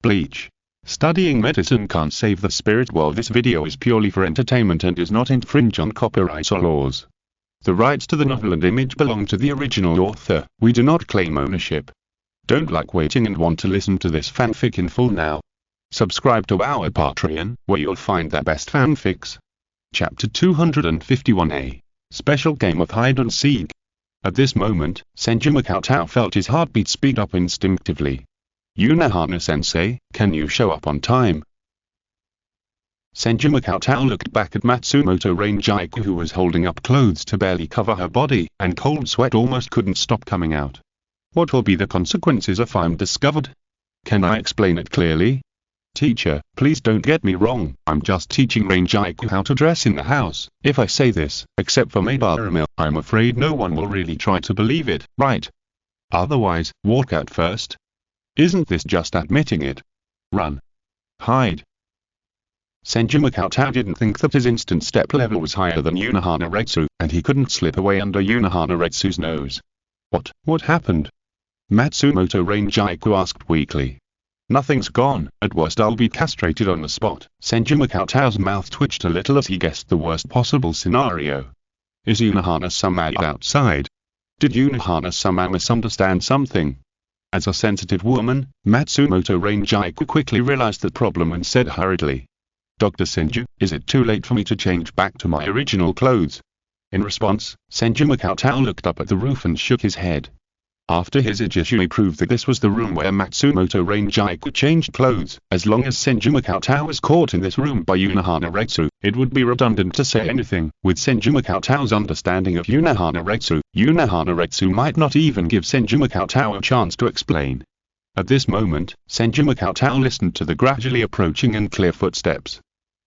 Bleach. Studying medicine can't save the spirit world. This video is purely for entertainment and does not infringe on copyright or laws. The rights to the novel and image belong to the original author. We do not claim ownership. Don't like waiting and want to listen to this fanfic in full now? Subscribe to our Patreon, where you'll find the best fanfics. Chapter 251A. Special Game of Hide and Seek. At this moment, Senju Cheng felt his heartbeat speed up instinctively. Unohana-sensei, can you show up on time? Senju Cheng looked back at Matsumoto Rangiku, who was holding up clothes to barely cover her body, and cold sweat almost couldn't stop coming out. What will be the consequences if I'm discovered? Can I explain it clearly? Teacher, please don't get me wrong, I'm just teaching Rangiku how to dress in the house. If I say this, except for Madarame, I'm afraid no one will really try to believe it, right? Otherwise, walk out first. Isn't this just admitting it? Run. Hide. Senju Cheng didn't think that his instant step level was higher than Unohana-retsu, and he couldn't slip away under Unohana-retsu's nose. What happened? Matsumoto Rangiku asked weakly. Nothing's gone. At worst I'll be castrated on the spot. Senju Cheng's mouth twitched a little as he guessed the worst possible scenario. Is Unohana-sama outside? Did Unohana-sama misunderstand something? As a sensitive woman, Matsumoto Rangiku quickly realized the problem and said hurriedly, Dr. Senju, is it too late for me to change back to my original clothes? In response, Senju Cheng looked up at the roof and shook his head. After his Ijishuri proved that this was the room where Matsumoto Rangiku changed clothes, as long as Senju Cheng was caught in this room by Unohana-retsu, it would be redundant to say anything. With Senju Cheng's understanding of Unohana-retsu might not even give Senju Cheng a chance to explain. At this moment, Senju Cheng listened to the gradually approaching and clear footsteps.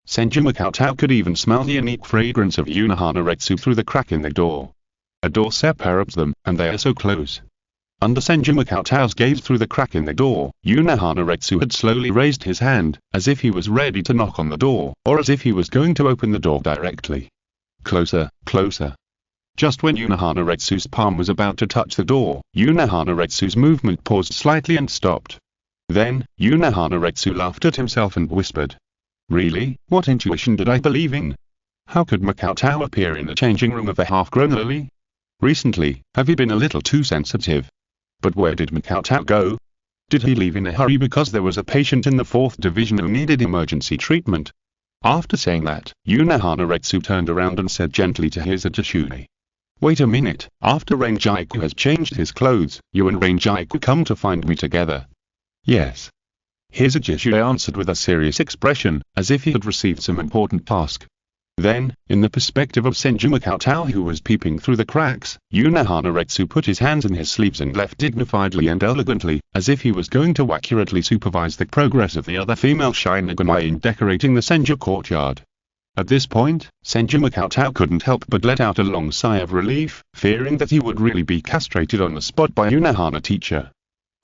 Senju Cheng could even smell the unique fragrance of Unohana-retsu through the crack in the door. A door separates them, and they are so close. Under Senju Cheng's gaze through the crack in the door, Unohana-retsu had slowly raised his hand, as if he was ready to knock on the door, or as if he was going to open the door directly. Closer, closer. Just when Unohana-retsu's palm was about to touch the door, Unohana-retsu's movement paused slightly and stopped. Then, Unohana-retsu laughed at himself and whispered. Really? What intuition did I believe in? How could Cheng appear in the changing room of a half-grown lily? Recently, have you been a little too sensitive? But where did Cheng go? Did he leave in a hurry because there was a patient in the 4th Division who needed emergency treatment? After saying that, Unohana-retsu turned around and said gently to his Ijishuri. Wait a minute, after Rangiku has changed his clothes, you and Rangiku come to find me together. Yes. His Ijishuri answered with a serious expression, as if he had received some important task. Then, in the perspective of Senju Cheng, who was peeping through the cracks, Unohana-retsu put his hands in his sleeves and left dignifiedly and elegantly, as if he was going to accurately supervise the progress of the other female Shinigami in decorating the Senju courtyard. At this point, Senju Cheng couldn't help but let out a long sigh of relief, fearing that he would really be castrated on the spot by Unohana teacher.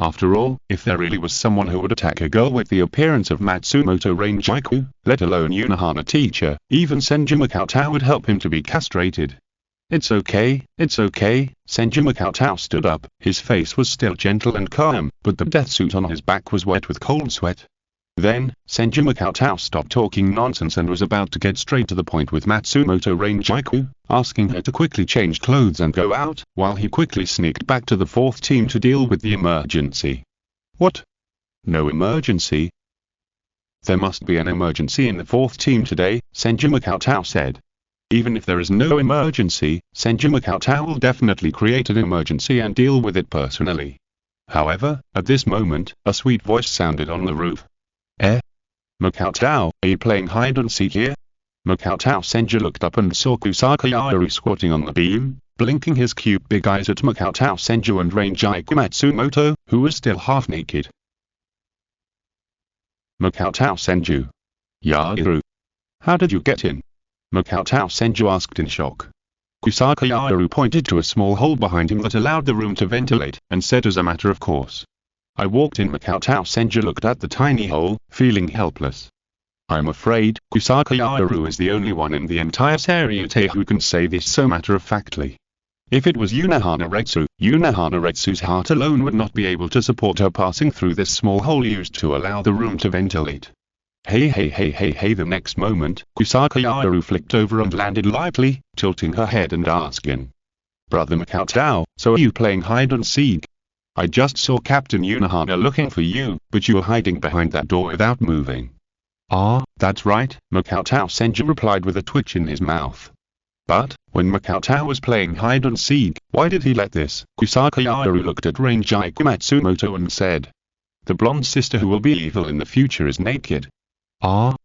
After all, if there really was someone who would attack a girl with the appearance of Matsumoto Rangiku, let alone Unohana teacher, even Senju Cheng would help him to be castrated. It's okay, Senju Cheng stood up, his face was still gentle and calm, but the death suit on his back was wet with cold sweat. Then, Senju Cheng stopped talking nonsense and was about to get straight to the point with Matsumoto Rangiku, asking her to quickly change clothes and go out, while he quickly sneaked back to the 4th team to deal with the emergency. What? No emergency? There must be an emergency in the 4th team today, Senju Cheng said. Even if there is no emergency, Senju Cheng will definitely create an emergency and deal with it personally. However, at this moment, a sweet voice sounded on the roof. Cheng, are you playing hide and seek here? Senju looked up and saw Kusakayaru squatting on the beam, blinking his cute big eyes at Senju and Rangiku Matsumoto, who was still half naked. Senju. Yaru. How did you get in? Senju asked in shock. Kusakayaru pointed to a small hole behind him that allowed the room to ventilate, and said as a matter of course. I walked in. Senju looked at the tiny hole, feeling helpless. I'm afraid, Kusakayaru is the only one in the entire Seireitei who can say this so matter-of-factly. If it was Yunohana-retsu's heart alone would not be able to support her passing through this small hole used to allow the room to ventilate. Hey, the next moment, Kusaka Yaoru flicked over and landed lightly, tilting her head and asking, "Brother Makatao, so are you playing hide and seek? I just saw Captain Yunohana looking for you, but you were hiding behind that door without moving." "Ah, that's right," Makatao Senju replied with a twitch in his mouth. But, when Makatao was playing hide and seek, why did he let this? Kusaka Yaoru looked at Rangiku Matsumoto and said, "The blonde sister who will be evil in the future is naked." "Ah?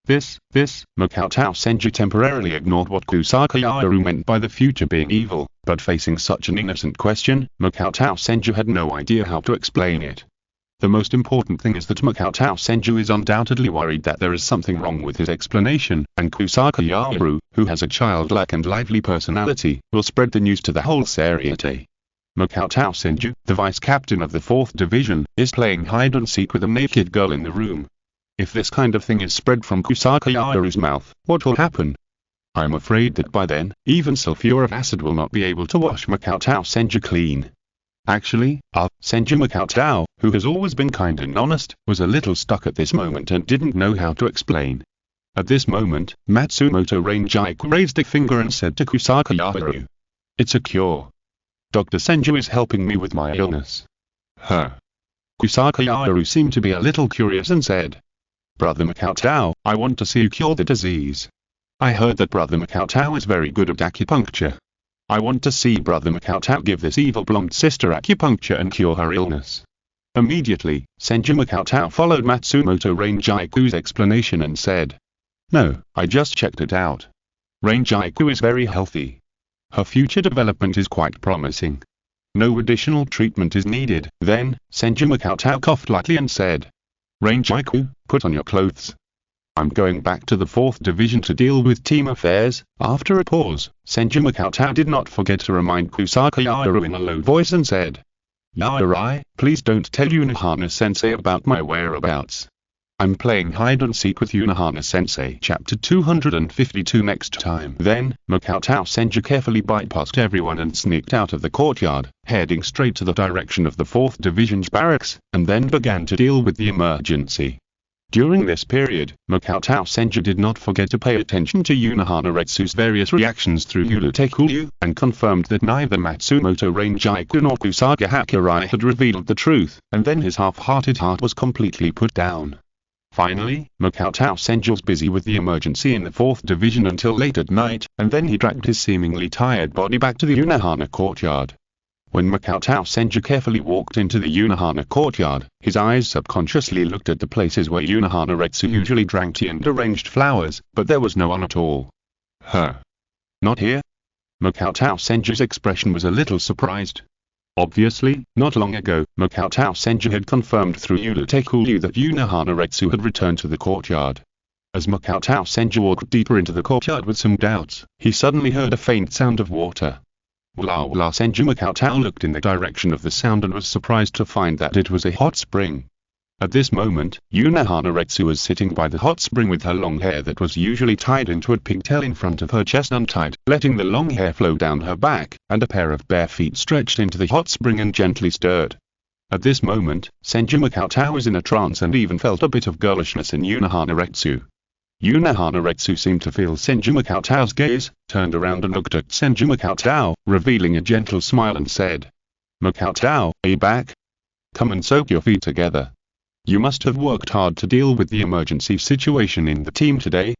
This, Makatao Senju temporarily ignored what Kusaka Yaoru meant by the future being evil, but facing such an innocent question, Makatao Senju had no idea how to explain it. The most important thing is that Makatao Senju is undoubtedly worried that there is something wrong with his explanation, and Kusaka Yaoru, who has a childlike and lively personality, will spread the news to the whole Seireitei. Makatao Senju, the vice-captain of the 4th Division, is playing hide and seek with a naked girl in the room. If this kind of thing is spread from Kusaka Yaoru's mouth, what will happen? I'm afraid that by then, even sulfuric acid will not be able to wash Makatao Senju clean." Actually, Senju Makatao, who has always been kind and honest, was a little stuck at this moment and didn't know how to explain. At this moment, Matsumoto Rangiku raised a finger and said to Kusaka Yaoru, "It's a cure. Dr. Senju is helping me with my illness." Huh. Kusaka Yaoru seemed to be a little curious and said, "Brother Makatao, I want to see you cure the disease. I heard that Brother Makatao is very good at acupuncture. I want to see Brother Makatao give this evil blonde sister acupuncture and cure her illness." Immediately, Senju Makatao followed Matsumoto Rangiku's explanation and said, "No, I just checked it out. Rangiku is very healthy. Her future development is quite promising. No additional treatment is needed." Then, Senju Makatao coughed lightly and said, "Rangiku, put on your clothes. I'm going back to the 4th Division to deal with team affairs." After a pause, Senju Makatao did not forget to remind Kusaka Yaoru in a low voice and said, "Yaorai, please don't tell Yunohana-sensei about my whereabouts. I'm playing hide and seek with Yunohana-sensei." Chapter 252 next time. Then, Makatao Senju carefully bypassed everyone and sneaked out of the courtyard, heading straight to the direction of the 4th Division's barracks, and then began to deal with the emergency. During this period, Makatao Senju did not forget to pay attention to Yunohana-retsu's various reactions through Yulutekulyu, and confirmed that neither Matsumoto Rangiku nor Kusaka Hakurai had revealed the truth, and then his half-hearted heart was completely put down. Finally, Makatao Senju was busy with the emergency in the 4th Division until late at night, and then he dragged his seemingly tired body back to the Yunohana courtyard. When Makatao Senju carefully walked into the Yunohana courtyard, his eyes subconsciously looked at the places where Yunohana-retsu usually drank tea and arranged flowers, but there was no one at all. Huh? Not here? Makatao Senju's expression was a little surprised. Obviously, not long ago, Makatao Senju had confirmed through Yulutekulyu that Yunohana-retsu had returned to the courtyard. As Makatao Senju walked deeper into the courtyard with some doubts, he suddenly heard a faint sound of water. Wala Senju Makatao looked in the direction of the sound and was surprised to find that it was a hot spring. At this moment, Yunohana-retsu was sitting by the hot spring with her long hair that was usually tied into a pigtail in front of her chest untied, letting the long hair flow down her back, and a pair of bare feet stretched into the hot spring and gently stirred. At this moment, Senju Makatao was in a trance and even felt a bit of girlishness in Yunohana-retsu. Yunohana-retsu seemed to feel Senju Makatao's gaze, turned around and looked at Senju Makatao, revealing a gentle smile and said, "Makatao, are you back? Come and soak your feet together. You must have worked hard to deal with the emergency situation in the team today."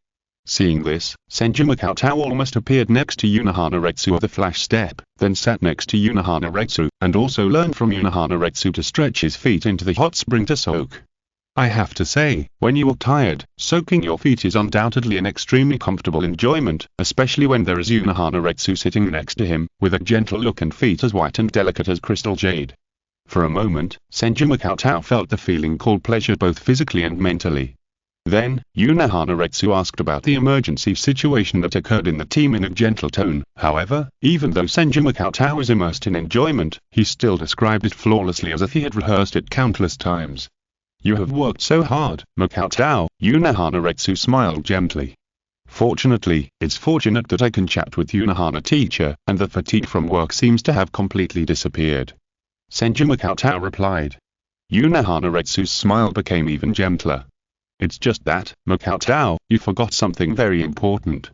Seeing this, Senju Makatao almost appeared next to Yunohana-retsu with a flash step, then sat next to Yunohana-retsu, and also learned from Yunohana-retsu to stretch his feet into the hot spring to soak. I have to say, when you are tired, soaking your feet is undoubtedly an extremely comfortable enjoyment, especially when there is Yunohana-retsu sitting next to him, with a gentle look and feet as white and delicate as crystal jade. For a moment, Senju Makatao felt the feeling called pleasure both physically and mentally. Then, Yunohana-retsu asked about the emergency situation that occurred in the team in a gentle tone. However, even though Senju Makatao was immersed in enjoyment, he still described it flawlessly as if he had rehearsed it countless times. "You have worked so hard, Makatao," Yunohana-retsu smiled gently. Fortunately, it's fortunate that I can chat with Unohana teacher, and the fatigue from work seems to have completely disappeared. Senju Makoto replied. Unohana Retsu's smile became even gentler. It's just that, Makoto, you forgot something very important.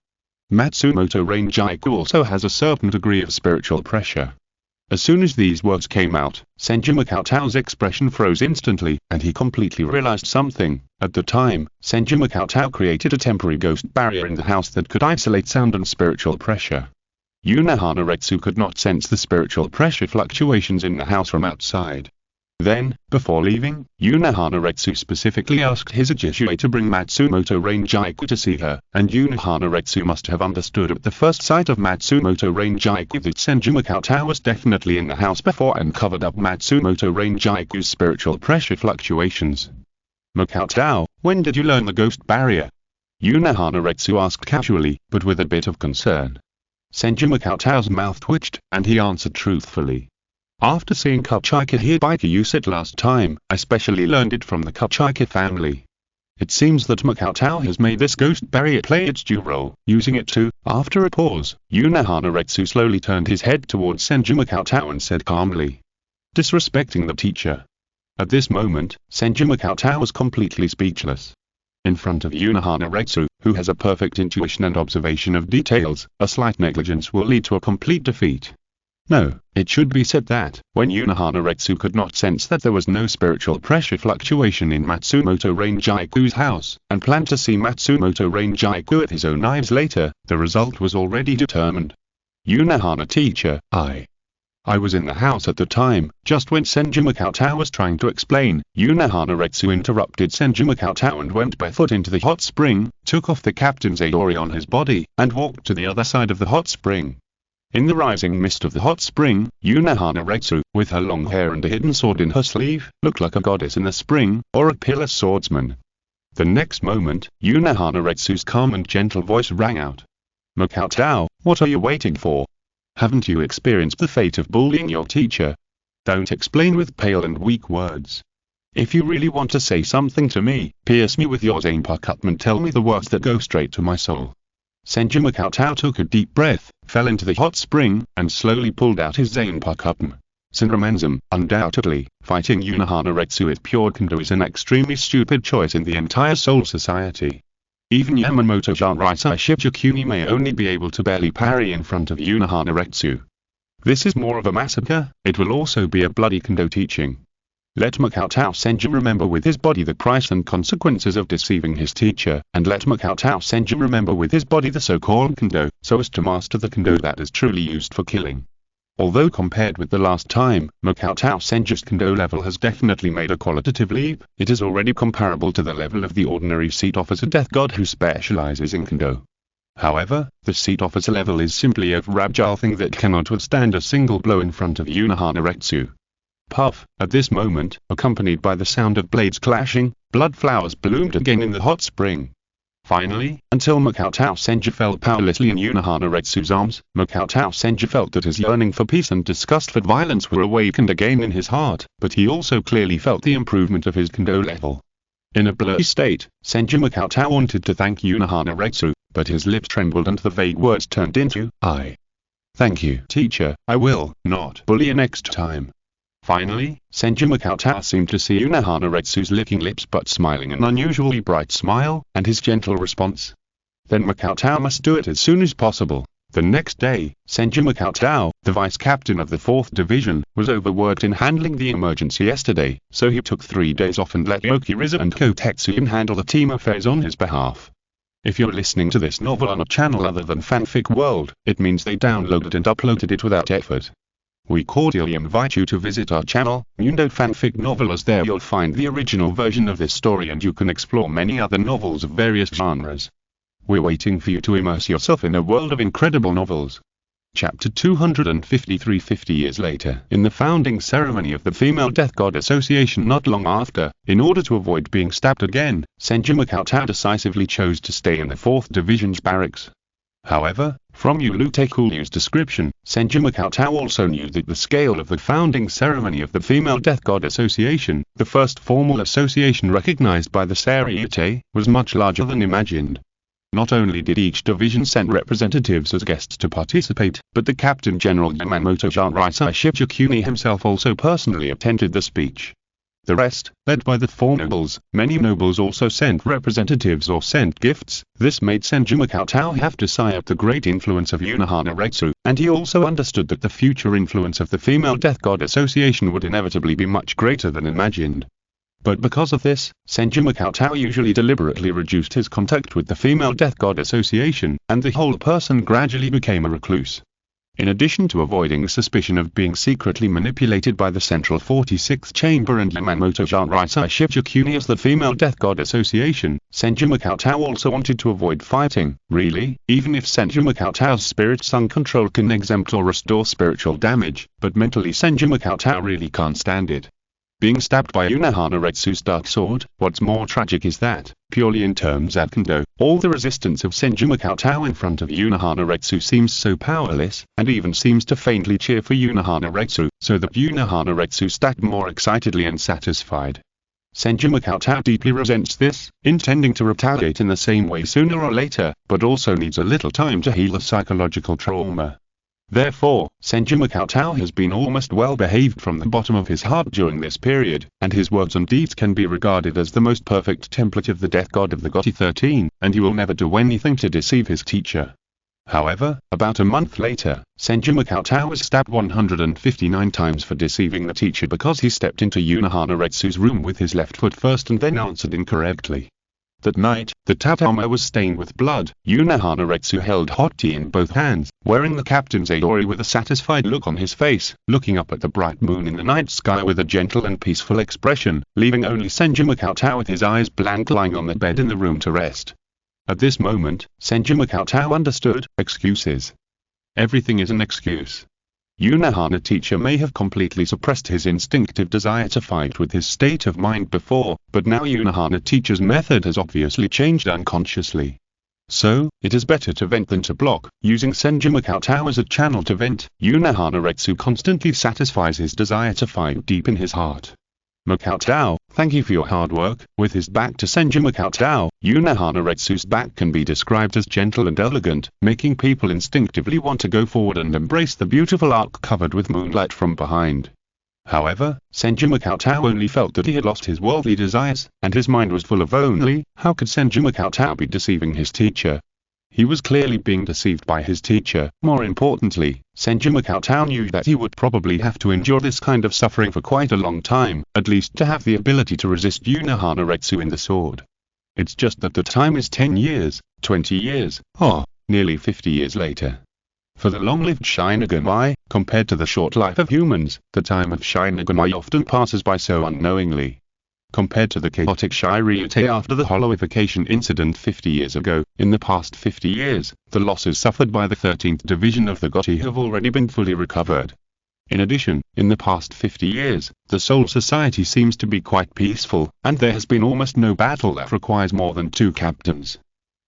Matsumoto Rangiku also has a certain degree of spiritual pressure. As soon as these words came out, Senju Makoto's expression froze instantly, and he completely realized something. At the time, Senju Makoto created a temporary ghost barrier in the house that could isolate sound and spiritual pressure. Unohana Retsu could not sense the spiritual pressure fluctuations in the house from outside. Then, before leaving, Unohana Retsu specifically asked his Ijishue to bring Matsumoto Rangiku to see her, and Unohana Retsu must have understood at the first sight of Matsumoto Rangiku that Senju Makoto was definitely in the house before and covered up Matsumoto Rangiku's spiritual pressure fluctuations. Makoto, when did you learn the ghost barrier? Unohana Retsu asked casually, but with a bit of concern. Senju Makoto's mouth twitched, and he answered truthfully. After seeing Kuchika Hibiki use it last time, I specially learned it from the Kuchika family. It seems that Makoto has made this ghost barrier play its due role, using it to. After a pause, Unohana Retsu slowly turned his head towards Senju Makoto and said calmly. Disrespecting the teacher. At this moment, Senju Makoto was completely speechless. In front of Unohana Retsu, who has a perfect intuition and observation of details, a slight negligence will lead to a complete defeat. No, it should be said that, when Unohana Retsu could not sense that there was no spiritual pressure fluctuation in Matsumoto Rangiku's house, and planned to see Matsumoto Rangiku at his own eyes later, the result was already determined. Unohana teacher, I was in the house at the time. Just when Senju Makoto was trying to explain, Unohana Retsu interrupted Senju Makoto and went barefoot into the hot spring, took off the captain's Aori on his body, and walked to the other side of the hot spring. In the rising mist of the hot spring, Unohana Retsu, with her long hair and a hidden sword in her sleeve, looked like a goddess in the spring, or a peerless swordsman. The next moment, Unohana Retsu's calm and gentle voice rang out. Makoto, what are you waiting for? Haven't you experienced the fate of bullying your teacher? Don't explain with pale and weak words. If you really want to say something to me, pierce me with your zanpakutō and tell me the words that go straight to my soul. Senju Makoto took a deep breath, fell into the hot spring, and slowly pulled out his zanpakutō. Synchronism, undoubtedly, fighting Unohana Retsu with pure kendo is an extremely stupid choice in the entire Soul Society. Even Yamamoto Jinrai Shichikuni may only be able to barely parry in front of Unohana Retsu. This is more of a massacre. It will also be a bloody kendo teaching. Let Makoto Senju remember with his body the price and consequences of deceiving his teacher, and let Makoto Senju remember with his body the so-called kendo, so as to master the kendo that is truly used for killing. Although compared with the last time, Makoto Senju's kendo level has definitely made a qualitative leap, it is already comparable to the level of the ordinary seat officer death god who specializes in kendo. However, the seat officer level is simply a fragile thing that cannot withstand a single blow in front of Unohana Retsu. Puff, at this moment, accompanied by the sound of blades clashing, blood flowers bloomed again in the hot spring. Finally, until Makoto Senju fell powerlessly in Unohana Retsu's arms, Makoto Senju felt that his yearning for peace and disgust for violence were awakened again in his heart, but he also clearly felt the improvement of his kendo level. In a blurry state, Senju Makoto wanted to thank Unohana Retsu, but his lips trembled and the vague words turned into, I. Thank you, teacher, I will not bully you next time. Finally, Senju Makoto seemed to see Unohana Retsu's licking lips but smiling an unusually bright smile, and his gentle response. Then Makoto must do it as soon as possible. The next day, Senju Makoto, the vice captain of the 4th Division, was overworked in handling the emergency yesterday, so he took 3 days off and let Yokiriza and Kotetsuyan handle the team affairs on his behalf. If you're listening to this novel on a channel other than Fanfic World, it means they downloaded and uploaded it without effort. We cordially invite you to visit our channel, Mundo Fanfic Novel, as there you'll find the original version of this story and you can explore many other novels of various genres. We're waiting for you to immerse yourself in a world of incredible novels. Chapter 253. 50 years later, in the founding ceremony of the Female Death God Association not long after, in order to avoid being stabbed again, Senju Makoto decisively chose to stay in the 4th Division's barracks. However, from Yulutekulyu's description, Senju Makoto also knew that the scale of the founding ceremony of the Female Death God Association, the first formal association recognized by the Seireitei, was much larger than imagined. Not only did each division send representatives as guests to participate, but the Captain General Yamamoto Seireitei Shibukuni himself also personally attended the speech. The rest, led by the 4 nobles, many nobles also sent representatives or sent gifts. This made Senju Cheng have to sigh at the great influence of Unohana Retsu, and he also understood that the future influence of the Female Death God Association would inevitably be much greater than imagined. But because of this, Senju Cheng usually deliberately reduced his contact with the Female Death God Association, and the whole person gradually became a recluse. In addition to avoiding suspicion of being secretly manipulated by the Central 46th Chamber and Yamamoto Seireitei Shibukuni as the Female Death God Association, Senju Cheng also wanted to avoid fighting. Really, even if Senju Cheng's spirit sun control can exempt or restore spiritual damage, but mentally Senju Cheng really can't stand it. Being stabbed by Unohana Retsu's dark sword. What's more tragic is that, purely in terms of kendo, all the resistance of Senju Cheng in front of Unohana Retsu seems so powerless, and even seems to faintly cheer for Unohana Retsu, so that Unohana Retsu stacked more excitedly and satisfied. Senju Cheng deeply resents this, intending to retaliate in the same way sooner or later, but also needs a little time to heal the psychological trauma. Therefore, Senju Cheng has been almost well behaved from the bottom of his heart during this period, and his words and deeds can be regarded as the most perfect template of the death god of the Gotti 13, and he will never do anything to deceive his teacher. However, about a month later, Senju Cheng was stabbed 159 times for deceiving the teacher because he stepped into Unohana Retsu's room with his left foot first and then answered incorrectly. That night, the tatama was stained with blood. Unohana Retsu held hot tea in both hands, wearing the captain's adori with a satisfied look on his face, looking up at the bright moon in the night sky with a gentle and peaceful expression, leaving only Senju Cheng with his eyes blank lying on the bed in the room to rest. At this moment, Senju Cheng understood. Excuses. Everything is an excuse. Unohana teacher may have completely suppressed his instinctive desire to fight with his state of mind before, but now Unohana teacher's method has obviously changed unconsciously. So, it is better to vent than to block. Using Senju Cheng as a channel to vent, Unohana Retsu constantly satisfies his desire to fight deep in his heart. Cheng, thank you for your hard work. With his back to Senju Cheng, Unohana Retsu's back can be described as gentle and elegant, making people instinctively want to go forward and embrace the beautiful arc covered with moonlight from behind. However, Senju Cheng only felt that he had lost his worldly desires, and his mind was full of only, how could Senju Cheng be deceiving his teacher? He was clearly being deceived by his teacher. More importantly, Senju Cheng knew that he would probably have to endure this kind of suffering for quite a long time, at least to have the ability to resist Unohana Retsu in the sword. It's just that the time is 10 years, 20 years, or nearly 50 years later. For the long-lived Shinigami, compared to the short life of humans, the time of Shinigami often passes by so unknowingly. Compared to the chaotic Seireitei after the hollowification incident 50 years ago, in the past 50 years, the losses suffered by the 13th Division of the Gotti have already been fully recovered. In addition, in the past 50 years, the Soul Society seems to be quite peaceful, and there has been almost no battle that requires more than 2 captains.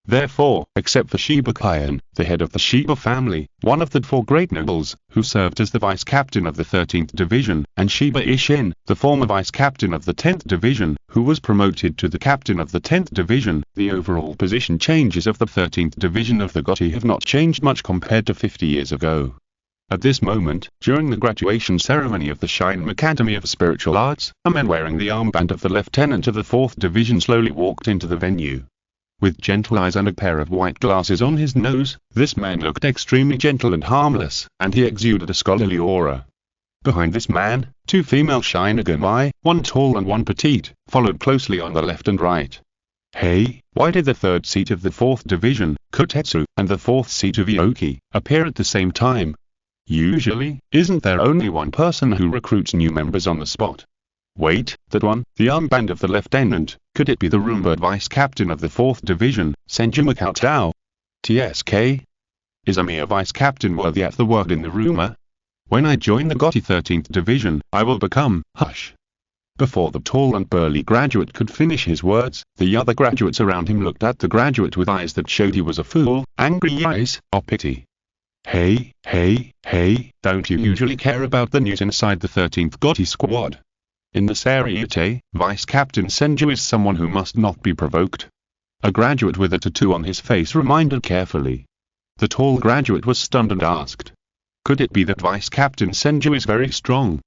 Therefore, except for Shiba Kyan, the head of the Shiba family, one of the 4 great nobles, who served as the vice-captain of the 13th Division, and Shiba Ishin, the former vice-captain of the 10th Division, who was promoted to the captain of the 10th Division, the overall position changes of the 13th Division of the Gotti have not changed much compared to 50 years ago. At this moment, during the graduation ceremony of the Shinigami Academy of Spiritual Arts, a man wearing the armband of the lieutenant of the 4th Division slowly walked into the venue. With gentle eyes and a pair of white glasses on his nose, this man looked extremely gentle and harmless, and he exuded a scholarly aura. Behind this man, 2 female Shinigami, one tall and one petite, followed closely on the left and right. Hey, why did the 3rd seat of the 4th Division, Kotetsu, and the 4th seat of Ioki, appear at the same time? Usually, isn't there only one person who recruits new members on the spot? Wait, that one, the armband of the lieutenant, could it be the rumored vice-captain of the 4th Division, Senju Cheng? TSK? Is a mere vice-captain worthy at the word in the rumor? When I join the Gotti 13th Division, I will become, hush. Before the tall and burly graduate could finish his words, the other graduates around him looked at the graduate with eyes that showed he was a fool, angry eyes, or pity. Hey, don't you usually care about the news inside the 13th Gotti squad? In the Seireitei, Vice-Captain Senju is someone who must not be provoked. A graduate with a tattoo on his face reminded carefully. The tall graduate was stunned and asked, "Could it be that Vice Captain Senju is very strong?"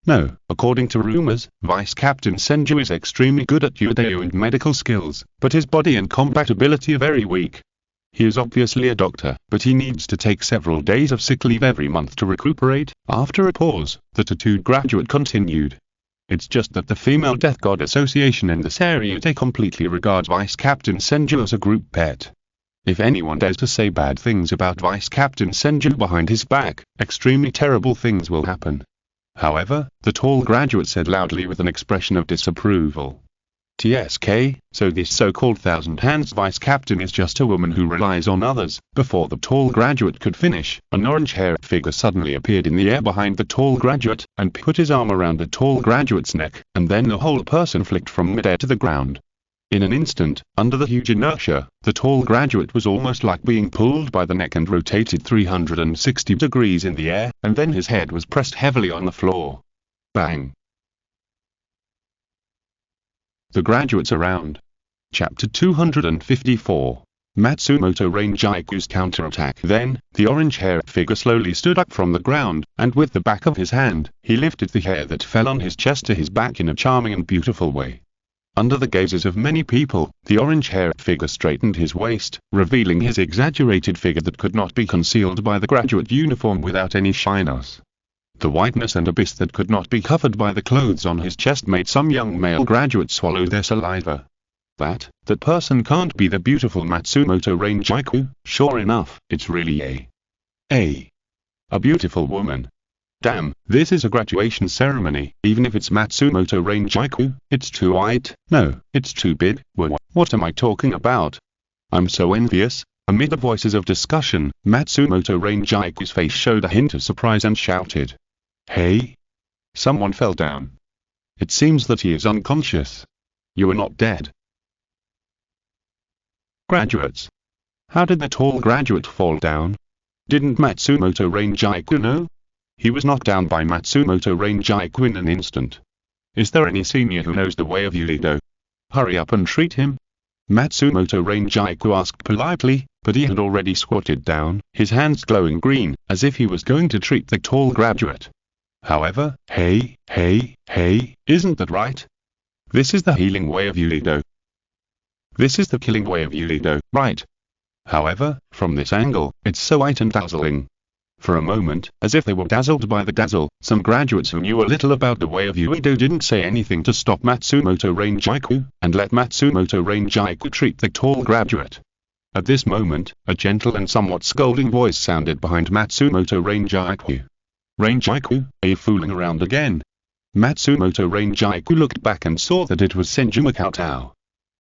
No, according to rumors, Vice Captain Senju is extremely good at judo and medical skills, but his body and combat ability are very weak. He is obviously a doctor, but he needs to take several days of sick leave every month to recuperate. After a pause, the tattooed graduate continued. It's just that the Female Death God Association and the Seireitei completely regards Vice Captain Senju as a group pet. If anyone dares to say bad things about Vice Captain Senju behind his back, extremely terrible things will happen. However, the tall graduate said loudly with an expression of disapproval. TSK, so this so-called Thousand Hands Vice Captain is just a woman who relies on others. Before the tall graduate could finish, an orange-haired figure suddenly appeared in the air behind the tall graduate, and put his arm around the tall graduate's neck, and then the whole person flicked from mid-air to the ground. In an instant, under the huge inertia, the tall graduate was almost like being pulled by the neck and rotated 360 degrees in the air, and then his head was pressed heavily on the floor. Bang! The graduates around. Chapter 254. Matsumoto Ranjaiku's counterattack. Then, the orange-haired figure slowly stood up from the ground, and with the back of his hand, he lifted the hair that fell on his chest to his back in a charming and beautiful way. Under the gazes of many people, the orange-haired figure straightened his waist, revealing his exaggerated figure that could not be concealed by the graduate uniform without any shyness. The whiteness and abyss that could not be covered by the clothes on his chest made some young male graduates swallow their saliva. That person can't be the beautiful Matsumoto Ranjaiku. Sure enough, it's really a beautiful woman. Damn, this is a graduation ceremony. Even if it's Matsumoto Ranjaiku, it's too white. No, it's too big. What am I talking about? I'm so envious. Amid the voices of discussion, Matsumoto Ranjaiku's face showed a hint of surprise and shouted, "Hey!" Someone fell down. It seems that he is unconscious. You are not dead. Graduates. How did the tall graduate fall down? Didn't Matsumoto Ranjaiku know? He was knocked down by Matsumoto Ranjaiku in an instant. Is there any senior who knows the way of judo? Hurry up and treat him. Matsumoto Ranjaiku asked politely, but he had already squatted down, his hands glowing green, as if he was going to treat the tall graduate. However, hey, isn't that right? This is the healing way of judo. This is the killing way of judo, right? However, from this angle, it's so white and dazzling. For a moment, as if they were dazzled by the dazzle, some graduates who knew a little about the way of judo didn't say anything to stop Matsumoto Ranjaiku, and let Matsumoto Ranjaiku treat the tall graduate. At this moment, a gentle and somewhat scolding voice sounded behind Matsumoto Ranjaiku. "Ranjaiku, are you fooling around again?" Matsumoto Ranjaiku looked back and saw that it was Senju Cheng-ge.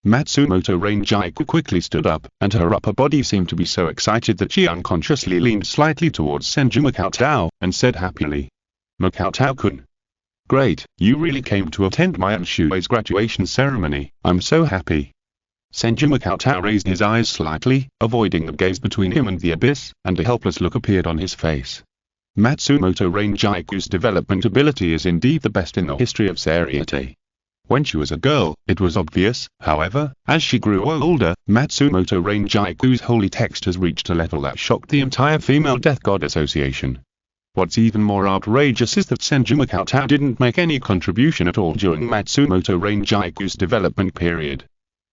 Matsumoto Ranjaiku quickly stood up, and her upper body seemed to be so excited that she unconsciously leaned slightly towards Senju Cheng-ge, and said happily, "Cheng-ge-kun. Great, you really came to attend my and Shuei's graduation ceremony. I'm so happy." Senju Cheng-ge raised his eyes slightly, avoiding the gaze between him and the abyss, and a helpless look appeared on his face. Matsumoto Ranjaiku's development ability is indeed the best in the history of Seireitei. When she was a girl, it was obvious. However, as she grew older, Matsumoto Ranjaiku's holy text has reached a level that shocked the entire Female Death God Association. What's even more outrageous is that Senju Cheng-ge didn't make any contribution at all during Matsumoto Ranjaiku's development period.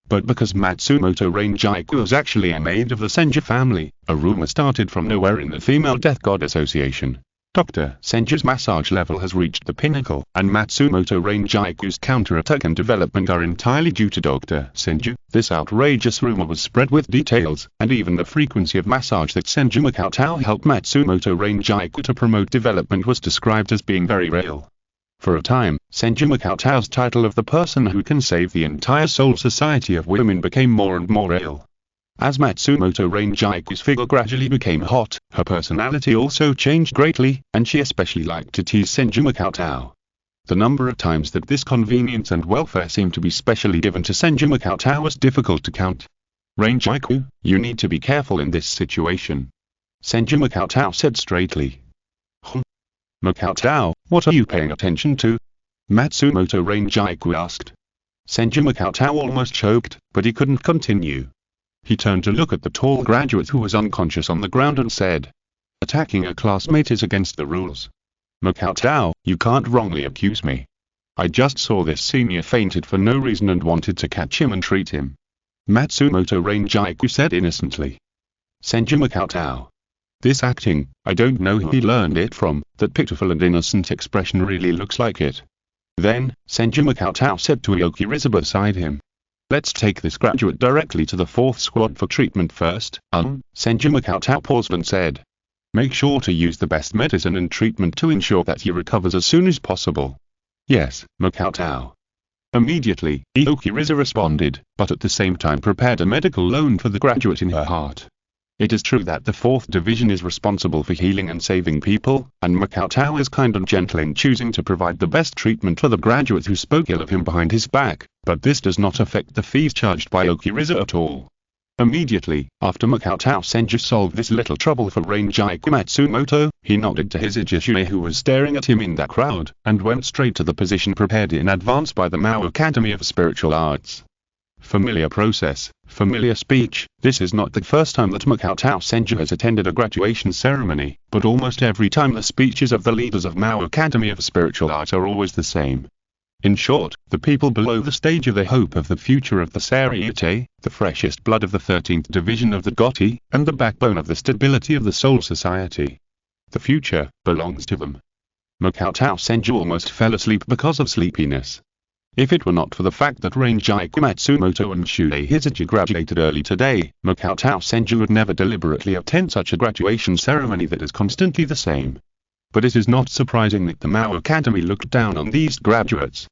But because Matsumoto Ranjaiku was actually a maid of the Senju family, a rumor started from nowhere in the Female Death God Association. Dr. Senju's massage level has reached the pinnacle, and Matsumoto Ranjaiku's counterattack and development are entirely due to Dr. Senju. This outrageous rumor was spread with details, and even the frequency of massage that Senju Cheng-ge helped Matsumoto Ranjaiku to promote development was described as being very real. For a time, Senju Cheng-ge's title of the person who can save the entire soul society of women became more and more real. As Matsumoto Ranjaiku's figure gradually became hot, her personality also changed greatly, and she especially liked to tease Senju Cheng-ge. The number of times that this convenience and welfare seemed to be specially given to Senju Cheng-ge was difficult to count. "Ranjaiku, you need to be careful in this situation," Senju Cheng-ge said straightly. "Cheng-ge, what are you paying attention to?" Matsumoto Ranjaiku asked. Senju Cheng almost choked, but he couldn't continue. He turned to look at the tall graduate who was unconscious on the ground and said, "Attacking a classmate is against the rules. Cheng, you can't wrongly accuse me. I just saw this senior fainted for no reason and wanted to catch him and treat him." Matsumoto Rangiku said innocently. Senju Cheng. This acting, I don't know who he learned it from, that pitiful and innocent expression really looks like it. Then, Senju Cheng said to Aoki Riza beside him, "Let's take this graduate directly to the 4th squad for treatment first." Senju Cheng paused and said, "Make sure to use the best medicine and treatment to ensure that he recovers as soon as possible." "Yes, Cheng." Immediately, Aoki Riza responded, but at the same time prepared a medical loan for the graduate in her heart. It is true that the 4th Division is responsible for healing and saving people, and Cheng is kind and gentle in choosing to provide the best treatment for the graduate who spoke ill of him behind his back, but this does not affect the fees charged by Aoki Riza at all. Immediately, after Senju solved this little trouble for Rangiku Matsumoto, he nodded to his Ijishue who was staring at him in that crowd, and went straight to the position prepared in advance by the Mao Academy of Spiritual Arts. Familiar process, familiar speech. This is not the first time that Senju has attended a graduation ceremony, but almost every time the speeches of the leaders of Mao Academy of Spiritual Arts are always the same. In short, the people below the stage are the hope of the future of the Seireitei, the freshest blood of the 13th Division of the Gotti, and the backbone of the stability of the Soul Society. The future belongs to them. Senju almost fell asleep because of sleepiness. If it were not for the fact that Rangiku Matsumoto and Shuei Hisaji graduated early today, Senju would never deliberately attend such a graduation ceremony that is constantly the same. But it is not surprising that the Mao Academy looked down on these graduates.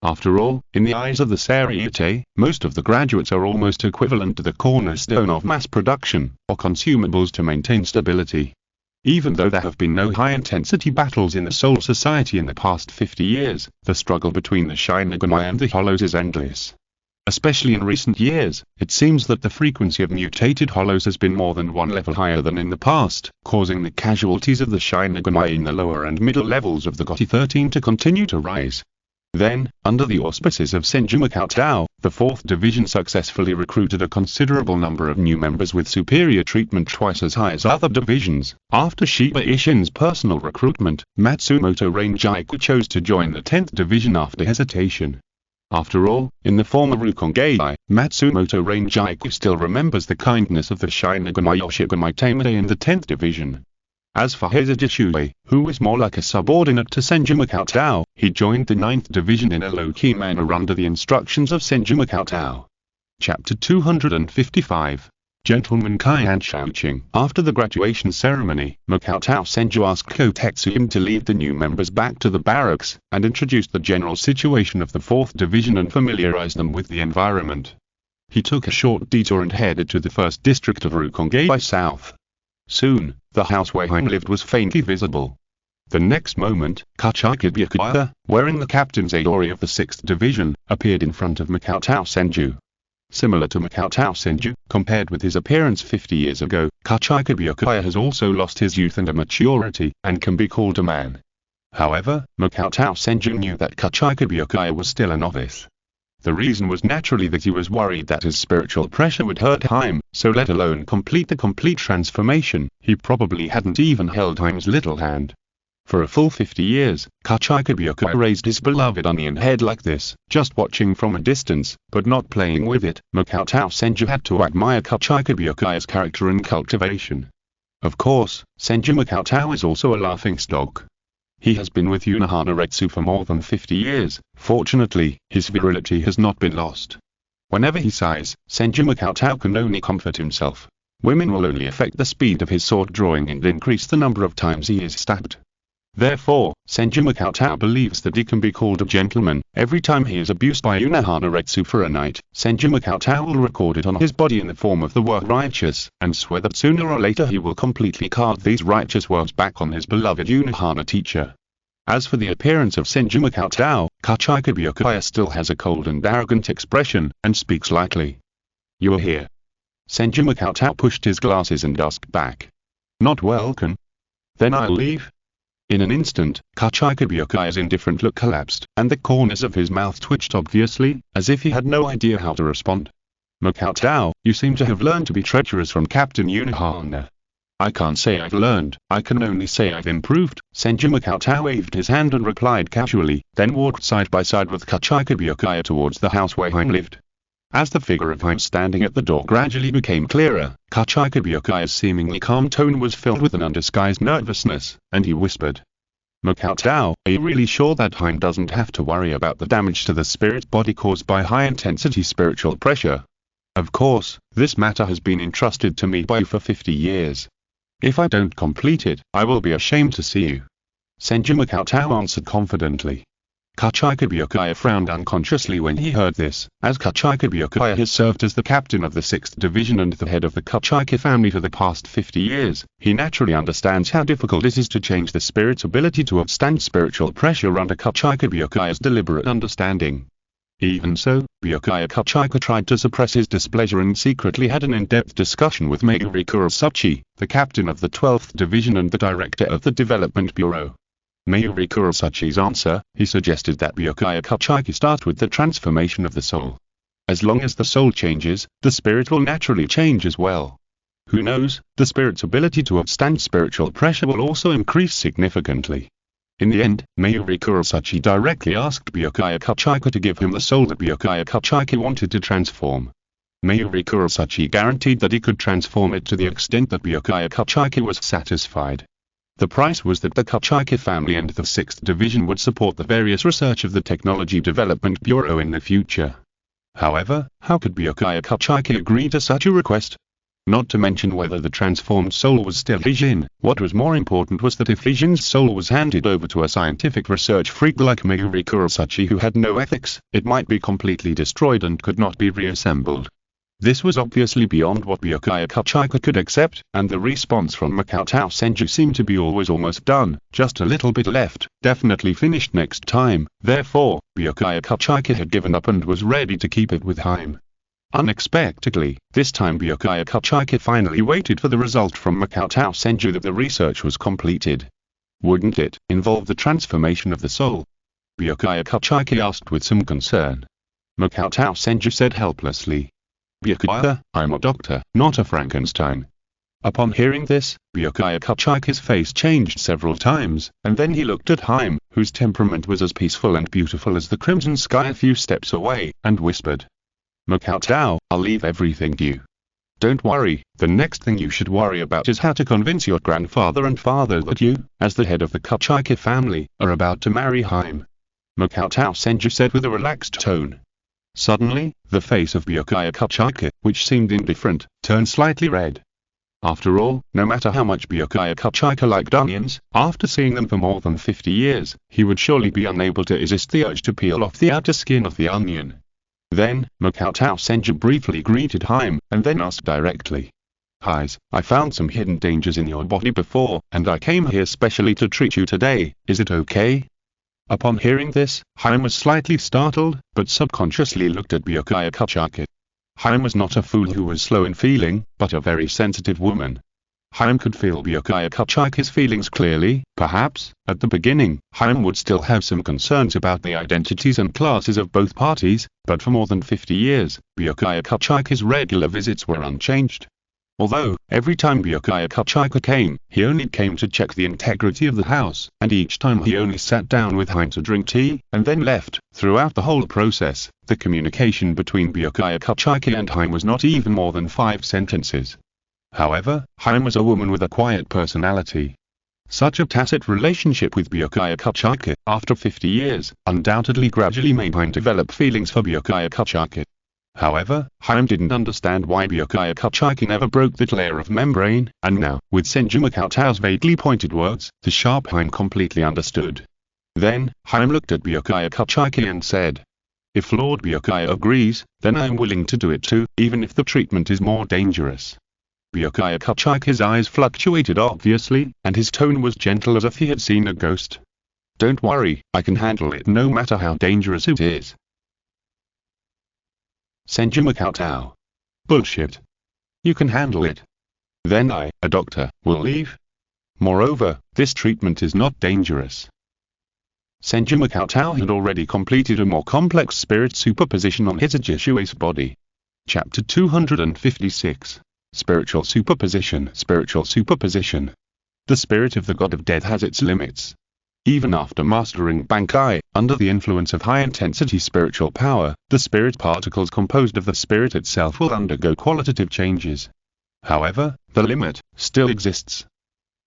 After all, in the eyes of the Seireitei, most of the graduates are almost equivalent to the cornerstone of mass production, or consumables to maintain stability. Even though there have been no high-intensity battles in the Soul Society in the past 50 years, the struggle between the Shinigami and the Hollows is endless. Especially in recent years, it seems that the frequency of mutated Hollows has been more than one level higher than in the past, causing the casualties of the Shinigami in the lower and middle levels of the Gotti 13 to continue to rise. Then, under the auspices of Senju Cheng, the 4th Division successfully recruited a considerable number of new members with superior treatment twice as high as other divisions. After Shiba Ishin's personal recruitment, Matsumoto Rangiku chose to join the 10th Division after hesitation. After all, in the former Rukongei, Matsumoto Rangiku still remembers the kindness of the Shinigami Yoshigami Tamade in the 10th Division. As for his Ijishue, who was more like a subordinate to Senju Cheng, he joined the 9th Division in a low-key manner under the instructions of Senju Cheng. Chapter 255. Gentleman Kai and Shouching. After the graduation ceremony, Senju asked Kotetsuhime to lead the new members back to the barracks, and introduce the general situation of the 4th Division and familiarize them with the environment. He took a short detour and headed to the 1st district of Rukongei South. Soon, the house where Heim lived was faintly visible. The next moment, Kachikabyukaya, wearing the captain's adori of the 6th Division, appeared in front of Senju. Similar to Senju, compared with his appearance 50 years ago, Kachikabyukaya has also lost his youth and immaturity, and can be called a man. However, Senju knew that Kachikabyukaya was still a novice. The reason was naturally that he was worried that his spiritual pressure would hurt Heim, so let alone complete the complete transformation, he probably hadn't even held Heim's little hand. For a full 50 years, Kachikabyukaya raised his beloved onion head like this, just watching from a distance, but not playing with it. Senju had to admire Kachikabyukaya's character and cultivation. Of course, Senju is also a laughingstock. He has been with Unohana Retsu for more than 50 years. Fortunately, his virility has not been lost. Whenever he sighs, Senju can only comfort himself. Women will only affect the speed of his sword drawing and increase the number of times he is stabbed. Therefore, Senju believes that he can be called a gentleman. Every time he is abused by Unohana Retsu for a night, Senju will record it on his body in the form of the word righteous, and swear that sooner or later he will completely carve these righteous words back on his beloved Unohana teacher. As for the appearance of Senju Kachikabyukaya still has a cold and arrogant expression, and speaks lightly. "You are here." Senju pushed his glasses and asked back. "Not welcome. Then I'll leave." In an instant, Kachika Byakuya's indifferent look collapsed, and the corners of his mouth twitched obviously, as if he had no idea how to respond. "Makoto, you seem to have learned to be treacherous from Captain Unohana." "I can't say I've learned, I can only say I've improved." Senju Makoto waved his hand and replied casually, then walked side by side with Kachika Byakuya towards the house where Haim lived. As the figure of Haim standing at the door gradually became clearer, Kachika Byakuya's seemingly calm tone was filled with an undisguised nervousness, and he whispered, "Makoto, are you really sure that Haim doesn't have to worry about the damage to the spirit body caused by high-intensity spiritual pressure? Of course, this matter has been entrusted to me by you for 50 years. If I don't complete it, I will be ashamed to see you." Senju Makoto answered confidently. Kachika Byakuya frowned unconsciously when he heard this, as Kachika Byakuya has served as the captain of the 6th Division and the head of the Kachika family for the past 50 years. He naturally understands how difficult it is to change the spirit's ability to withstand spiritual pressure under Kachika Byakuya's deliberate understanding. Even so, Byakuya Kachika tried to suppress his displeasure and secretly had an in-depth discussion with Mayuri Kurosaki, the captain of the 12th Division and the director of the Development Bureau. Mayuri Kurosaki's answer, he suggested that Byakuya Kachika start with the transformation of the soul. As long as the soul changes, the spirit will naturally change as well. Who knows, the spirit's ability to withstand spiritual pressure will also increase significantly. In the end, Mayuri Kurosaki directly asked Byakuya Kachika to give him the soul that Byakuya Kachika wanted to transform. Mayuri Kurosaki guaranteed that he could transform it to the extent that Byakuya Kachika was satisfied. The price was that the Kachika family and the 6th Division would support the various research of the Technology Development Bureau in the future. However, how could Byakuya Kachika agree to such a request? Not to mention whether the transformed soul was still Hijin. What was more important was that if Hijin's soul was handed over to a scientific research freak like Mayuri Kurosaki who had no ethics, it might be completely destroyed and could not be reassembled. This was obviously beyond what Byakuya Kachika could accept, and the response from Makoto Senju seemed to be almost done, just a little bit left, definitely finished next time. Therefore, Byakuya Kachika had given up and was ready to keep it with Haim. Unexpectedly, this time Byakuya Kachika finally waited for the result from Makoto Senju that the research was completed. Wouldn't it involve the transformation of the soul? Byakuya Kachika asked with some concern. Makoto Senju said helplessly, "Byakuya, I'm a doctor, not a Frankenstein." Upon hearing this, Byakuya Kachika's face changed several times, and then he looked at Haim, whose temperament was as peaceful and beautiful as the crimson sky a few steps away, and whispered, "Makoto, I'll leave everything to you. Don't worry, the next thing you should worry about is how to convince your grandfather and father that you, as the head of the Kachika family, are about to marry Haim." Makoto Senju said with a relaxed tone. Suddenly, the face of Byakuya Kachika, which seemed indifferent, turned slightly red. After all, no matter how much Byakuya Kachika liked onions, after seeing them for more than 50 years, he would surely be unable to resist the urge to peel off the outer skin of the onion. Then, Makoto Senju briefly greeted Haim, and then asked directly, "Hais, I found some hidden dangers in your body before, and I came here specially to treat you today, is it okay?" Upon hearing this, Haim was slightly startled, but subconsciously looked at Byakuya Kachika. Haim was not a fool who was slow in feeling, but a very sensitive woman. Haim could feel Byakuya Kachika's feelings clearly. Perhaps, at the beginning, Haim would still have some concerns about the identities and classes of both parties, but for more than 50 years, Byakuya Kachika's regular visits were unchanged. Although, every time Byakuya Kachika came, he only came to check the integrity of the house, and each time he only sat down with Haim to drink tea, and then left. Throughout the whole process, the communication between Byakuya Kachika and Haim was not even more than 5 sentences. However, Haim was a woman with a quiet personality. Such a tacit relationship with Byakuya Kachika, after 50 years, undoubtedly gradually made Haim develop feelings for Byakuya Kachika. However, Haim didn't understand why Byakuya Kachika never broke that layer of membrane, and now, with Senju Makoto's vaguely pointed words, the sharp Haim completely understood. Then, Haim looked at Byakuya Kachika and said, "If Lord Byakuya agrees, then I am willing to do it too, even if the treatment is more dangerous." Byakuya Kachika's eyes fluctuated obviously, and his tone was gentle as if he had seen a ghost. "Don't worry, I can handle it no matter how dangerous it is." Senju Makoto. "Bullshit. You can handle it. Then I, a doctor, will leave." Moreover, this treatment is not dangerous. Senju Cheng had already completed a more complex spirit superposition on his Ajishui's body. Chapter 256. Spiritual Superposition. Spiritual Superposition. The spirit of the god of death has its limits. Even after mastering Bankai, under the influence of high-intensity spiritual power, the spirit particles composed of the spirit itself will undergo qualitative changes. However, the limit still exists.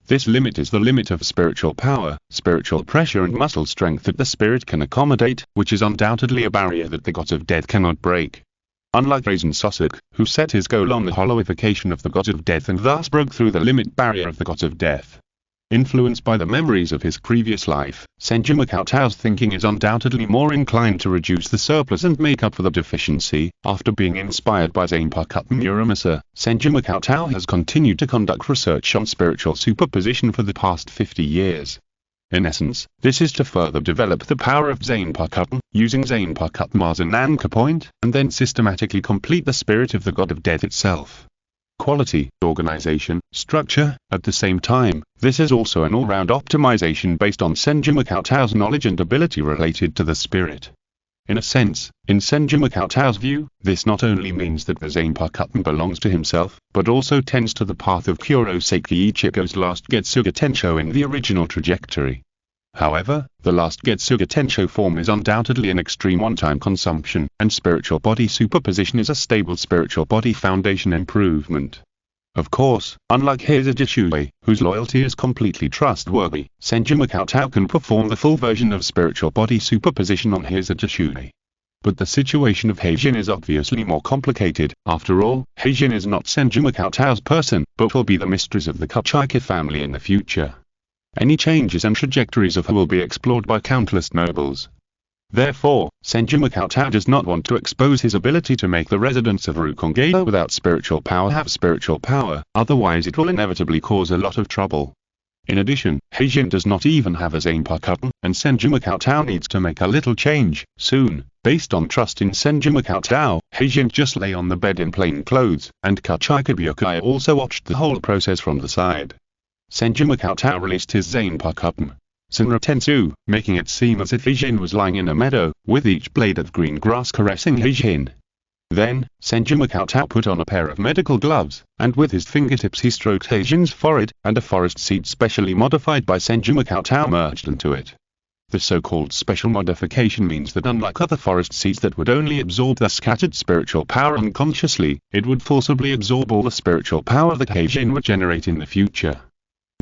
This limit is the limit of spiritual power, spiritual pressure and muscle strength that the spirit can accommodate, which is undoubtedly a barrier that the gods of death cannot break. Unlike Raisin Sosok, who set his goal on the hollowification of the gods of death and thus broke through the limit barrier of the gods of death. Influenced by the memories of his previous life, Senju Cheng's thinking is undoubtedly more inclined to reduce the surplus and make up for the deficiency. After being inspired by Zanpakutō Muramasa, Senju Cheng has continued to conduct research on spiritual superposition for the past 50 years. In essence, this is to further develop the power of Zanpakutō, using Zanpakutō as an anchor point, and then systematically complete the spirit of the god of death itself. Quality, organization, structure. At the same time, this is also an all-round optimization based on Senju Cheng's knowledge and ability related to the spirit. In a sense, in Senju Cheng's view, this not only means that the Zanpakutō belongs to himself, but also tends to the path of Kuroseki Ichigo's last Getsuga Tensho in the original trajectory. However, the last Getsuga Tensho form is undoubtedly an extreme one-time consumption, and spiritual body superposition is a stable spiritual body foundation improvement. Of course, unlike his Ajishui, whose loyalty is completely trustworthy, Senju Cheng can perform the full version of spiritual body superposition on his Ajishui. But the situation of Heijin is obviously more complicated. After all, Heijin is not Senju Cheng's person, but will be the mistress of the Kachika family in the future. Any changes and trajectories of her will be explored by countless nobles. Therefore, Senju Cheng does not want to expose his ability to make the residents of Rukongeda without spiritual power have spiritual power, otherwise it will inevitably cause a lot of trouble. In addition, Heijin does not even have a Zanpakutō, and Senju Cheng needs to make a little change, soon. Based on trust in Senju Cheng, Heijin just lay on the bed in plain clothes, and Kachika Byakuya also watched the whole process from the side. Senju Cheng released his Zanpakutō, Seireitei, making it seem as if Heijin was lying in a meadow, with each blade of green grass caressing Heijin. Then, Senju Cheng put on a pair of medical gloves, and with his fingertips he stroked Heijin's forehead, and a forest seed specially modified by Senju Cheng merged into it. The so-called special modification means that unlike other forest seeds that would only absorb the scattered spiritual power unconsciously, it would forcibly absorb all the spiritual power that Heijin would generate in the future.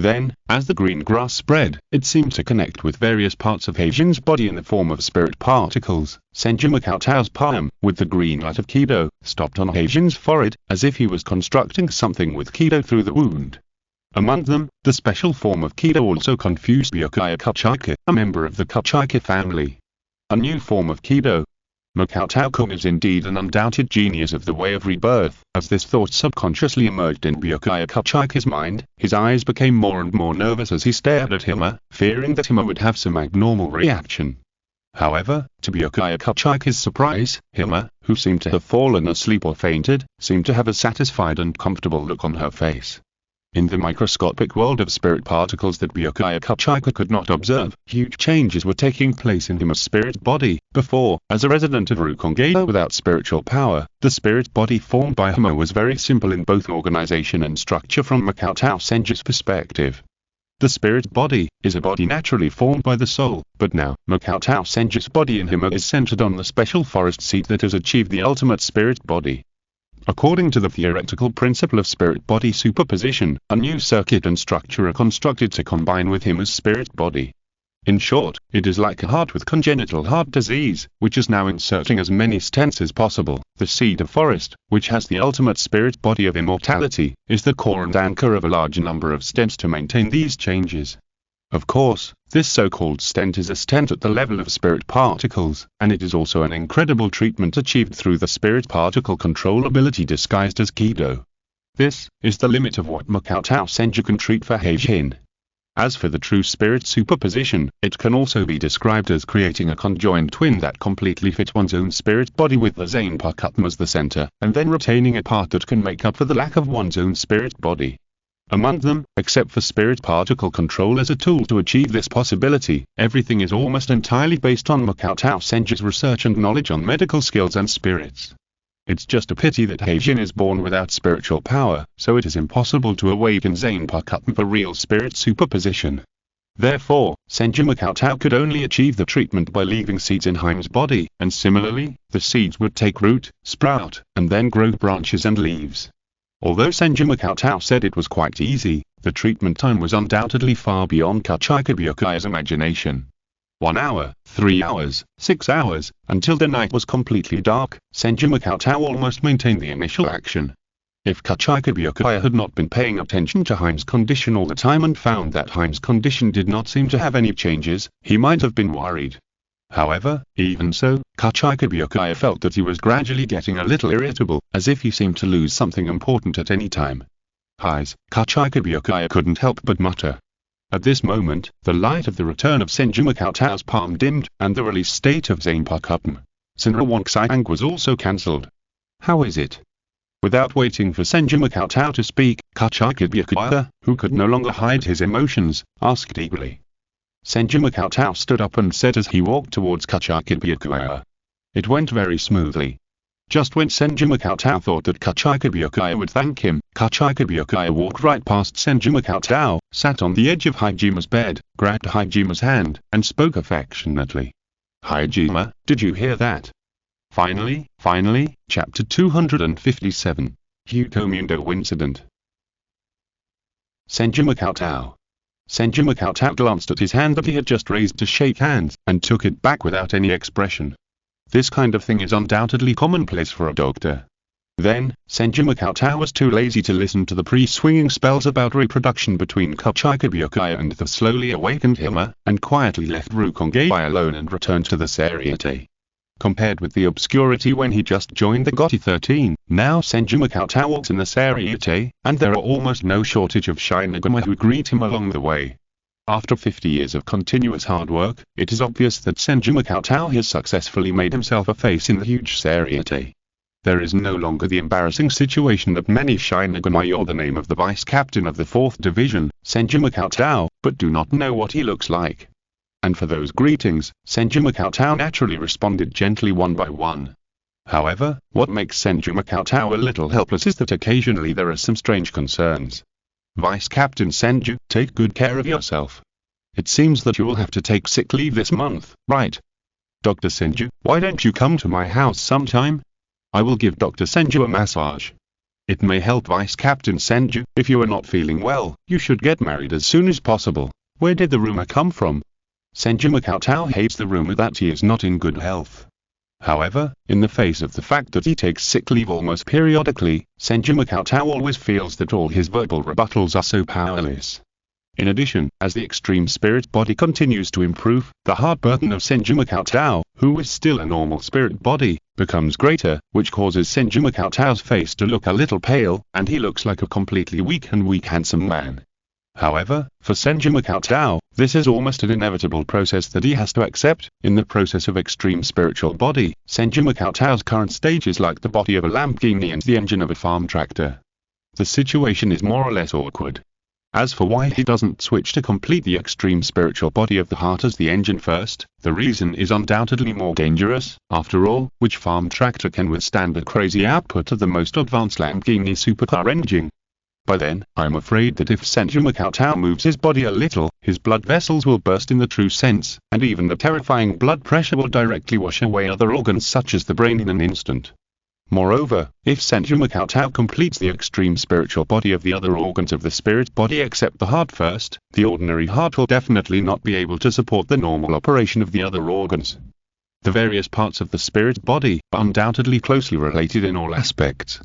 Then, as the green grass spread, it seemed to connect with various parts of Heijin's body in the form of spirit particles. Senju Cheng's palm, with the green light of Kido, stopped on Heijin's forehead, as if he was constructing something with Kido through the wound. Among them, the special form of Kido also confused Byakuya Kachika, a member of the Kachika family. A new form of Kido. Cheng is indeed an undoubted genius of the way of rebirth. As this thought subconsciously emerged in Byakuya Kachika's mind, his eyes became more and more nervous as he stared at Hima, fearing that Hima would have some abnormal reaction. However, to Byakuya Kachika's surprise, Hima, who seemed to have fallen asleep or fainted, seemed to have a satisfied and comfortable look on her face. In the microscopic world of spirit particles that Byakuya Kachika could not observe, huge changes were taking place in Hima's spirit body. Before, as a resident of Rukongeda without spiritual power, the spirit body formed by Hima was very simple in both organization and structure from Makoto Senju's perspective. The spirit body is a body naturally formed by the soul, but now, Makoto Senju's body in Hima is centered on the special forest seed that has achieved the ultimate spirit body. According to the theoretical principle of spirit-body superposition, a new circuit and structure are constructed to combine with Hima's spirit body. In short, it is like a heart with congenital heart disease, which is now inserting as many stents as possible. The seed of forest, which has the ultimate spirit body of immortality, is the core and anchor of a large number of stents to maintain these changes. Of course, this so-called stent is a stent at the level of spirit particles, and it is also an incredible treatment achieved through the spirit particle control ability disguised as Kido. This is the limit of what Makoto Senju can treat for Heijin. As for the true spirit superposition, it can also be described as creating a conjoined twin that completely fit one's own spirit body with the Zanpakutō as the center, and then retaining a part that can make up for the lack of one's own spirit body. Among them, except for spirit particle control as a tool to achieve this possibility, everything is almost entirely based on Makoto Senju's research and knowledge on medical skills and spirits. It's just a pity that Heijin is born without spiritual power, so it is impossible to awaken zanpakutō for real spirit superposition. Therefore, Senju Makoto could only achieve the treatment by leaving seeds in Heim's body, and similarly, the seeds would take root, sprout, and then grow branches and leaves. Although Senju Makoto said it was quite easy, the treatment time was undoubtedly far beyond Kachikabyuki's imagination. 1 hour, 3 hours, 6 hours, until the night was completely dark, Senju Makoto almost maintained the initial action. If Kachikabyuki had not been paying attention to Heim's condition all the time and found that Heim's condition did not seem to have any changes, he might have been worried. However, even so, Kachikabyuki felt that he was gradually getting a little irritable, as if he seemed to lose something important at any time. Kachikabyuki couldn't help but mutter. At this moment, the light of the return of Senju Makoto's palm dimmed, and the release state of zanpakutō Senju was also cancelled. How is it? Without waiting for Senju Makoto to speak, Kachikabyuki, who could no longer hide his emotions, asked eagerly. Senju Makoto stood up and said as he walked towards Kachikabyuki. It went very smoothly. Just when Senju Makoto thought that Kachikabyuki would thank him, Kachikabyuki walked right past Senju Makoto, sat on the edge of Haijima's bed, grabbed Haijima's hand, and spoke affectionately. Haijima, did you hear that? Finally, Chapter 257. Hutomundo Incident. Senju Makoto. Senju Makoto glanced at his hand that he had just raised to shake hands, and took it back without any expression. This kind of thing is undoubtedly commonplace for a doctor. Then, Senju Makoto was too lazy to listen to the pre-swinging spells about reproduction between Kachikabyuki and the slowly awakened Hima, and quietly left Rukonge alone and returned to the Seireitei. Compared with the obscurity when he just joined the Gotti 13, now Senju Makoto walks in the Seireitei, and there are almost no shortage of Shinigami who greet him along the way. After 50 years of continuous hard work, it is obvious that Senju Makoto has successfully made himself a face in the huge Seireitei. There is no longer the embarrassing situation that many Shinigami or the name of the vice-captain of the 4th Division, Senju Makoto, but do not know what he looks like. And for those greetings, Senju Makoto naturally responded gently one by one. However, what makes Senju Makoto a little helpless is that occasionally there are some strange concerns. Vice-Captain Senju, take good care of yourself. It seems that you will have to take sick leave this month, right? Dr. Senju, why don't you come to my house sometime? I will give Dr. Senju a massage. It may help Vice-Captain Senju. If you are not feeling well, you should get married as soon as possible. Where did the rumor come from? Senju Makoto hates the rumor that he is not in good health. However, in the face of the fact that he takes sick leave almost periodically, Senju Makoto always feels that all his verbal rebuttals are so powerless. In addition, as the extreme spirit body continues to improve, the hard burden of Senju Makoto, who is still a normal spirit body, becomes greater, which causes Senju Makoto's face to look a little pale, and he looks like a completely weak handsome man. However, for Senju Makoto, this is almost an inevitable process that he has to accept. In the process of extreme spiritual body, Senju Makoto's current stage is like the body of a Lamborghini and the engine of a farm tractor. The situation is more or less awkward. As for why he doesn't switch to complete the extreme spiritual body of the heart as the engine first, the reason is undoubtedly more dangerous. After all, which farm tractor can withstand the crazy output of the most advanced Lamborghini supercar engine? By then, I'm afraid that if Senju Makoto moves his body a little, his blood vessels will burst in the true sense, and even the terrifying blood pressure will directly wash away other organs such as the brain in an instant. Moreover, if Senju Makoto completes the extreme spiritual body of the other organs of the spirit body except the heart first, the ordinary heart will definitely not be able to support the normal operation of the other organs. The various parts of the spirit body are undoubtedly closely related in all aspects.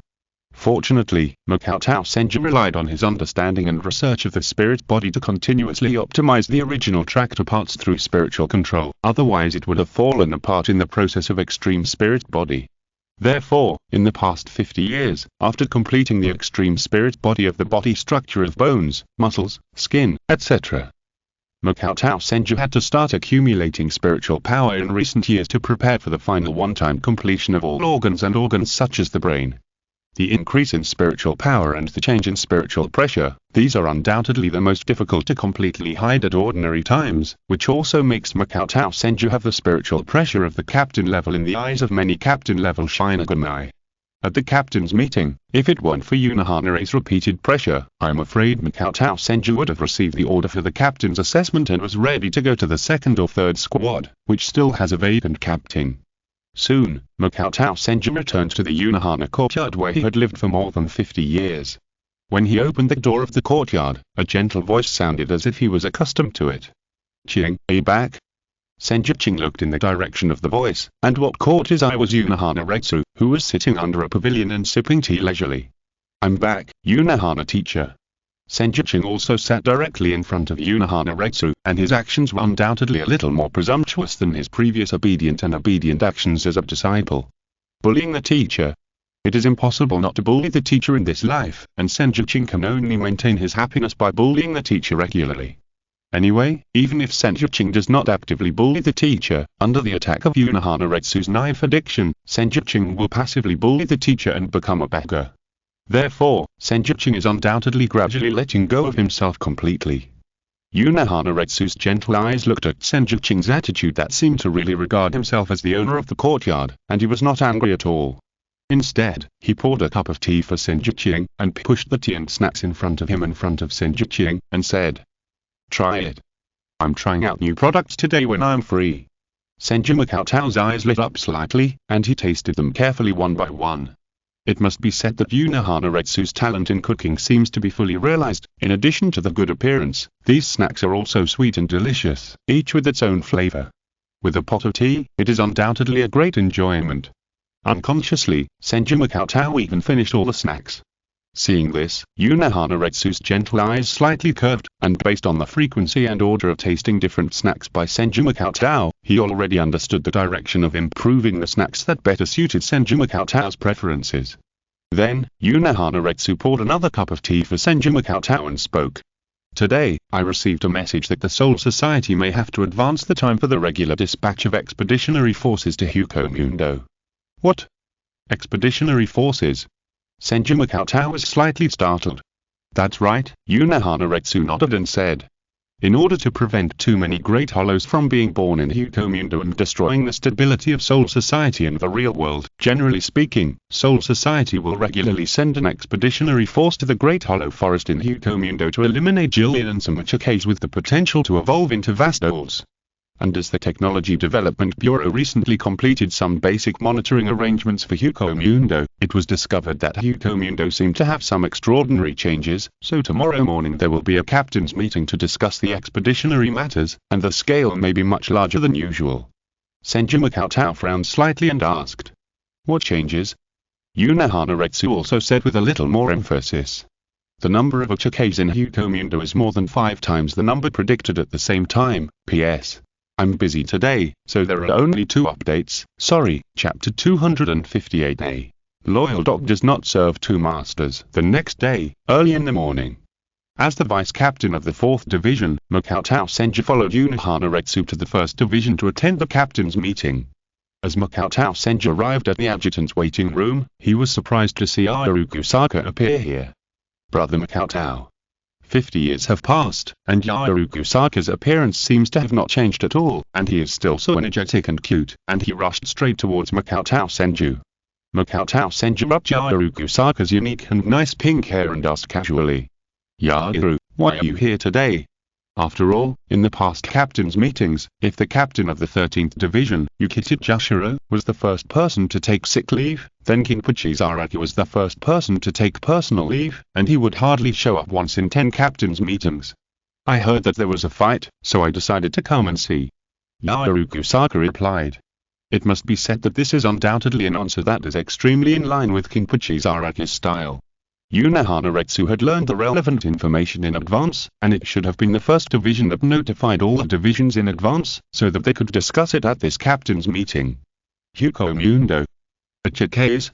Fortunately, Makoto Senju relied on his understanding and research of the spirit body to continuously optimize the original tractor parts through spiritual control, otherwise it would have fallen apart in the process of extreme spirit body. Therefore, in the past 50 years, after completing the extreme spirit body of the body structure of bones, muscles, skin, etc., Makoto Senju had to start accumulating spiritual power in recent years to prepare for the final one-time completion of all organs and organs such as the brain. The increase in spiritual power and the change in spiritual pressure, these are undoubtedly the most difficult to completely hide at ordinary times, which also makes Makoto Senju have the spiritual pressure of the captain level in the eyes of many captain level Shinigami. At the captain's meeting, if it weren't for Unohana's repeated pressure, I'm afraid Makoto Senju would have received the order for the captain's assessment and was ready to go to the second or third squad, which still has a vacant captain. Soon, Makoto Senju returned to the Unohana courtyard where he had lived for more than 50 years. When he opened the door of the courtyard, a gentle voice sounded as if he was accustomed to it. Cheng-ge back? Senju Cheng looked in the direction of the voice, and what caught his eye was Unohana Retsu, who was sitting under a pavilion and sipping tea leisurely. I'm back, Unohana teacher. Senju Cheng also sat directly in front of Unohana Retsu, and his actions were undoubtedly a little more presumptuous than his previous obedient actions as a disciple. Bullying the teacher. It is impossible not to bully the teacher in this life, and Senju Cheng can only maintain his happiness by bullying the teacher regularly. Anyway, even if Senju Cheng does not actively bully the teacher, under the attack of Unohana Retsu's knife addiction, Senju Cheng will passively bully the teacher and become a beggar. Therefore, Senju Cheng is undoubtedly gradually letting go of himself completely. Unohana Retsu's gentle eyes looked at Senju Cheng's attitude that seemed to really regard himself as the owner of the courtyard, and he was not angry at all. Instead, he poured a cup of tea for Senju Cheng, and pushed the tea and snacks in front of him in front of Senju Cheng, and said, "Try it. I'm trying out new products today when I'm free." Senju Makoto's eyes lit up slightly, and he tasted them carefully one by one. It must be said that Unohana Retsu's talent in cooking seems to be fully realized. In addition to the good appearance, these snacks are also sweet and delicious, each with its own flavor. With a pot of tea, it is undoubtedly a great enjoyment. Unconsciously, Senju Makoto even finished all the snacks. Seeing this, Unohana Retsu's gentle eyes slightly curved, and based on the frequency and order of tasting different snacks by Senju Makoto, he already understood the direction of improving the snacks that better suited Senju Makoto's preferences. Then, Unohana Retsu poured another cup of tea for Senju Makoto and spoke. Today, I received a message that the Soul Society may have to advance the time for the regular dispatch of expeditionary forces to Hukomundo. What? Expeditionary forces? Senju Makoto was slightly startled. That's right, Unohana Retsu nodded and said. In order to prevent too many Great Hollows from being born in Hukomundo and destroying the stability of Soul Society and the real world, generally speaking, Soul Society will regularly send an expeditionary force to the Great Hollow Forest in Hukomundo to eliminate Jillian and some Chickes with the potential to evolve into Vastols. And as the Technology Development Bureau recently completed some basic monitoring arrangements for Hukomundo, it was discovered that Hukomundo seemed to have some extraordinary changes, so tomorrow morning there will be a captain's meeting to discuss the expeditionary matters, and the scale may be much larger than usual. Senju Makoto frowned slightly and asked. What changes? Unohana Retsu also said with a little more emphasis. The number of Chickes in Hukomundo is more than 5 times the number predicted at the same time. P.S. I'm busy today, so there are only 2 updates. Sorry, Chapter 258a. Loyal dog does not serve 2 masters. The next day, early in the morning. As the vice captain of the 4th Division, Makoto Senju followed Unohana Retsu to the 1st Division to attend the captain's meeting. As Makoto Senju arrived at the adjutant's waiting room, he was surprised to see Aoru Kusaka appear here. Brother Makoto. 50 years have passed, and Aoru Kusaka's appearance seems to have not changed at all, and he is still so energetic and cute, and he rushed straight towards Makoto Senju. Makoto Senju rubbed Aoru Kusaka's unique and nice pink hair and asked casually. Aoru, why are you here today? After all, in the past captain's meetings, if the captain of the 13th Division, Yukita Jashiro, was the first person to take sick leave, then Kinpachi Zaraki was the first person to take personal leave, and he would hardly show up once in 10 captain's meetings. I heard that there was a fight, so I decided to come and see. Aoru Kusaka replied. It must be said that this is undoubtedly an answer that is extremely in line with Kinpachi Zaraki's style. Unohana Retsu had learned the relevant information in advance, and it should have been the 1st Division that notified all the divisions in advance, so that they could discuss it at this captain's meeting. Hukomundo. The Chickes?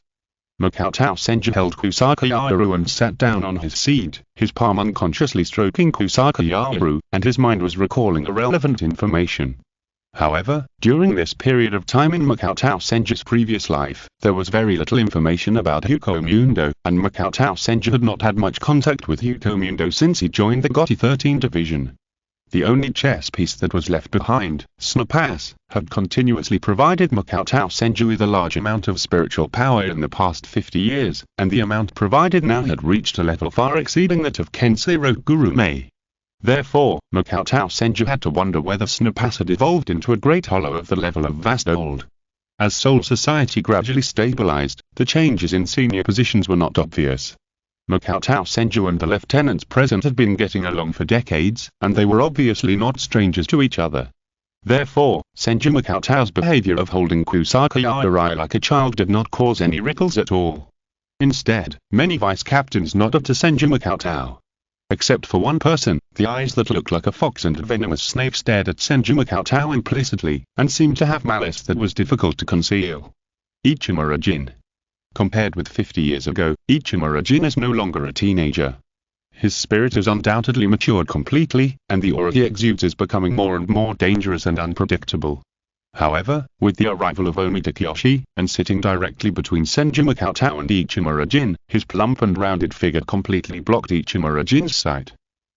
Makoto Senju held Kusaka Aoru and sat down on his seat, his palm unconsciously stroking Kusaka Aoru, and his mind was recalling the relevant information. However, during this period of time in Makoto Senju's previous life, there was very little information about Hukomundo, and Makoto Senju had not had much contact with Hukomundo since he joined the GOTY 13 division. The only chess piece that was left behind, Synopsis, had continuously provided Makoto Senju with a large amount of spiritual power in the past 50 years, and the amount provided now had reached a level far exceeding that of Kensei Rokurume. Therefore, Makoto Senju had to wonder whether Synopsis had evolved into a great hollow of the level of vast old. As Soul Society gradually stabilized, the changes in senior positions were not obvious. Makoto Senju and the lieutenants present had been getting along for decades, and they were obviously not strangers to each other. Therefore, Senju Makoto's behavior of holding Kusaka Yarai like a child did not cause any ripples at all. Instead, many vice captains nodded to Senju Makoto. Except for one person, the eyes that looked like a fox and a venomous snake stared at Senju Makoto implicitly, and seemed to have malice that was difficult to conceal. Ichimura Jin. Compared with 50 years ago, Ichimura Jin is no longer a teenager. His spirit has undoubtedly matured completely, and the aura he exudes is becoming more and more dangerous and unpredictable. However, with the arrival of Omi Takeyoshi, and sitting directly between Senju Makoto and Ichimura Jin, his plump and rounded figure completely blocked Ichimura Jin's sight.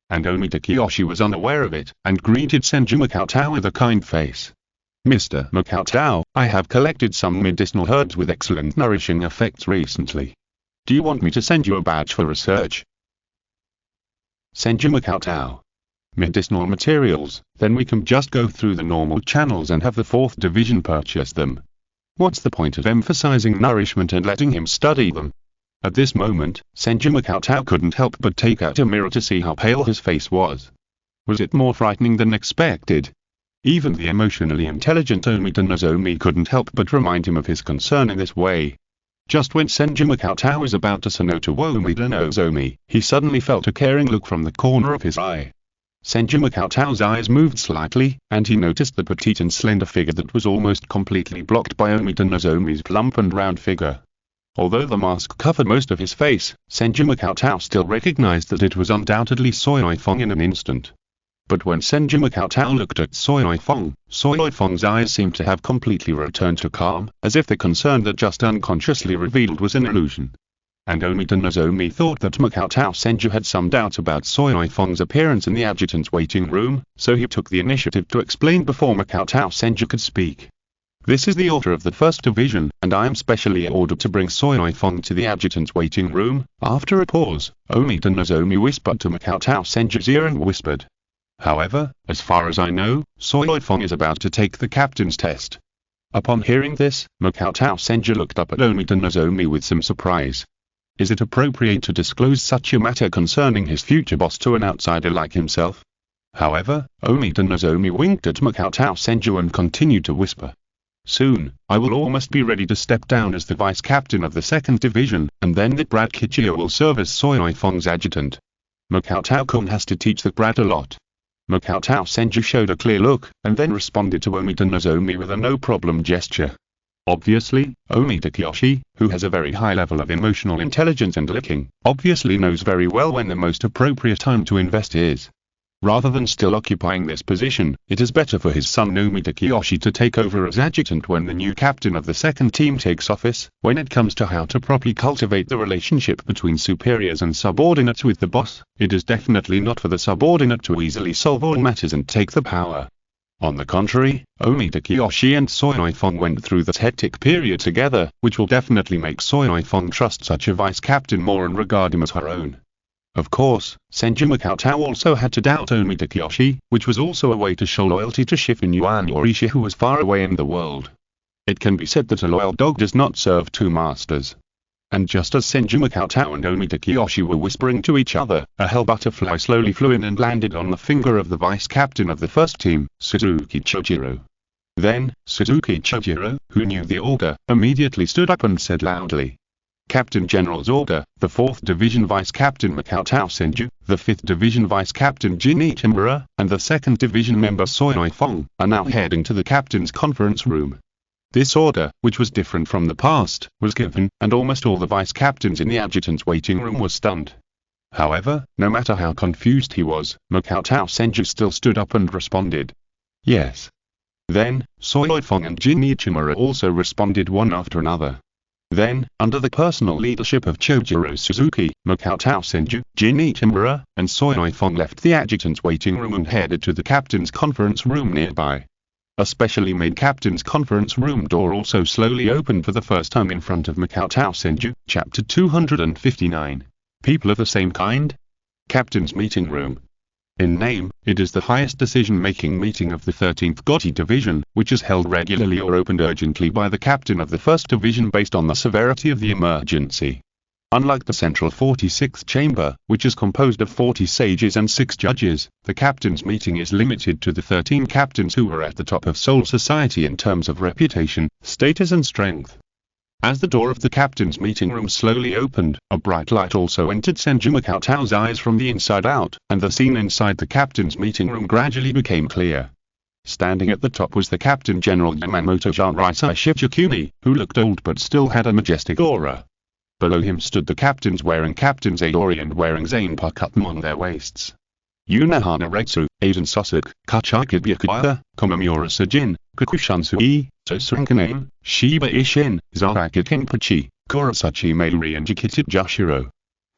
And Omi Takeyoshi was unaware of it, and greeted Senju Makoto with a kind face. Mr. Makoto, I have collected some medicinal herbs with excellent nourishing effects recently. Do you want me to send you a badge for research? Senju Makoto. Medicinal materials, then we can just go through the normal channels and have the 4th division purchase them. What's the point of emphasizing nourishment and letting him study them? At this moment, Senju Makoto couldn't help but take out a mirror to see how pale his face was. Was it more frightening than expected? Even the emotionally intelligent Omita Nozomi couldn't help but remind him of his concern in this way. Just when Senju Makoto was about to say no to Omita Nozomi, he suddenly felt a caring look from the corner of his eye. Senju Makoto's eyes moved slightly, and he noticed the petite and slender figure that was almost completely blocked by Omita Nozomi's plump and round figure. Although the mask covered most of his face, Senju Makoto still recognized that it was undoubtedly Seireitei in an instant. But when Senju Makoto looked at Seireitei's eyes seemed to have completely returned to calm, as if the concern that just unconsciously revealed was an illusion. And Omita Nozomi thought that Makoto Senju had some doubt about Seireitei's appearance in the adjutant's waiting room, so he took the initiative to explain before Makoto Senju could speak. This is the order of the 1st division, and I am specially ordered to bring Seireitei to the adjutant's waiting room. After a pause, Omita Nozomi whispered to Makoto Senju's ear and whispered. However, as far as I know, Seireitei is about to take the captain's test. Upon hearing this, Makoto Senju looked up at Omita Nozomi with some surprise. Is it appropriate to disclose such a matter concerning his future boss to an outsider like himself? However, Omita Nozomi winked at Makoto Senju and continued to whisper. Soon, I will almost be ready to step down as the vice captain of the 2nd division, and then that brat Kichiyo will serve as Seireitei's adjutant. Makoto-kun has to teach the brat a lot. Makoto Senju showed a clear look, and then responded to Omita Nozomi with a no-problem gesture. Obviously, Omi Takeyoshi, who has a very high level of emotional intelligence and licking, obviously knows very well when the most appropriate time to invest is. Rather than still occupying this position, it is better for his son Omi Takeyoshi to take over as adjutant when the new captain of the 2nd team takes office. When it comes to how to properly cultivate the relationship between superiors and subordinates with the boss, it is definitely not for the subordinate to easily solve all matters and take the power. On the contrary, Omi Takeyoshi and Seireitei went through this hectic period together, which will definitely make Seireitei trust such a vice captain more and regard him as her own. Of course, Senju Makoto also had to doubt Omi Takeyoshi, which was also a way to show loyalty to Shifen Yuan Yorishi, who was far away in the world. It can be said that a loyal dog does not serve 2 masters. And just as Senju Makoto and Omi Takeyoshi were whispering to each other, a hell butterfly slowly flew in and landed on the finger of the vice captain of the 1st team, Suzuki Chojiro. Then, Suzuki Chojiro, who knew the order, immediately stood up and said loudly, Captain General's order, the 4th Division Vice Captain Makoto Senju, the 5th Division Vice Captain Jin Ichimura, and the 2nd Division member Seireitei are now heading to the captain's conference room. This order, which was different from the past, was given, and almost all the vice captains in the adjutant's waiting room were stunned. However, no matter how confused he was, Makoto Senju still stood up and responded. Yes. Then, Seireitei and Jin Ichimura also responded one after another. Then, under the personal leadership of Chojuro Suzuki, Makoto Senju, Jin Ichimura, and Seireitei left the adjutant's waiting room and headed to the captain's conference room nearby. A specially made captain's conference room door also slowly opened for the first time in front of Makoto Senju. Chapter 259. People of the same kind? Captain's meeting room. In name, it is the highest decision-making meeting of the 13th Gotti Division, which is held regularly or opened urgently by the captain of the 1st Division based on the severity of the emergency. Unlike the central 46th chamber, which is composed of 40 sages and 6 judges, the captain's meeting is limited to the 13 captains who are at the top of Seoul society in terms of reputation, status and strength. As the door of the captain's meeting room slowly opened, a bright light also entered Senju Makoto's eyes from the inside out, and the scene inside the captain's meeting room gradually became clear. Standing at the top was the Captain General Yamamoto Seireitei Shifukuni, who looked old but still had a majestic aura. Below him stood the captains wearing captain's Aori and wearing zanpakutō on their waists. Yunohana Retsu, Aiden Sosuk, Kachika Byakuya, Komamura Sajin, Kakushansui, Sosurankaname, Shiba Ishin, Zaraka Kenpachi, Kurasachi Mairi and Jikita Joshiro.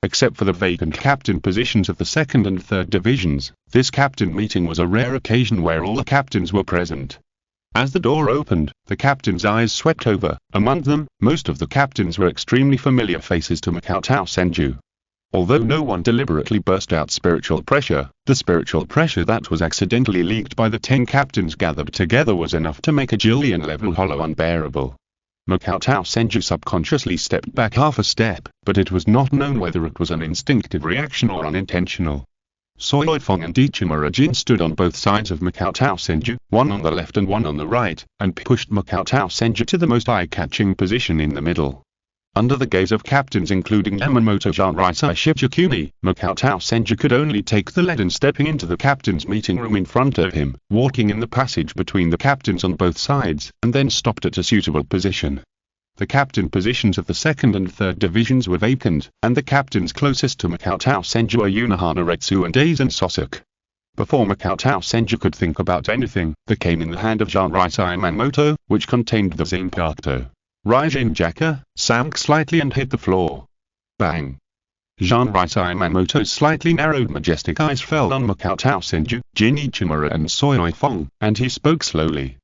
Except for the vacant captain positions of the 2nd and 3rd divisions, this captain meeting was a rare occasion where all the captains were present. As the door opened, the captain's eyes swept over. Among them, most of the captains were extremely familiar faces to Makoto Senju. Although no one deliberately burst out spiritual pressure, the spiritual pressure that was accidentally leaked by the 10 captains gathered together was enough to make a Jillian-level hollow unbearable. Makoto Senju subconsciously stepped back half a step, but it was not known whether it was an instinctive reaction or unintentional. Seireitei and Ichimura Jin stood on both sides of Makoto Senju, one on the left and one on the right, and pushed Makoto Senju to the most eye-catching position in the middle. Under the gaze of captains including Yamamoto Seireitei Shifukuni, Makoto Senju could only take the lead in stepping into the captain's meeting room in front of him, walking in the passage between the captains on both sides, and then stopped at a suitable position. The captain positions of the 2nd and 3rd divisions were vacant, and the captains closest to Makoto Senju are Yunohana Retsu and Aiden Sosuk. Before Makoto Senju could think about anything, there came in the hand of Seireitei Yamamoto, which contained the zanpakutō. Raijin Jaka sank slightly and hit the floor. Bang! Seireitei Yamamoto's slightly narrowed majestic eyes fell on Makoto Senju, Jin Ichimura and Seireitei, and he spoke slowly.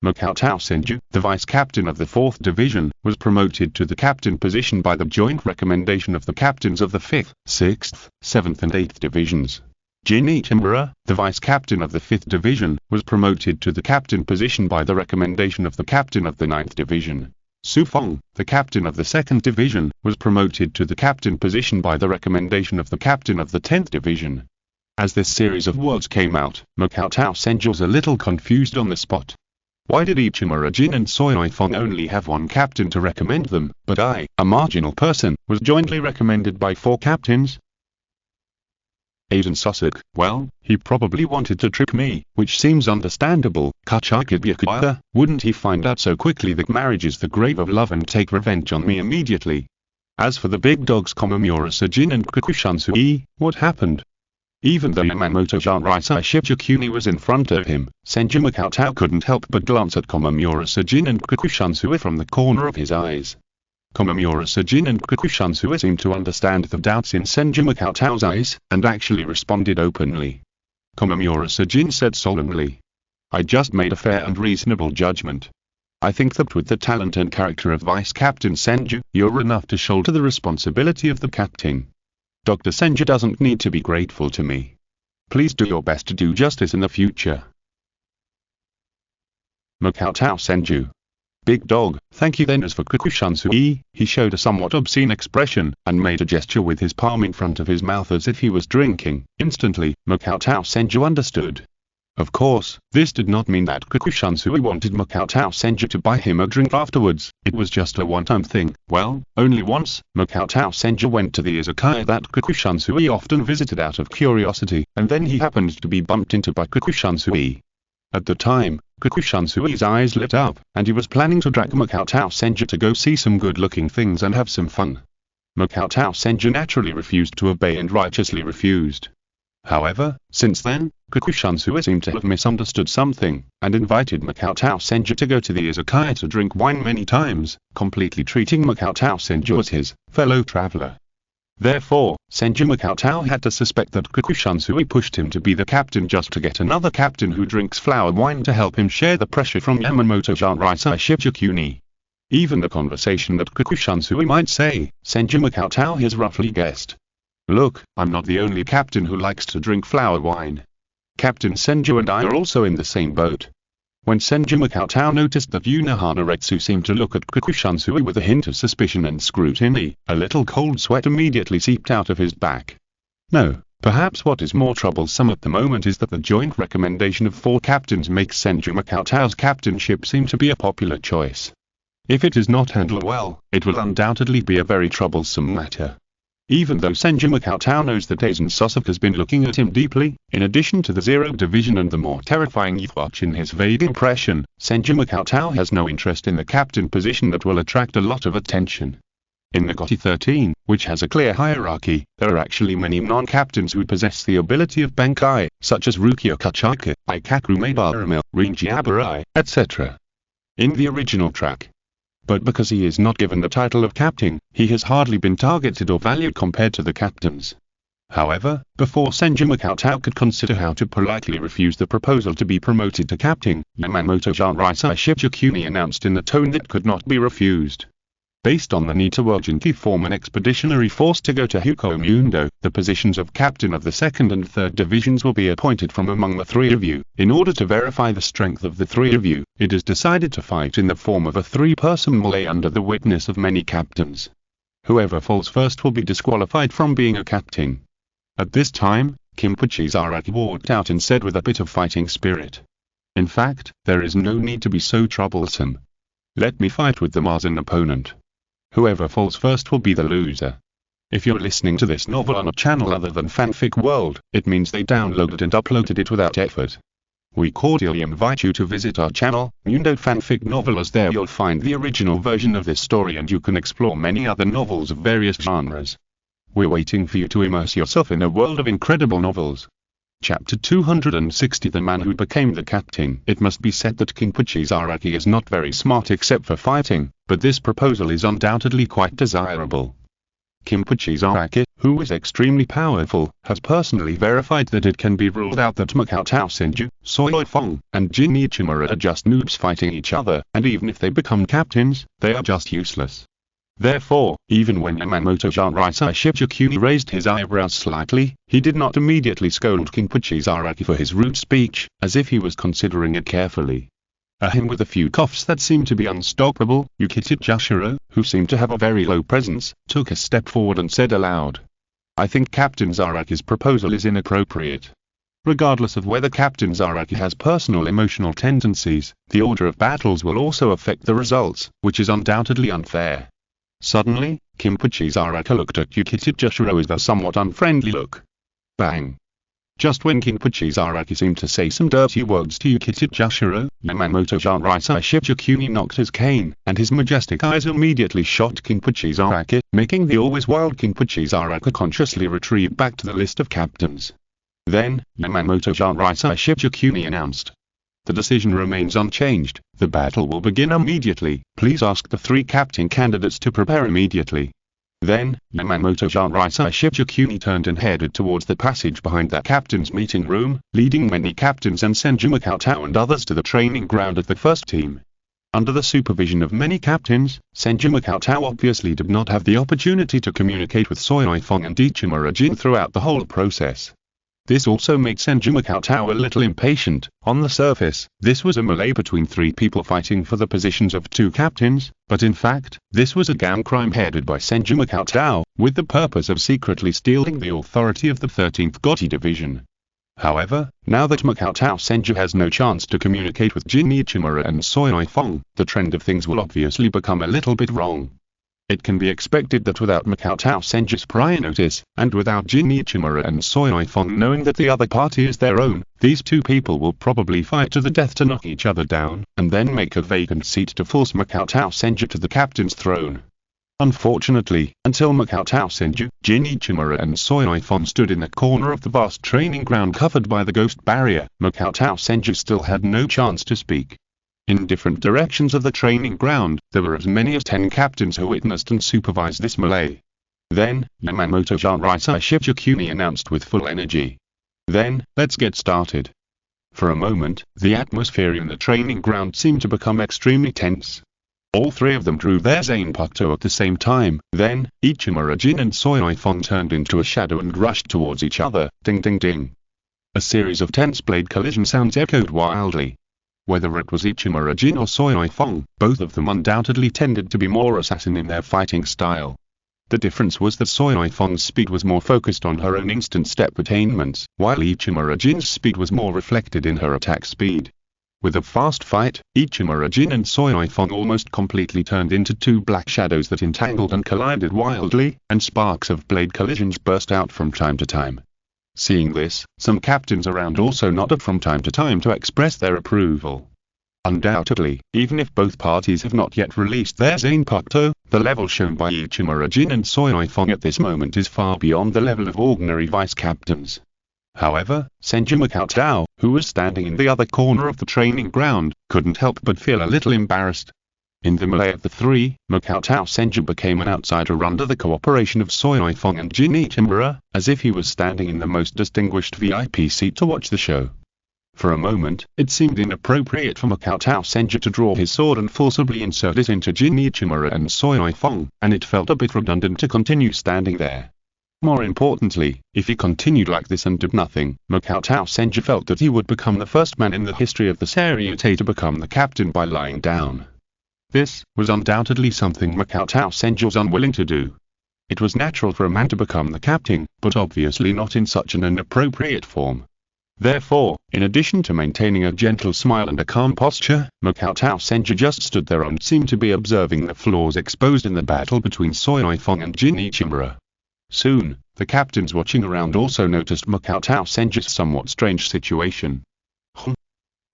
Makoto Senju, the vice-captain of the 4th Division, was promoted to the captain position by the joint recommendation of the captains of the 5th, 6th, 7th and 8th Divisions. Jin Ichimura, the vice-captain of the 5th Division, was promoted to the captain position by the recommendation of the captain of the 9th Division. Sufeng, the captain of the 2nd Division, was promoted to the captain position by the recommendation of the captain of the 10th Division. As this series of words came out, Makoto Senju was a little confused on the spot. Why did Ichimura Jin and Seireitei only have one captain to recommend them, but I, a marginal person, was jointly recommended by 4 captains? Aiden Sosuk, well, he probably wanted to trick me, which seems understandable. Kachika Byakuya, wouldn't he find out so quickly that marriage is the grave of love and take revenge on me immediately? As for the big dogs Komamura Sajin and Kakushansui, what happened? Even though Yamamoto Seireitei Shifukuni was in front of him, Senju Makoto couldn't help but glance at Komamura Sajin and Kakushansui from the corner of his eyes. Komamura Sajin and Kakushansui seemed to understand the doubts in Senju Makoto's eyes, and actually responded openly. Komamura Sajin said solemnly, I just made a fair and reasonable judgment. I think that with the talent and character of Vice-Captain Senju, you're enough to shoulder the responsibility of the captain. Dr. Senju doesn't need to be grateful to me. Please do your best to do justice in the future. Makoto Senju. Big dog, thank you. Then as for Kakushansui, he showed a somewhat obscene expression, and made a gesture with his palm in front of his mouth as if he was drinking. Instantly, Makoto Senju understood. Of course, this did not mean that Kakushansui wanted Makoto Senju to buy him a drink afterwards. It was just a one-time thing. Well, only once, Makoto Senju went to the izakaya that Kakushansui often visited out of curiosity, and then he happened to be bumped into by Kakushansui. At the time, Kakushansui's eyes lit up, and he was planning to drag Makoto Senju to go see some good-looking things and have some fun. Makoto Senju naturally refused to obey and righteously refused. However, since then, Kikuchinsui seemed to have misunderstood something, and invited Makoto Senju to go to the izakaya to drink wine many times, completely treating Makoto Senju as his fellow traveler. Therefore, Senju Makoto had to suspect that Kikuchinsui pushed him to be the captain just to get another captain who drinks flower wine to help him share the pressure from Yamamoto Jinrai Shichikuni. Even the conversation that Kikuchinsui might say, Senju Makoto has roughly guessed. Look, I'm not the only captain who likes to drink flower wine. Captain Senju and I are also in the same boat. When Senju Makoto noticed that Unohana Retsu seemed to look at Kikuchinsui with a hint of suspicion and scrutiny, a little cold sweat immediately seeped out of his back. No, perhaps what is more troublesome at the moment is that the joint recommendation of 4 captains makes Senju Makoto's captainship seem to be a popular choice. If it is not handled well, it will undoubtedly be a very troublesome matter. Even though Senju Makoto knows that Aizen Sosaka has been looking at him deeply, in addition to the 0th Division and the more terrifying Youthwatch in his vague impression, Senju Makoto has no interest in the captain position that will attract a lot of attention. In the GOTY 13, which has a clear hierarchy, there are actually many non-captains who possess the ability of Bankai, such as Rukia Kachika, Ikaku Mabarame, Rinji Abarai, etc. in the original track. But because he is not given the title of captain, he has hardly been targeted or valued compared to the captains. However, before Senju Makoto could consider how to politely refuse the proposal to be promoted to captain, Yamamoto Jinrai Shichikuni announced in a tone that could not be refused. Based on the need to urgently form an expeditionary force to go to Hukomundo, the positions of captain of the 2nd and 3rd divisions will be appointed from among the 3 of you. In order to verify the strength of the 3 of you, it is decided to fight in the form of a 3-person melee under the witness of many captains. Whoever falls first will be disqualified from being a captain. At this time, Kinpachi Zaraki walked out and said with a bit of fighting spirit. In fact, there is no need to be so troublesome. Let me fight with them as an opponent. Whoever falls first will be the loser. If you're listening to this novel on a channel other than Fanfic World, it means they downloaded and uploaded it without effort. We cordially invite you to visit our channel, Mundo Fanfic Novel, as there you'll find the original version of this story and you can explore many other novels of various genres. We're waiting for you to immerse yourself in a world of incredible novels. Chapter 260 The Man Who Became the Captain. It must be said that Kinpachi Zaraki is not very smart except for fighting, but this proposal is undoubtedly quite desirable. Kinpachi Zaraki, who is extremely powerful, has personally verified that it can be ruled out that Makoto Senju, Soifong, and Jin Ichimura are just noobs fighting each other, and even if they become captains, they are just useless. Therefore, even when Yamamoto Jinrai Shichikuni raised his eyebrows slightly, he did not immediately scold Kinpachi Zaraki for his rude speech, as if he was considering it carefully. Him with a few coughs that seemed to be unstoppable, Yukita Jashiro, who seemed to have a very low presence, took a step forward and said aloud, I think Captain Zaraki's proposal is inappropriate. Regardless of whether Captain Zaraki has personal emotional tendencies, the order of battles will also affect the results, which is undoubtedly unfair. Suddenly, Kinpachi Zaraki looked at Yukita Jashiro with a somewhat unfriendly look. Bang! Just when Kinpachi Zaraki seemed to say some dirty words to Yukita Jashiro, Yamamoto Jinrai Shichikuni knocked his cane, and his majestic eyes immediately shot Kinpachi Zaraki, making the always wild Kinpachi Zaraki consciously retrieve back to the list of captains. Then, Yamamoto Jinrai Shichikuni announced. The decision remains unchanged. The battle will begin immediately. Please ask the 3 captain candidates to prepare immediately. Then, Yamamoto Jinrai Shichikuni turned and headed towards the passage behind the captain's meeting room, leading many captains and Senju Makoto and others to the training ground of the first team. Under the supervision of many captains, Senju Makoto obviously did not have the opportunity to communicate with Soifong and Ichimura Jin throughout the whole process. This also made Senju Makoto a little impatient. On the surface, this was a melee between 3 people fighting for the positions of 2 captains, but in fact, this was a gang crime headed by Senju Makoto, with the purpose of secretly stealing the authority of the 13th GOTY Division. However, now that Makoto Senju has no chance to communicate with Jin Ichimura and Soifong, the trend of things will obviously become a little bit wrong. It can be expected that without Makoto Senju's prior notice, and without Jin Ichimura and Soifong knowing that the other party is their own, these 2 people will probably fight to the death to knock each other down, and then make a vacant seat to force Makoto Senju to the captain's throne. Unfortunately, until Makoto Senju, Jin Ichimura and Seireitei stood in the corner of the vast training ground covered by the ghost barrier, Makoto Senju still had no chance to speak. In different directions of the training ground, there were as many as 10 captains who witnessed and supervised this melee. Then, Yamamoto Seireitei Shichikuni announced with full energy. Then, let's get started. For a moment, the atmosphere in the training ground seemed to become extremely tense. All three of them drew their zanpakutō at the same time. Then, Ichimura Jin and Seireitei turned into a shadow and rushed towards each other. Ding ding ding. A series of tense blade collision sounds echoed wildly. Whether it was Ichimura Jin or Seireitei, both of them undoubtedly tended to be more assassin in their fighting style. The difference was that Seireitei's speed was more focused on her own instant step attainments, while Ichimura Jin's speed was more reflected in her attack speed. With a fast fight, Ichimura Jin and Seireitei almost completely turned into two black shadows that entangled and collided wildly, and sparks of blade collisions burst out from time to time. Seeing this, some captains around also nodded from time to time to express their approval. Undoubtedly, even if both parties have not yet released their zanpakutō, the level shown by Ichimura Jin and Seireitei at this moment is far beyond the level of ordinary vice-captains. However, Senju Makoto, who was standing in the other corner of the training ground, couldn't help but feel a little embarrassed. In the melee of the three, Makoto Senju became an outsider under the cooperation of Seireitei and Jin Ichimura, as if he was standing in the most distinguished VIP seat to watch the show. For a moment, it seemed inappropriate for Makoto Senju to draw his sword and forcibly insert it into Jin Ichimura and Seireitei, and it felt a bit redundant to continue standing there. More importantly, if he continued like this and did nothing, Makoto Senju felt that he would become the first man in the history of the Seireitei to become the captain by lying down. This was undoubtedly something Makoto Senju was unwilling to do. It was natural for a man to become the captain, but obviously not in such an inappropriate form. Therefore, in addition to maintaining a gentle smile and a calm posture, Makoto Senju just stood there and seemed to be observing the flaws exposed in the battle between Seireitei and Jin Ichimura. Soon, the captains watching around also noticed Makoto Senju's somewhat strange situation.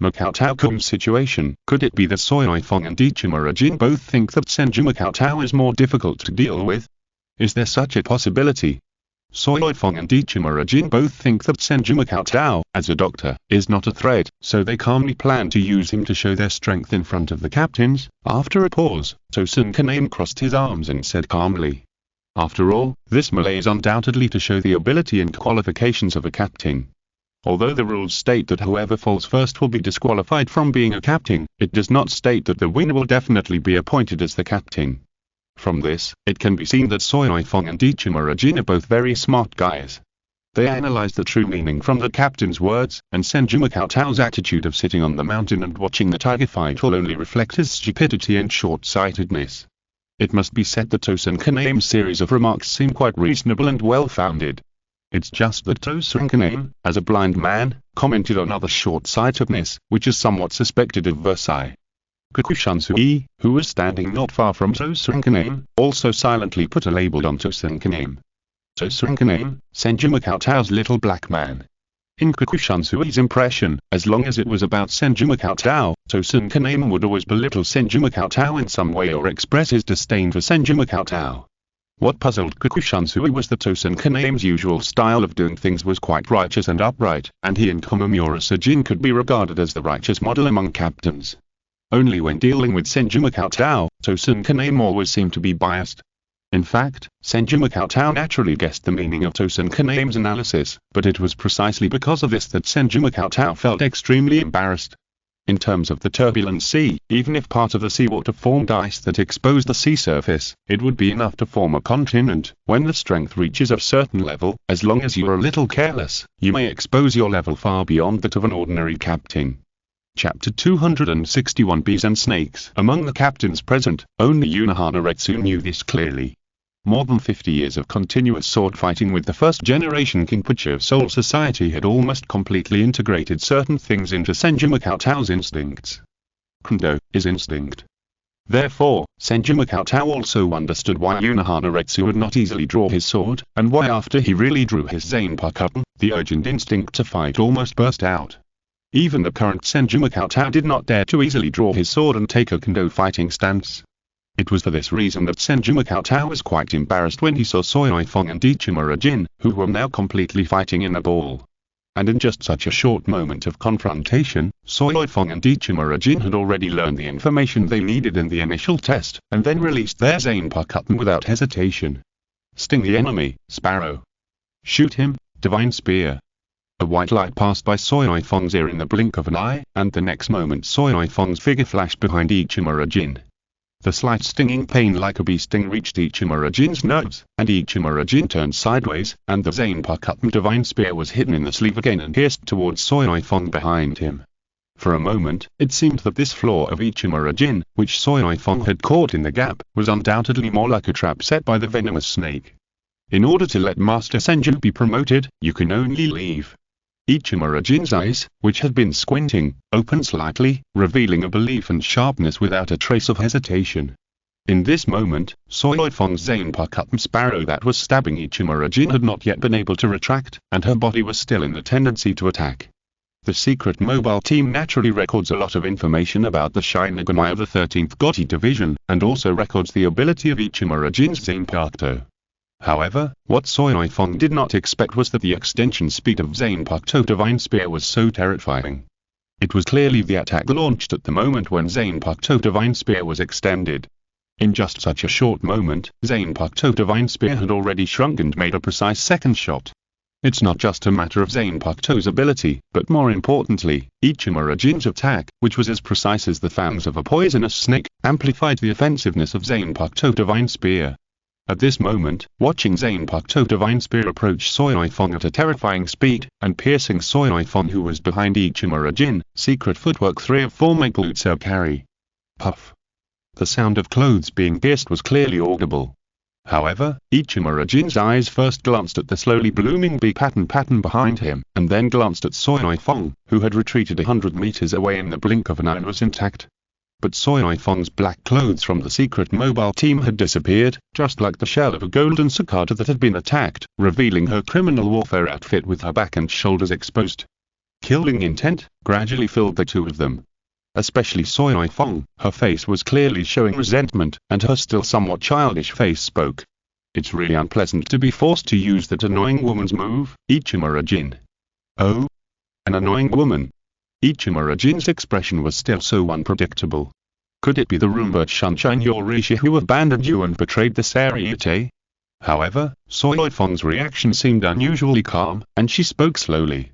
Makoto-kun's situation, could it be that Seireitei and Ichimura Jin both think that Senju Makoto is more difficult to deal with? Is there such a possibility? Seireitei and Ichimura Jin both think that Senju Makoto, as a doctor, is not a threat, so they calmly plan to use him to show their strength in front of the captains. After a pause, Cheng-ge crossed his arms and said calmly, "After all, this melee is undoubtedly to show the ability and qualifications of a captain. Although the rules state that whoever falls first will be disqualified from being a captain, it does not state that the winner will definitely be appointed as the captain." From this, it can be seen that Seireitei and Ichimura Jin are both very smart guys. They analyzed the true meaning from the captain's words, and Senju Makoto's attitude of sitting on the mountain and watching the tiger fight will only reflect his stupidity and short-sightedness. It must be said that Cheng-ge's series of remarks seem quite reasonable and well-founded. It's just that Cheng-ge, as a blind man, commented on other short-sightedness, which is somewhat suspected of Versailles. Kikushunsuke, who was standing not far from Cheng-ge, also silently put a label on Cheng-ge. Cheng-ge, Senju Makoto's little black man. In Kikushunsuke's impression, as long as it was about Senju Makoto, Cheng-ge would always belittle Senju Makoto in some way or express his disdain for Senju Makoto. What puzzled Kikushunsuke was that Cheng-ge's usual style of doing things was quite righteous and upright, and he and Komamura Sejin could be regarded as the righteous model among captains. Only when dealing with Senju Makoto, Cheng-ge always seemed to be biased. In fact, Senju Makoto naturally guessed the meaning of Cheng-ge's analysis, but it was precisely because of this that Senju Makoto felt extremely embarrassed. In terms of the turbulent sea, even if part of the seawater formed ice that exposed the sea surface, it would be enough to form a continent. When the strength reaches a certain level, as long as you're a little careless, you may expose your level far beyond that of an ordinary captain. Chapter 261 Bees and Snakes. Among the captains present, only Unohana Retsu knew this clearly. More than 50 years of continuous sword fighting with the first-generation Kinpachi of Soul Society had almost completely integrated certain things into Senju Makoto's instincts. Kendo is instinct. Therefore, Senju Makoto also understood why Unohana Retsu would not easily draw his sword, and why after he really drew his zanpakutō, the urgent instinct to fight almost burst out. Even the current Senju Makoto did not dare to easily draw his sword and take a kendo fighting stance. It was for this reason that Senju Cheng was quite embarrassed when he saw Seireitei and Ichimura Jin, who were now completely fighting in a ball. And in just such a short moment of confrontation, Seireitei and Ichimura Jin had already learned the information they needed in the initial test, and then released their zanpakutō without hesitation. Sting the enemy, Sparrow. Shoot him, Divine Spear. A white light passed by Seireitei's ear in the blink of an eye, and the next moment Seireitei's figure flashed behind Ichimura Jin. The slight stinging pain like a bee sting reached Ichimura Jin's nerves, and Ichimura Jin turned sideways, and the zanpakutō Divine Spear was hidden in the sleeve again and pierced towards Seireitei behind him. For a moment, it seemed that this flaw of Ichimura Jin, which Seireitei had caught in the gap, was undoubtedly more like a trap set by the venomous snake. In order to let Master Senju be promoted, you can only leave. Ichimura Jin's eyes, which had been squinting, opened slightly, revealing a belief and sharpness without a trace of hesitation. In this moment, Seireitei's zanpakutō Sparrow that was stabbing Ichimura Jin had not yet been able to retract, and her body was still in the tendency to attack. The secret mobile team naturally records a lot of information about the Shinigami of the 13th Division, and also records the ability of Ichimura Jin's zanpakutō. However, what Seireitei did not expect was that the extension speed of zanpakutō Divine Spear was so terrifying. It was clearly the attack launched at the moment when zanpakutō Divine Spear was extended. In just such a short moment, zanpakutō Divine Spear had already shrunk and made a precise second shot. It's not just a matter of zanpakutō's ability, but more importantly, Ichimura Jin's attack, which was as precise as the fangs of a poisonous snake, amplified the offensiveness of zanpakutō Divine Spear. At this moment, watching zanpakutō Divine Spear approach Seireitei at a terrifying speed, and piercing Seireitei who was behind Ichimura Jin, secret footwork 3 of 4 make glutes carry. Puff. The sound of clothes being pierced was clearly audible. However, Ichimura Jin's eyes first glanced at the slowly blooming bee pattern behind him, and then glanced at Seireitei, who had retreated 100 meters away in the blink of an eye and was intact. But Seireitei's black clothes from the secret mobile team had disappeared, just like the shell of a golden cicada that had been attacked, revealing her criminal warfare outfit with her back and shoulders exposed. Killing intent gradually filled the two of them. Especially Seireitei, her face was clearly showing resentment, and her still somewhat childish face spoke. It's really unpleasant to be forced to use that annoying woman's move, Ichimura Jin. Oh? An annoying woman? Ichimura Jin's expression was still so unpredictable. Could it be the rumored Sunshine Yoruishi who abandoned you and betrayed the Seireitei? However, Seireitei's reaction seemed unusually calm, and she spoke slowly.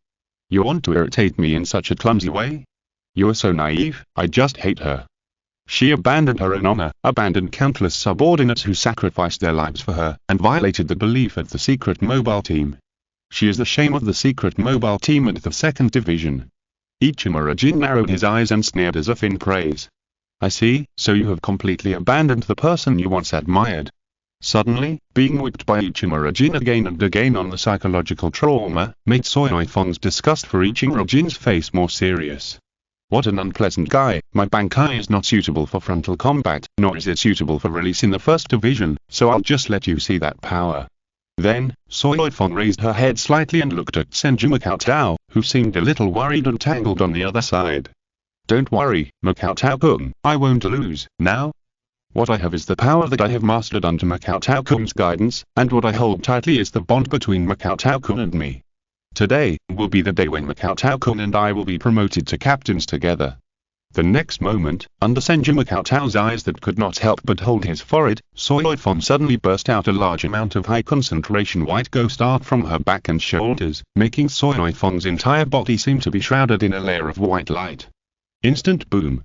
You want to irritate me in such a clumsy way? You are so naive, I just hate her. She abandoned her own honor, abandoned countless subordinates who sacrificed their lives for her, and violated the belief of the secret mobile team. She is the shame of the secret mobile team and the 2nd Division. Ichimura Jin narrowed his eyes and sneered as if in praise. I see, so you have completely abandoned the person you once admired. Suddenly, being whipped by Ichimura Jin again and again on the psychological trauma, made Seireitei's disgust for Ichimura Jin's face more serious. What an unpleasant guy, my Bankai is not suitable for frontal combat, nor is it suitable for release in the 1st Division, so I'll just let you see that power. Then, Seireitei raised her head slightly and looked at Senju Cheng, who seemed a little worried and tangled on the other side. Don't worry, Cheng-kun, I won't lose, now. What I have is the power that I have mastered under Cheng-kun's guidance, and what I hold tightly is the bond between Cheng-kun and me. Today will be the day when Cheng-kun and I will be promoted to captains together. The next moment, under Senju Cheng's eyes that could not help but hold his forehead, Seireitei suddenly burst out a large amount of high-concentration white ghost art from her back and shoulders, making Seireitei's entire body seem to be shrouded in a layer of white light. Instant boom.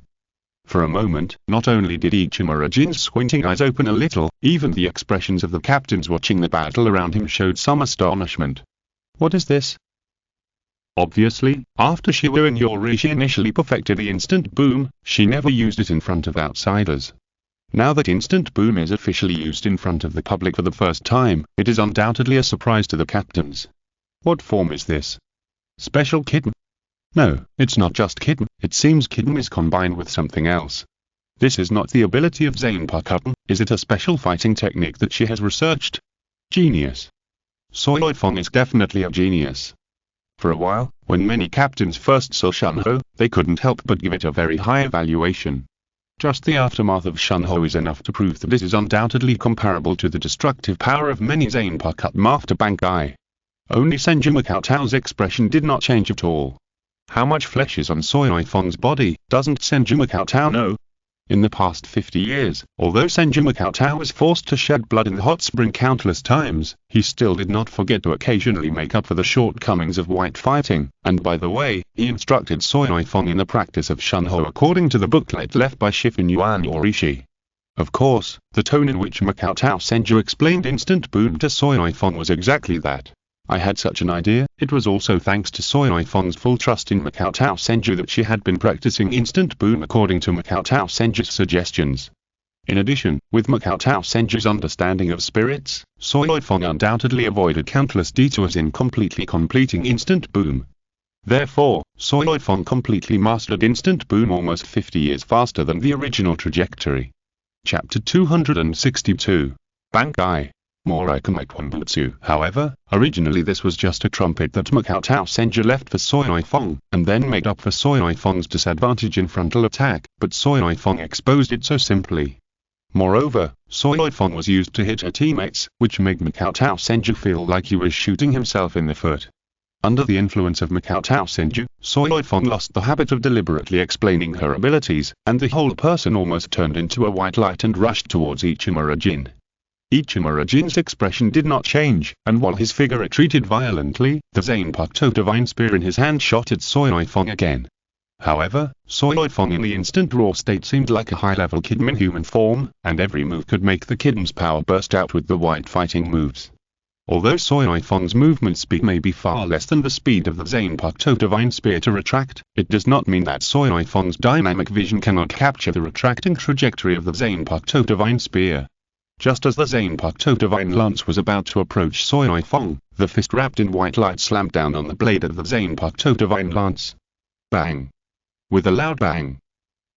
For a moment, not only did Ichimura Jin's squinting eyes open a little, even the expressions of the captains watching the battle around him showed some astonishment. What is this? Obviously, after Shirin Yoruishi initially perfected the instant boom, she never used it in front of outsiders. Now that instant boom is officially used in front of the public for the first time, it is undoubtedly a surprise to the captains. What form is this? Special kitten? No, it's not just kitten, it seems kitten is combined with something else. This is not the ability of zanpakutō, is it a special fighting technique that she has researched? Genius. Seireitei is definitely a genius. For a while, when many captains first saw Shunho, they couldn't help but give it a very high evaluation. Just the aftermath of Shunho is enough to prove that this is undoubtedly comparable to the destructive power of many zanpakutō after Bankai. Only Senju Cheng's expression did not change at all. How much flesh is on Seireitei's body, doesn't Senju Cheng know? In the past 50 years, although Senju Cheng was forced to shed blood in the hot spring countless times, he still did not forget to occasionally make up for the shortcomings of white fighting, and by the way, he instructed Seireitei in the practice of Shunho according to the booklet left by Shifen Yuan Yorishi. Of course, the tone in which Makoto Senju explained instant boom to Seireitei was exactly that. I had such an idea. It was also thanks to Seireitei's full trust in Makoto Senju that she had been practicing instant boom according to Makoto Senju's suggestions. In addition, with Makoto Senju's understanding of spirits, Seireitei undoubtedly avoided countless detours in completing instant boom. Therefore, Seireitei completely mastered instant boom almost 50 years faster than the original trajectory. Chapter 262. Bankai. However, originally this was just a trumpet that Makoto Senju left for Seireitei, and then made up for Seireitei's disadvantage in frontal attack, but Seireitei exposed it so simply. Moreover, Seireitei was used to hit her teammates, which made Makoto Senju feel like he was shooting himself in the foot. Under the influence of Makoto Senju, Seireitei lost the habit of deliberately explaining her abilities, and the whole person almost turned into a white light and rushed towards Ichimura-jin. Ichimura-jin's expression did not change, and while his figure retreated violently, the zanpakutō divine spear in his hand shot at Seireitei again. However, Seireitei in the instant raw state seemed like a high-level kidman in human form, and every move could make the kidman's power burst out with the white fighting moves. Although Seireitei's movement speed may be far less than the speed of the zanpakutō divine spear to retract, it does not mean that Seireitei's dynamic vision cannot capture the retracting trajectory of the zanpakutō divine spear. Just as the zanpakutō divine lance was about to approach Seireitei, the fist wrapped in white light slammed down on the blade of the zanpakutō divine lance. Bang! With a loud bang,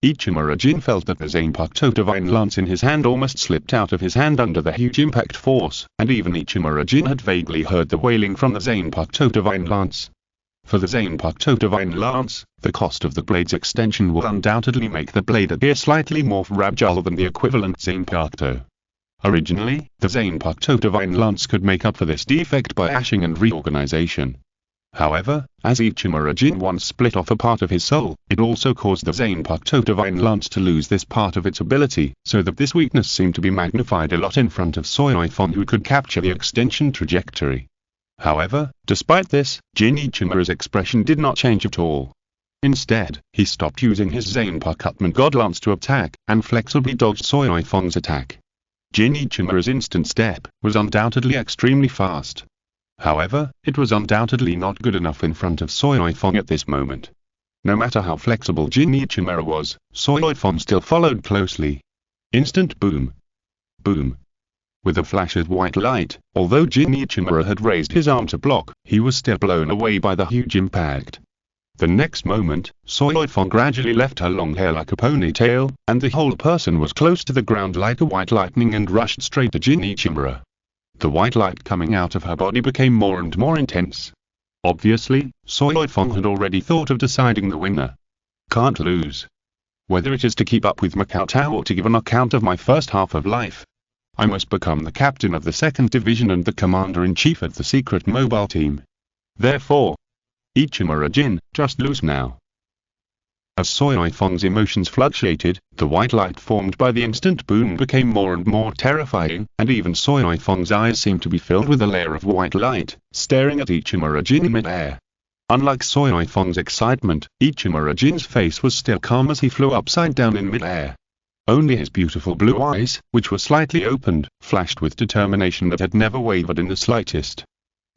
Ichimura-jin felt that the zanpakutō divine lance in his hand almost slipped out of his hand under the huge impact force, and even Ichimura-jin had vaguely heard the wailing from the zanpakutō divine lance. For the zanpakutō divine lance, the cost of the blade's extension will undoubtedly make the blade appear slightly more fragile than the equivalent zanpakutō. Originally, the zanpakutō divine lance could make up for this defect by ashing and reorganization. However, as Ichimura-jin once split off a part of his soul, it also caused the zanpakutō divine lance to lose this part of its ability, so that this weakness seemed to be magnified a lot in front of Seireitei, who could capture the extension trajectory. However, despite this, Jin Ichimura's expression did not change at all. Instead, he stopped using his zanpakutō god lance to attack, and flexibly dodged Seireitei's attack. Jin Ichimura's instant step was undoubtedly extremely fast. However, it was undoubtedly not good enough in front of Seireitei at this moment. No matter how flexible Jin Ichimura was, Seireitei still followed closely. Instant boom. Boom. With a flash of white light, although Jin Ichimura had raised his arm to block, he was still blown away by the huge impact. The next moment, Seireitei gradually left her long hair like a ponytail, and the whole person was close to the ground like a white lightning and rushed straight to Jin Ichimura. The white light coming out of her body became more and more intense. Obviously, Seireitei had already thought of deciding the winner. Can't lose. Whether it is to keep up with Makoto or to give an account of my first half of life, I must become the captain of the 2nd Division and the commander-in-chief of the secret mobile team. Therefore, Ichimura-jin, just lose now. As Seireitei's emotions fluctuated, the white light formed by the instant boom became more and more terrifying, and even Seireitei's eyes seemed to be filled with a layer of white light, staring at Ichimura-jin in mid-air. Unlike Seireitei's excitement, Ichimura-jin's face was still calm as he flew upside down in mid-air. Only his beautiful blue eyes, which were slightly opened, flashed with determination that had never wavered in the slightest.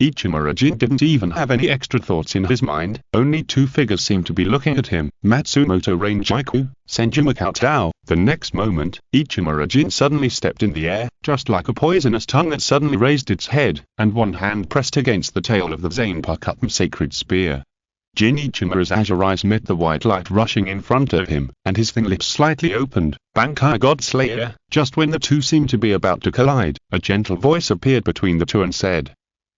Ichimura-jin didn't even have any extra thoughts in his mind, only two figures seemed to be looking at him, Matsumoto Rangiku, Senju Makoto. The next moment, Ichimura-jin suddenly stepped in the air, just like a poisonous tongue that suddenly raised its head, and one hand pressed against the tail of the zanpakutō sacred spear. Jin Ichimura's azure eyes met the white light rushing in front of him, and his thin lips slightly opened. Bankai God Slayer. Just when the two seemed to be about to collide, a gentle voice appeared between the two and said,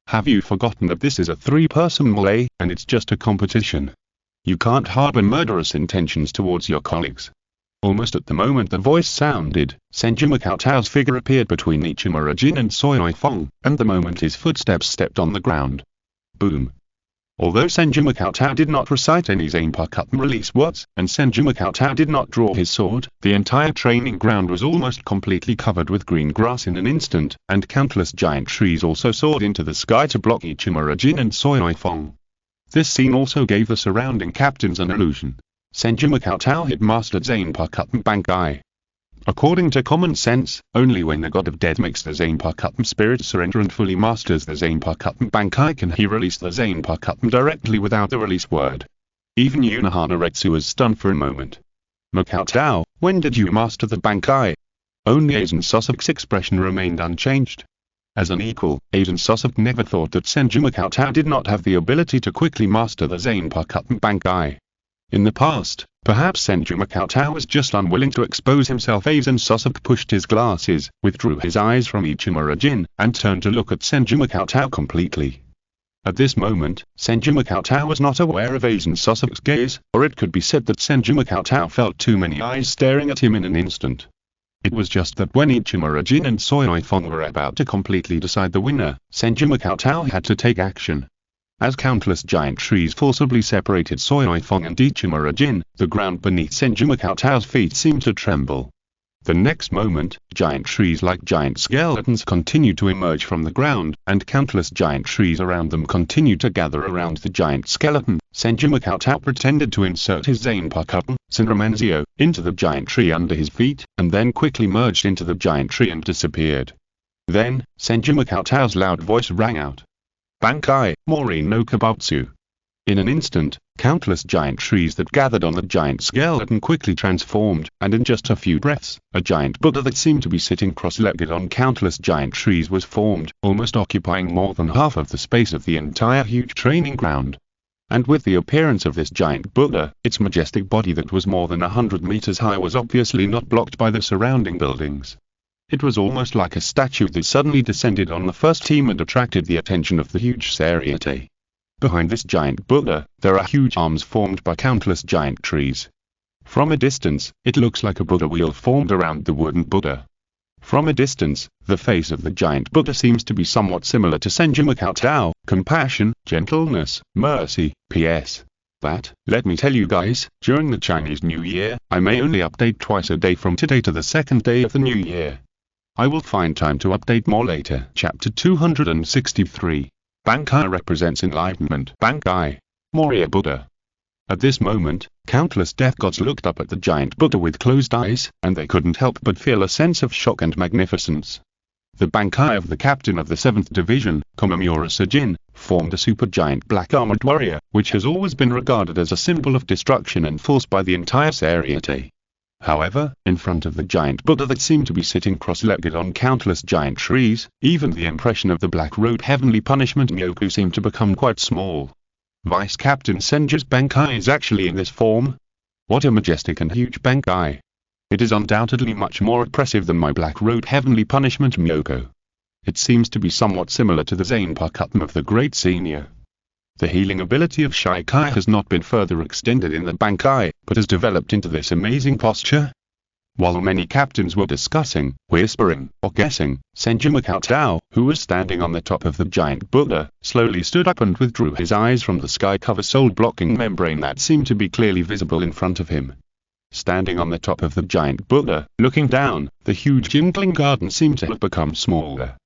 "Have you forgotten that this is a 3-person melee, and it's just a competition? You can't harbor murderous intentions towards your colleagues." Almost at the moment the voice sounded, Senju Makoto's figure appeared between Ichimura Jin and Soifeng, and the moment his footsteps stepped on the ground. Boom. Although Senju Makoto did not recite any zanpakutō release words, and Senju Makoto did not draw his sword, the entire training ground was almost completely covered with green grass in an instant, and countless giant trees also soared into the sky to block Ichimura Jin and Soifeng. This scene also gave the surrounding captains an illusion. Senju Makoto had mastered zanpakutō Bankai. According to common sense, only when the god of death makes the zanpakutō spirit surrender and fully masters the zanpakutō Bankai can he release the zanpakutō directly without the release word. Even Unohana Retsu was stunned for a moment. Makoto, when did you master the Bankai? Only Aizen Sasuke's expression remained unchanged. As an equal, Aizen Sasuke never thought that Senju Makoto did not have the ability to quickly master the zanpakutō Bankai. In the past, perhaps Senju Makoto was just unwilling to expose himself. Aizen Sasuke pushed his glasses, withdrew his eyes from Ichimura Jin, and turned to look at Senju Makoto completely. At this moment, Senju Makoto was not aware of Aizen Sasuke's gaze, or it could be said that Senju Makoto felt too many eyes staring at him in an instant. It was just that when Ichimura Jin and Soifeng were about to completely decide the winner, Senju Makoto had to take action. As countless giant trees forcibly separated Soifeng and Ichimura Jin, the ground beneath Senju Makoto's feet seemed to tremble. The next moment, giant trees like giant skeletons continued to emerge from the ground, and countless giant trees around them continued to gather around the giant skeleton. Senju Makoto pretended to insert his zanpakutō, Synramenzio, into the giant tree under his feet, and then quickly merged into the giant tree and disappeared. Then, Senju Makoto's loud voice rang out. Bankai, Mori no Kabatsu. In an instant, countless giant trees that gathered on the giant skeleton quickly transformed, and in just a few breaths, a giant Buddha that seemed to be sitting cross-legged on countless giant trees was formed, almost occupying more than half of the space of the entire huge training ground. And with the appearance of this giant Buddha, its majestic body that was more than 100 meters high was obviously not blocked by the surrounding buildings. It was almost like a statue that suddenly descended on the first team and attracted the attention of the huge Seireitei. Behind this giant Buddha, there are huge arms formed by countless giant trees. From a distance, it looks like a Buddha wheel formed around the wooden Buddha. From a distance, the face of the giant Buddha seems to be somewhat similar to Senju Makoto, compassion, gentleness, mercy, P.S. That, let me tell you guys, during the Chinese New Year, I may only update twice a day from today to the second day of the New Year. I will find time to update more later. Chapter 263. Bankai represents enlightenment. Bankai. Moria Buddha. At this moment, countless death gods looked up at the giant Buddha with closed eyes, and they couldn't help but feel a sense of shock and magnificence. The Bankai of the captain of the 7th Division, Komamura Sejin, formed a supergiant black armored warrior, which has always been regarded as a symbol of destruction and force by the entire Seireitei. However, in front of the giant Buddha that seemed to be sitting cross-legged on countless giant trees, even the impression of the black-robed heavenly punishment Myoku seemed to become quite small. Vice Captain Senju's Bankai is actually in this form. What a majestic and huge Bankai. It is undoubtedly much more oppressive than my black-robed heavenly punishment Myoko. It seems to be somewhat similar to the zanpakutō of the great senior. The healing ability of Shikai has not been further extended in the Bankai, but has developed into this amazing posture. While many captains were discussing, whispering, or guessing, Senju Makoto, who was standing on the top of the giant Buddha, slowly stood up and withdrew his eyes from the sky-cover soul-blocking membrane that seemed to be clearly visible in front of him. Standing on the top of the giant Buddha, looking down, the huge Jingling garden seemed to have become smaller.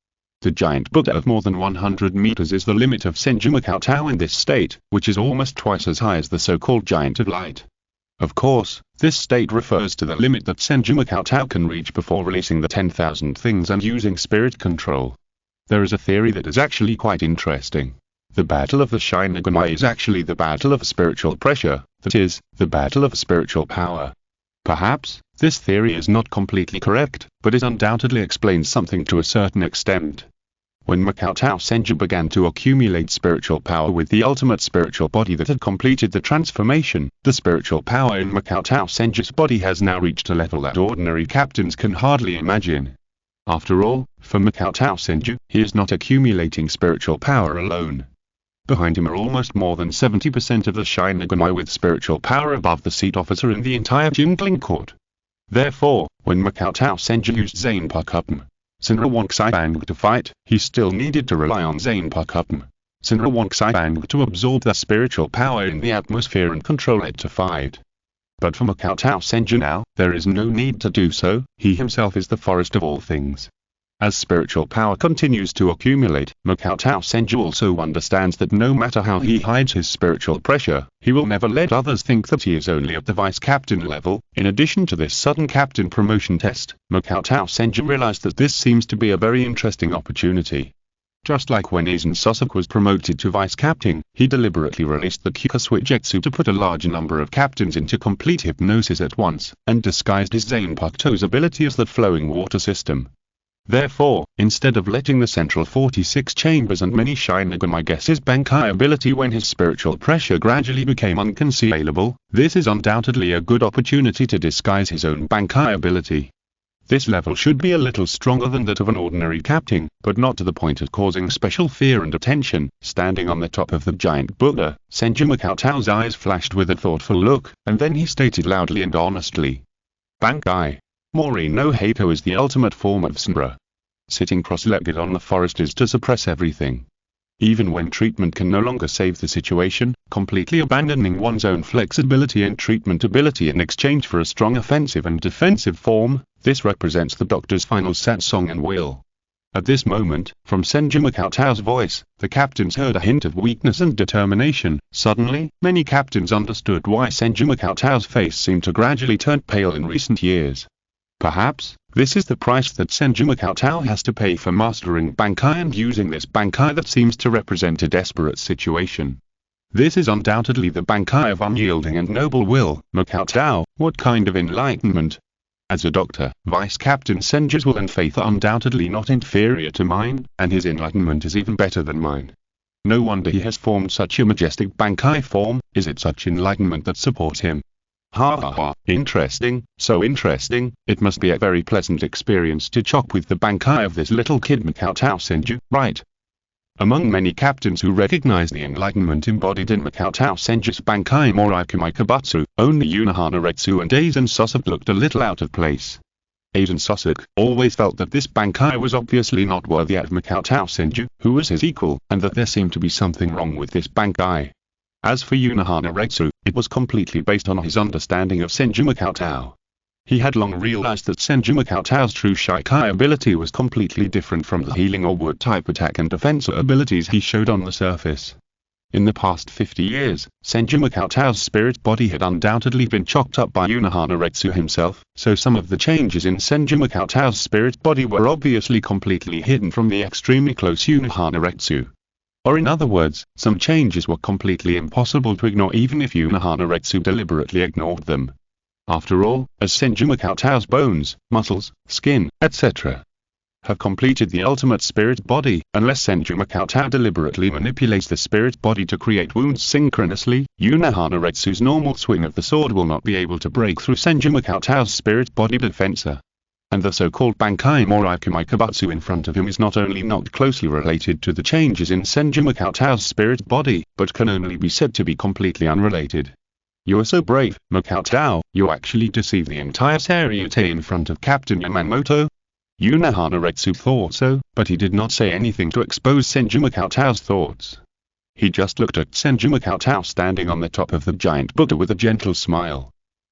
The giant Buddha of more than 100 meters is the limit of Senju Makoto in this state, which is almost twice as high as the so-called giant of light. Of course, this state refers to the limit that Senju Makoto can reach before releasing the 10,000 things and using spirit control. There is a theory that is actually quite interesting. The battle of the Shinigami is actually the battle of spiritual pressure, that is, the battle of spiritual power. Perhaps, this theory is not completely correct, but it undoubtedly explains something to a certain extent. When Makoto Senju began to accumulate spiritual power with the ultimate spiritual body that had completed the transformation, the spiritual power in Makoto Senju's body has now reached a level that ordinary captains can hardly imagine. After all, for Makoto Senju, he is not accumulating spiritual power alone. Behind him are almost more than 70% of the Shinigami with spiritual power above the seat officer in the entire Jingling court. Therefore, when Makoto Senju used zanpakutō, Senju to fight, he still needed to rely on zanpakutō, Senju to absorb the spiritual power in the atmosphere and control it to fight. But for Makoto Senju now, there is no need to do so, he himself is the forest of all things. As spiritual power continues to accumulate, Makoto Senju also understands that no matter how he hides his spiritual pressure, he will never let others think that he is only at the vice captain level. In addition to this sudden captain promotion test, Makoto Senju realized that this seems to be a very interesting opportunity. Just like when Aizen Sasuke was promoted to vice captain, he deliberately released the Kyuka Switchetsu to put a large number of captains into complete hypnosis at once, and disguised his zanpakuto's ability as the flowing water system. Therefore, instead of letting the central 46 chambers and many Shinigami guess his Bankai ability when his spiritual pressure gradually became unconcealable, this is undoubtedly a good opportunity to disguise his own Bankai ability. This level should be a little stronger than that of an ordinary captain, but not to the point of causing special fear and attention. Standing on the top of the giant Buddha, Senju Makoto's eyes flashed with a thoughtful look, and then he stated loudly and honestly, "Bankai Mori no Heiko is the ultimate form of Senbra. Sitting cross-legged on the forest is to suppress everything. Even when treatment can no longer save the situation, completely abandoning one's own flexibility and treatment ability in exchange for a strong offensive and defensive form, this represents the doctor's final satsang and will." At this moment, from Senju Makoto's voice, the captains heard a hint of weakness and determination. Suddenly, many captains understood why Senju Makoto's face seemed to gradually turn pale in recent years. Perhaps, this is the price that Senju Makoto has to pay for mastering Bankai and using this Bankai that seems to represent a desperate situation. This is undoubtedly the Bankai of unyielding and noble will. Makoto, what kind of enlightenment? As a doctor, Vice Captain Senju's will and faith are undoubtedly not inferior to mine, and his enlightenment is even better than mine. No wonder he has formed such a majestic Bankai form. Is it such enlightenment that supports him? Ha ha ha, interesting, so interesting. It must be a very pleasant experience to chop with the Bankai of this little kid Makoto Senju, right? Among many captains who recognized the enlightenment embodied in Makoto Senju's Bankai Morikumaikabatsu, only Unohana Retsu and Aizen Sasuke looked a little out of place. Aizen Sasuke always felt that this Bankai was obviously not worthy of Makoto Senju, who was his equal, and that there seemed to be something wrong with this Bankai. As for Unohana Retsu, it was completely based on his understanding of Senju Makoto. He had long realized that Senju Makoto's true Shikai ability was completely different from the healing or wood-type attack and defense abilities he showed on the surface. In the past 50 years, Senju Makoto's spirit body had undoubtedly been chopped up by Unohana Retsu himself, so some of the changes in Senju Makoto's spirit body were obviously completely hidden from the extremely close Unohana Retsu. Or in other words, some changes were completely impossible to ignore even if Unohana Retsu deliberately ignored them. After all, as Senju Makoto's bones, muscles, skin, etc. have completed the ultimate spirit body, unless Senju Makoto deliberately manipulates the spirit body to create wounds synchronously, Unohana Retsu's normal swing of the sword will not be able to break through Senju Makoto's spirit body defense. And the so-called Bankai Morikumaikabatsu in front of him is not only not closely related to the changes in Senju Makoto's spirit body, but can only be said to be completely unrelated. You are so brave, Makoto, you actually deceive the entire Seireitei in front of Captain Yamamoto? Unohana Retsu thought so, but he did not say anything to expose Senju Makoto's thoughts. He just looked at Senju Makoto standing on the top of the giant Buddha with a gentle smile.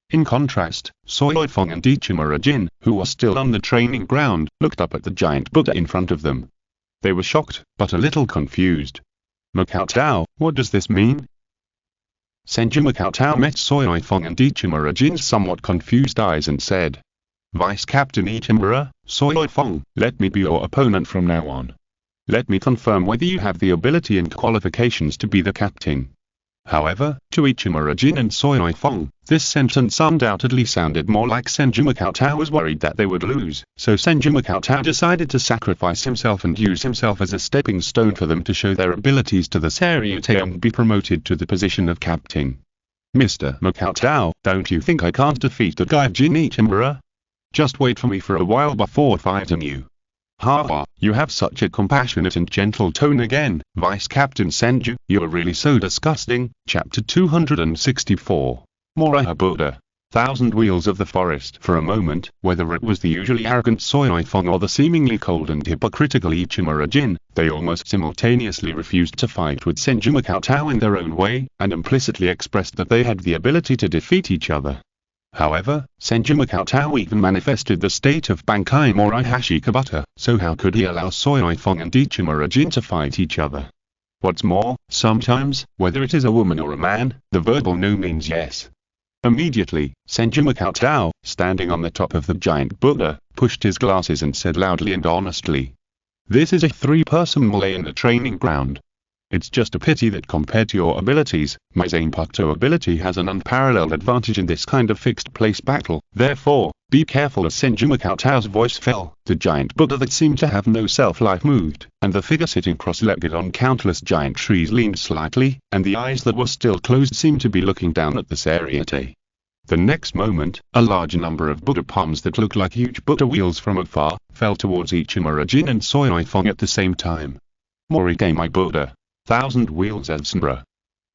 In contrast, Seireitei and Ichimura Jin, who was still on the training ground, looked up at the giant Buddha in front of them. They were shocked, but a little confused. Makoto, what does this mean? Senju Makoto met Seireitei and Ichimura Jin's somewhat confused eyes and said, "Vice Captain Ichimura, Seireitei, let me be your opponent from now on. Let me confirm whether you have the ability and qualifications to be the captain." However, to Ichimura Jin and Seireitei, this sentence undoubtedly sounded more like Senju Makoto was worried that they would lose, so Senju Makoto decided to sacrifice himself and use himself as a stepping stone for them to show their abilities to the Seireitei and be promoted to the position of captain. "Mr. Makoto, don't you think I can't defeat the guy Jin Ichimura? Just wait for me for a while before fighting you." "Ha ha, you have such a compassionate and gentle tone again, Vice Captain Senju, you are really so disgusting." Chapter 264. Moriha Buddha. thousand wheels of the forest. For a moment, whether it was the usually arrogant Seireitei or the seemingly cold and hypocritical Ichimura Jin, they almost simultaneously refused to fight with Senju Makoto in their own way, and implicitly expressed that they had the ability to defeat each other. However, Senju Makoto even manifested the state of Bankai Morai Hashikabata, so how could he allow Seireitei and Ichimura Jin to fight each other? What's more, sometimes, whether it is a woman or a man, the verbal no means yes. Immediately, Senju Makoto, standing on the top of the giant Buddha, pushed his glasses and said loudly and honestly, "This is a three-person melee in the training ground. It's just a pity that compared to your abilities, my zanpakutō ability has an unparalleled advantage in this kind of fixed-place battle. Therefore, be careful." As Senju Makoto's voice fell, the giant Buddha that seemed to have no self-life moved, and the figure sitting cross-legged on countless giant trees leaned slightly, and the eyes that were still closed seemed to be looking down at the Seireitei. The next moment, a large number of Buddha palms that looked like huge Buddha wheels from afar, fell towards Ichimura Jin and Seireitei at the same time. Morigami Buddha. Thousand wheels as Senbra.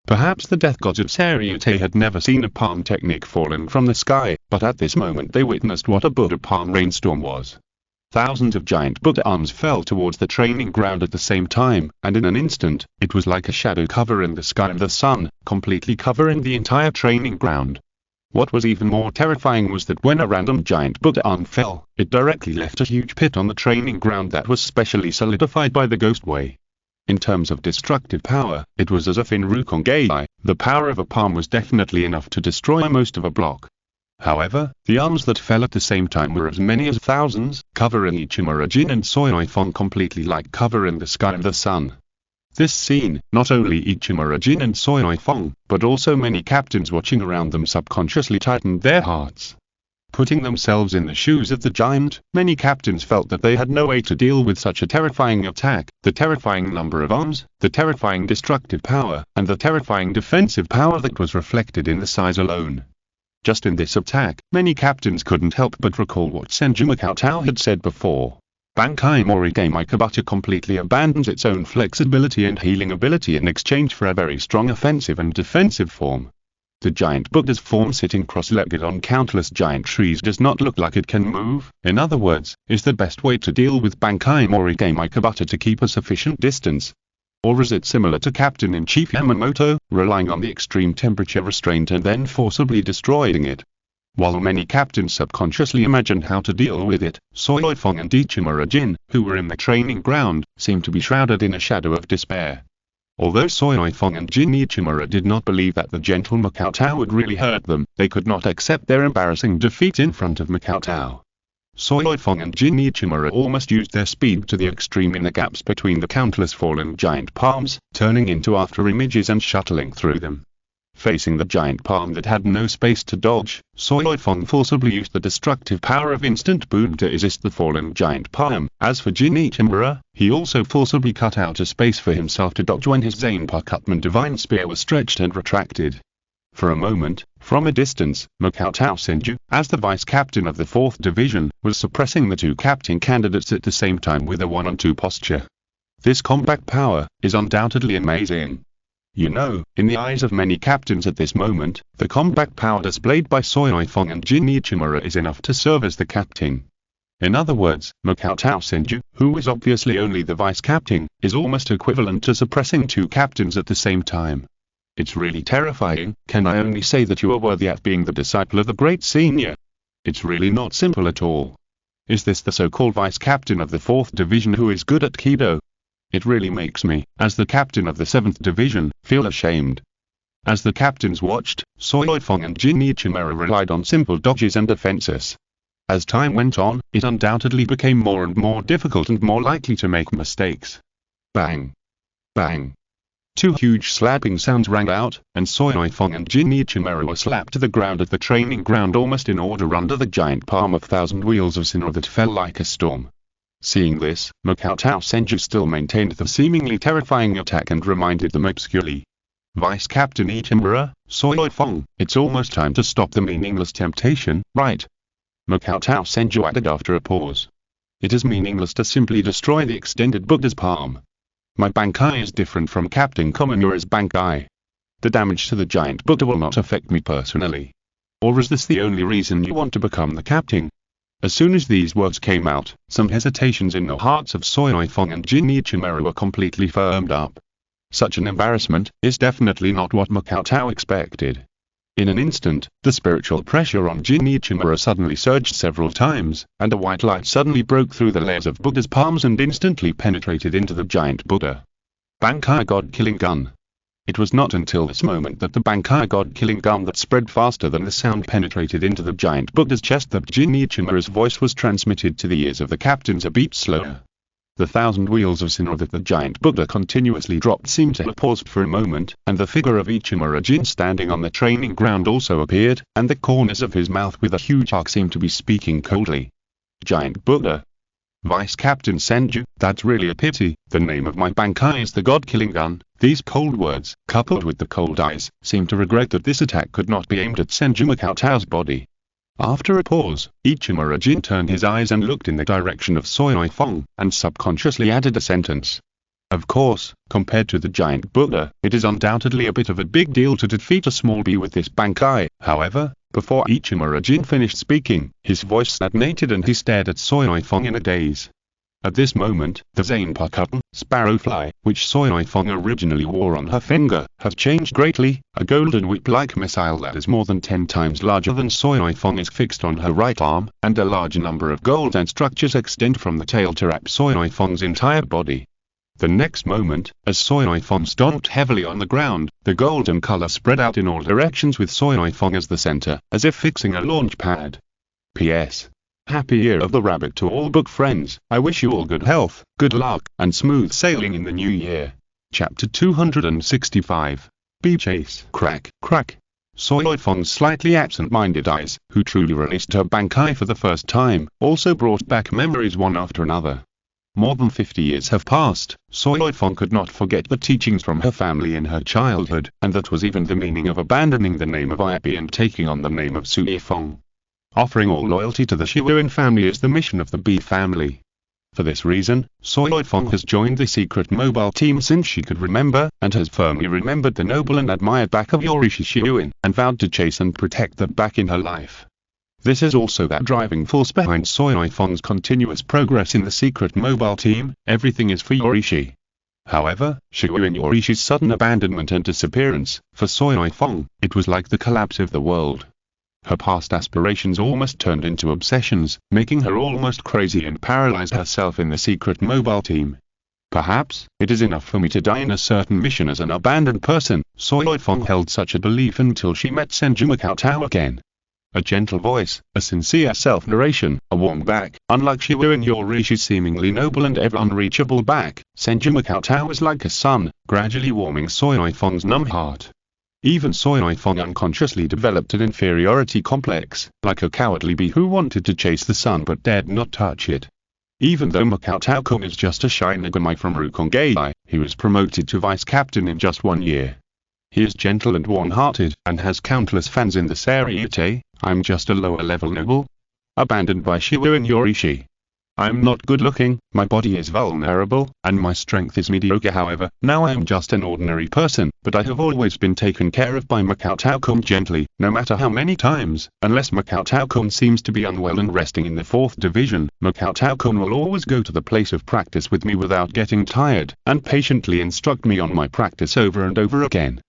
Perhaps the death gods of Seireitei had never seen a palm technique falling from the sky, but at this moment they witnessed what a Buddha palm rainstorm was. Thousands of giant Buddha arms fell towards the training ground at the same time, and in an instant, it was like a shadow covering the sky of the sun, completely covering the entire training ground. What was even more terrifying was that when a random giant Buddha arm fell, it directly left a huge pit on the training ground that was specially solidified by the ghost way. In terms of destructive power, it was as if in Cheng-ge, the power of a palm was definitely enough to destroy most of a block. However, the arms that fell at the same time were as many as thousands, covering Ichimura Jin and Seireitei completely like covering the sky of the sun. This scene, not only Ichimura Jin and Seireitei, but also many captains watching around them subconsciously tightened their hearts. Putting themselves in the shoes of the giant, many captains felt that they had no way to deal with such a terrifying attack, the terrifying number of arms, the terrifying destructive power, and the terrifying defensive power that was reflected in the size alone. Just in this attack, many captains couldn't help but recall what Senju Makoto had said before. Bankai Morigami Kabata completely abandons its own flexibility and healing ability in exchange for a very strong offensive and defensive form. The giant Buddha's form sitting cross-legged on countless giant trees does not look like it can move, in other words, is the best way to deal with Bankai Morigami Kabata to keep a sufficient distance. Or is it similar to Captain-in-Chief Yamamoto, relying on the extreme temperature restraint and then forcibly destroying it? While many captains subconsciously imagined how to deal with it, Seireitei and Ichimura Jin, who were in the training ground, seemed to be shrouded in a shadow of despair. Although Seireitei and Jin Ichimura did not believe that the gentle Makoto would really hurt them, they could not accept their embarrassing defeat in front of Makoto. Seireitei and Jin Ichimura almost used their speed to the extreme in the gaps between the countless fallen giant palms, turning into after-images and shuttling through them. Facing the giant palm that had no space to dodge, Seireitei forcibly used the destructive power of instant boom to assist the fallen giant palm. As for Jin Ichimura, he also forcibly cut out a space for himself to dodge when his zanpakutō divine spear was stretched and retracted. For a moment, from a distance, Makoto Senju, as the vice-captain of the 4th Division, was suppressing the two captain candidates at the same time with a 1-on-2 posture. This combat power is undoubtedly amazing. You know, in the eyes of many captains at this moment, the combat power displayed by Seireitei and Jin Ichimura is enough to serve as the captain. In other words, Makoto Senju, who is obviously only the vice-captain, is almost equivalent to suppressing two captains at the same time. It's really terrifying. Can I only say that you are worthy at being the disciple of the great senior? It's really not simple at all. Is this the so-called vice-captain of the 4th Division who is good at Kido? It really makes me, as the captain of the 7th Division, feel ashamed. As the captains watched, Seireitei and Jin Ichimura relied on simple dodges and defenses. As time went on, it undoubtedly became more and more difficult and more likely to make mistakes. Bang! Bang! Two huge slapping sounds rang out, and Seireitei and Jin Ichimura were slapped to the ground at the training ground almost in order under the giant palm of thousand wheels of Senbon that fell like a storm. Seeing this, Makoto Senju still maintained the seemingly terrifying attack and reminded them obscurely. Vice-Captain Ichimura, Seireitei, it's almost time to stop the meaningless temptation, right? Makoto Senju added after a pause. It is meaningless to simply destroy the extended Buddha's palm. My Bankai is different from Captain Kominura's Bankai. The damage to the giant Buddha will not affect me personally. Or is this the only reason you want to become the captain? As soon as these words came out, some hesitations in the hearts of Seireitei and Gynecology were completely firmed up. Such an embarrassment is definitely not what Makatao expected. In an instant, the spiritual pressure on Gynecology suddenly surged several times, and a white light suddenly broke through the layers of Buddha's palms and instantly penetrated into the giant Buddha. Bankai God-killing gun. It was not until this moment that the Bankai God-killing gun that spread faster than the sound penetrated into the giant Buddha's chest that Gynecology's voice was transmitted to the ears of the captains a beat slower. The 1,000 wheels of Sinnoh that the giant Buddha continuously dropped seemed to have paused for a moment, and the figure of Ichimura Jin standing on the training ground also appeared, and the corners of his mouth with a huge arc seemed to be speaking coldly. Giant Buddha. Vice Captain Senju, that's really a pity, the name of my Bankai is the God-killing gun. These cold words, coupled with the cold eyes, seemed to regret that this attack could not be aimed at Senju Makatao's body. After a pause, Ichimura Jin turned his eyes and looked in the direction of Seireitei, and subconsciously added a sentence. Of course, compared to the giant Buddha, it is undoubtedly a bit of a big deal to defeat a small bee with this Bankai. However, before Ichimura Jin finished speaking, his voice stagnated and he stared at Seireitei in a daze. At this moment, the zanpakutō, sparrowfly, which Seireitei originally wore on her finger, had changed greatly. A golden whip-like missile that is more than 10 times larger than Seireitei is fixed on her right arm, and a large number of golden structures extend from the tail to wrap Seireitei's entire body. The next moment, as Seireitei stomped heavily on the ground, the golden color spread out in all directions with Seireitei as the center, as if fixing a launch pad. P.S. Happy Year of the Rabbit to all book friends. I wish you all good health, good luck, and smooth sailing in the new year. Chapter 265. Bee Chase. Crack, crack. Seireitei's slightly absent-minded eyes, who truly released her Bankai for the first time, also brought back memories one after another. More than 50 years have passed. Seireitei could not forget the teachings from her family in her childhood, and that was even the meaning of abandoning the name of Ibi and taking on the name of Suifeng. Offering all loyalty to the Shiuin family is the mission of the Bee family. For this reason, Seireitei has joined the secret mobile team since she could remember, and has firmly remembered the noble and admired back of Yorishi Shiuin, and vowed to chase and protect them back in her life. This is also that driving force behind Seireitei's continuous progress in the secret mobile team. Everything is for Yorishi. However, Shiuin Yorishi's sudden abandonment and disappearance, for Seireitei, it was like the collapse of the world. Her past aspirations almost turned into obsessions, making her almost crazy and paralyze herself in the secret mobile team. Perhaps, it is enough for me to die in a certain mission as an abandoned person. Seireitei held such a belief until she met Senju Makatao again. A gentle voice, a sincere self-narration, a warm back, unlike Shiuin Yorishi's seemingly noble and ever unreachable back, Senju Makatao was like a sun, gradually warming Seireitei's numb heart. Even Seireitei unconsciously developed an inferiority complex, like a cowardly bee who wanted to chase the sun but dared not touch it. Even though Makatao is just a Shinigami from Cheng-ge, he was promoted to vice captain in just 1 year. He is gentle and warm-hearted, and has countless fans in the Seireitei. I'm just a lower-level noble. Abandoned by Shiuin Yorishi. I'm not good-looking, my body is vulnerable, and my strength is mediocre. However, now I am just an ordinary person, but I have always been taken care of by Makatao gently, no matter how many times. Unless Makatao seems to be unwell and resting in the 4th Division, Makatao will always go to the place of practice with me without getting tired, and patiently instruct me on my practice over and over again.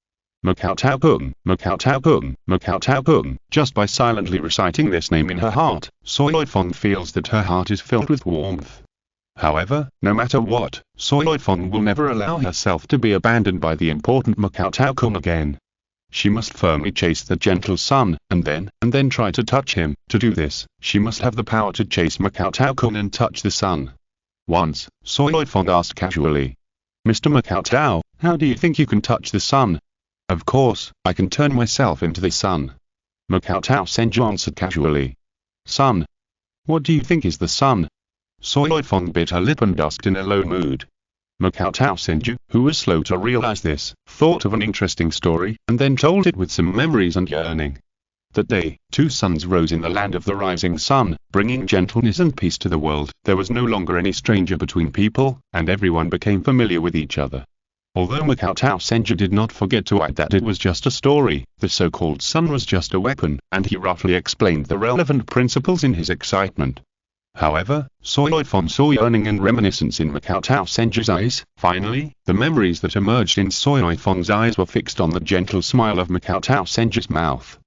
Makatao-kun, Makatao-kun, Makatao-kun. Just by silently reciting this name in her heart, Seireitei feels that her heart is filled with warmth. However, no matter what, Seireitei will never allow herself to be abandoned by the important Makatao again. She must firmly chase the gentle sun, and then try to touch him. To do this, she must have the power to chase Makatao and touch the sun. Once, Seireitei asked casually, "Mr. Makatao, how do you think you can touch the sun?" "Of course, I can turn myself into the sun." Makatao Senju answered casually. "Sun? What do you think is the sun?" Seireitei bit her lip and asked in a low mood. Makatao Senju, who was slow to realize this, thought of an interesting story, and then told it with some memories and yearning. That day, 2 suns rose in the land of the rising sun, bringing gentleness and peace to the world. There was no longer any stranger between people, and everyone became familiar with each other. Although Makoto Senju did not forget to add that it was just a story, the so-called sun was just a weapon, and he roughly explained the relevant principles in his excitement. However, Seireitei saw yearning and reminiscence in Makoto Senju's eyes. Finally, the memories that emerged in Seireitei's eyes were fixed on the gentle smile of Makoto Senju's mouth.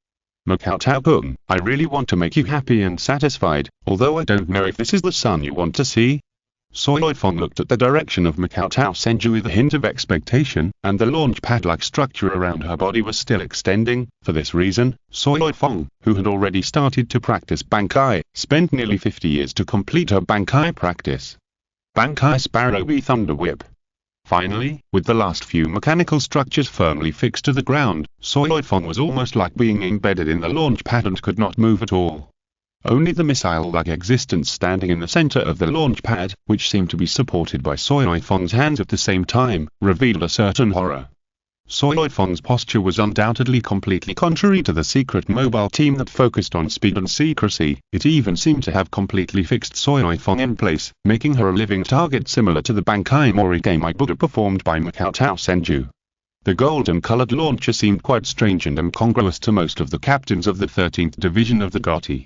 Makoto-kun, I really want to make you happy and satisfied, although I don't know if this is the son you want to see. Seireitei looked at the direction of Makoto Senju with a hint of expectation, and the launch pad-like structure around her body was still extending. For this reason, Seireitei, who had already started to practice Bankai, spent nearly 50 years to complete her Bankai practice. Bankai Sparrow V Thunder Whip. Finally, with the last few mechanical structures firmly fixed to the ground, Seireitei was almost like being embedded in the launch pad and could not move at all. Only the missile-like existence standing in the center of the launch pad, which seemed to be supported by Seireitei's hands at the same time, revealed a certain horror. Seireitei's posture was undoubtedly completely contrary to the secret mobile team that focused on speed and secrecy. It even seemed to have completely fixed Seireitei in place, making her a living target similar to the Bankai Morigami Buddha performed by Makoto Senju. The golden-colored launcher seemed quite strange and incongruous to most of the captains of the 13th Division of the Gotti.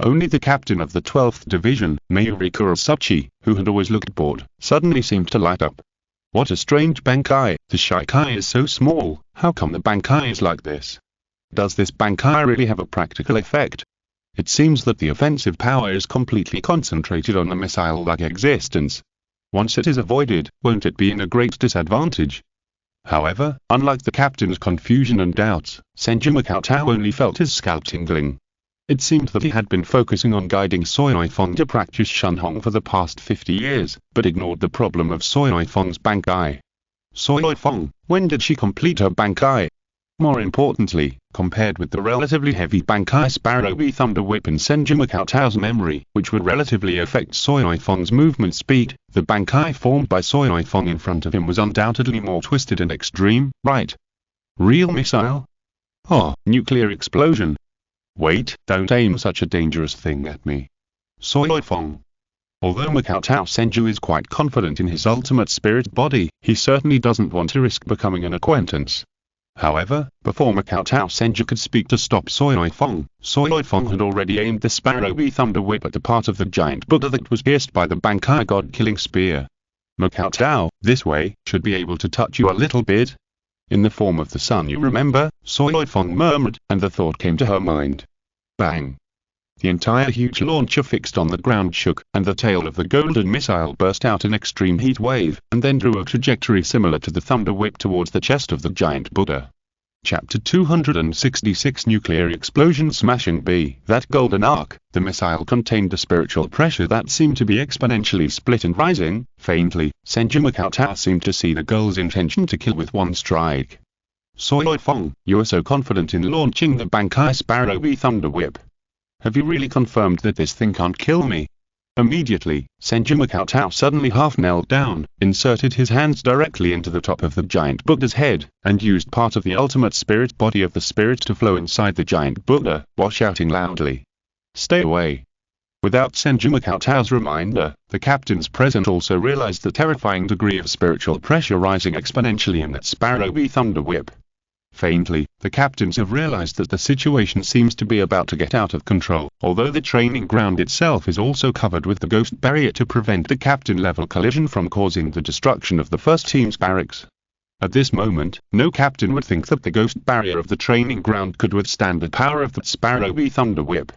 Only the captain of the 12th Division, Mayuri Kurasuchi, who had always looked bored, suddenly seemed to light up. What a strange Bankai! The Shikai is so small, how come the Bankai is like this? Does this Bankai really have a practical effect? It seems that the offensive power is completely concentrated on the missile-like existence. Once it is avoided, won't it be in a great disadvantage? However, unlike the captain's confusion and doubts, Senju Makoto only felt his scalp tingling. It seemed that he had been focusing on guiding Seireitei to practice Shunhong for the past 50 years, but ignored the problem of Seireitei's Bankai. Seireitei, when did she complete her Bankai? More importantly, compared with the relatively heavy Bankai Sparrow V Thunder Whip in Senju Makoto's memory, which would relatively affect Seireitei's movement speed, the Bankai formed by Seireitei in front of him was undoubtedly more twisted and extreme, right? Real missile? Oh, nuclear explosion. Wait, don't aim such a dangerous thing at me. Seireitei. Although Makoto Senju is quite confident in his ultimate spirit body, he certainly doesn't want to risk becoming an acquaintance. However, before Makoto Senju could speak to stop Seireitei had already aimed the Sparrow V Thunder Whip at the part of the giant Buddha that was pierced by the Bankai God-killing spear. Makoto, this way, should be able to touch you a little bit. In the form of the sun you remember, Seireitei murmured, and the thought came to her mind. Bang! The entire huge launcher fixed on the ground shook, and the tail of the golden missile burst out an extreme heat wave, and then drew a trajectory similar to the thunder whip towards the chest of the giant Buddha. Chapter 266 Nuclear Explosion Smashing B. That golden arc, the missile contained a spiritual pressure that seemed to be exponentially split and rising. Faintly, Senju Makoto seemed to see the girl's intention to kill with one strike. Seireitei, you are so confident in launching the Bankai Sparrow V Thunder Whip. Have you really confirmed that this thing can't kill me? Immediately, Senju Makoto suddenly half knelt down, inserted his hands directly into the top of the giant Buddha's head, and used part of the ultimate spirit body of the spirit to flow inside the giant Buddha, while shouting loudly. Stay away. Without Senju Makoto's reminder, the captains present also realized the terrifying degree of spiritual pressure rising exponentially in that Sparrow V Thunder Whip. Faintly, the captains have realized that the situation seems to be about to get out of control, although the training ground itself is also covered with the ghost barrier to prevent the captain-level collision from causing the destruction of the first team's barracks. At this moment, no captain would think that the ghost barrier of the training ground could withstand the power of the Sparrow V Thunder Whip.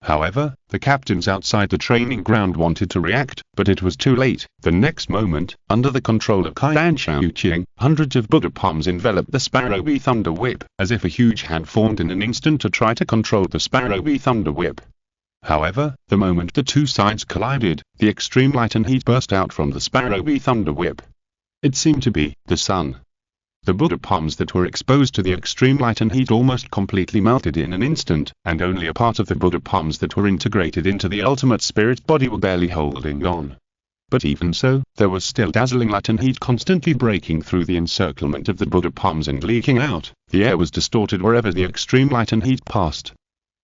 However, the captains outside the training ground wanted to react, but it was too late. The next moment, under the control of Senju Cheng, hundreds of Buddha palms enveloped the Sparrow V Thunder Whip, as if a huge hand formed in an instant to try to control the Sparrow V Thunder Whip. However, the moment the two sides collided, the extreme light and heat burst out from the Sparrow V Thunder Whip. It seemed to be the sun. The Buddha palms that were exposed to the extreme light and heat almost completely melted in an instant, and only a part of the Buddha palms that were integrated into the ultimate spirit body were barely holding on. But even so, there was still dazzling light and heat constantly breaking through the encirclement of the Buddha palms and leaking out. The air was distorted wherever the extreme light and heat passed.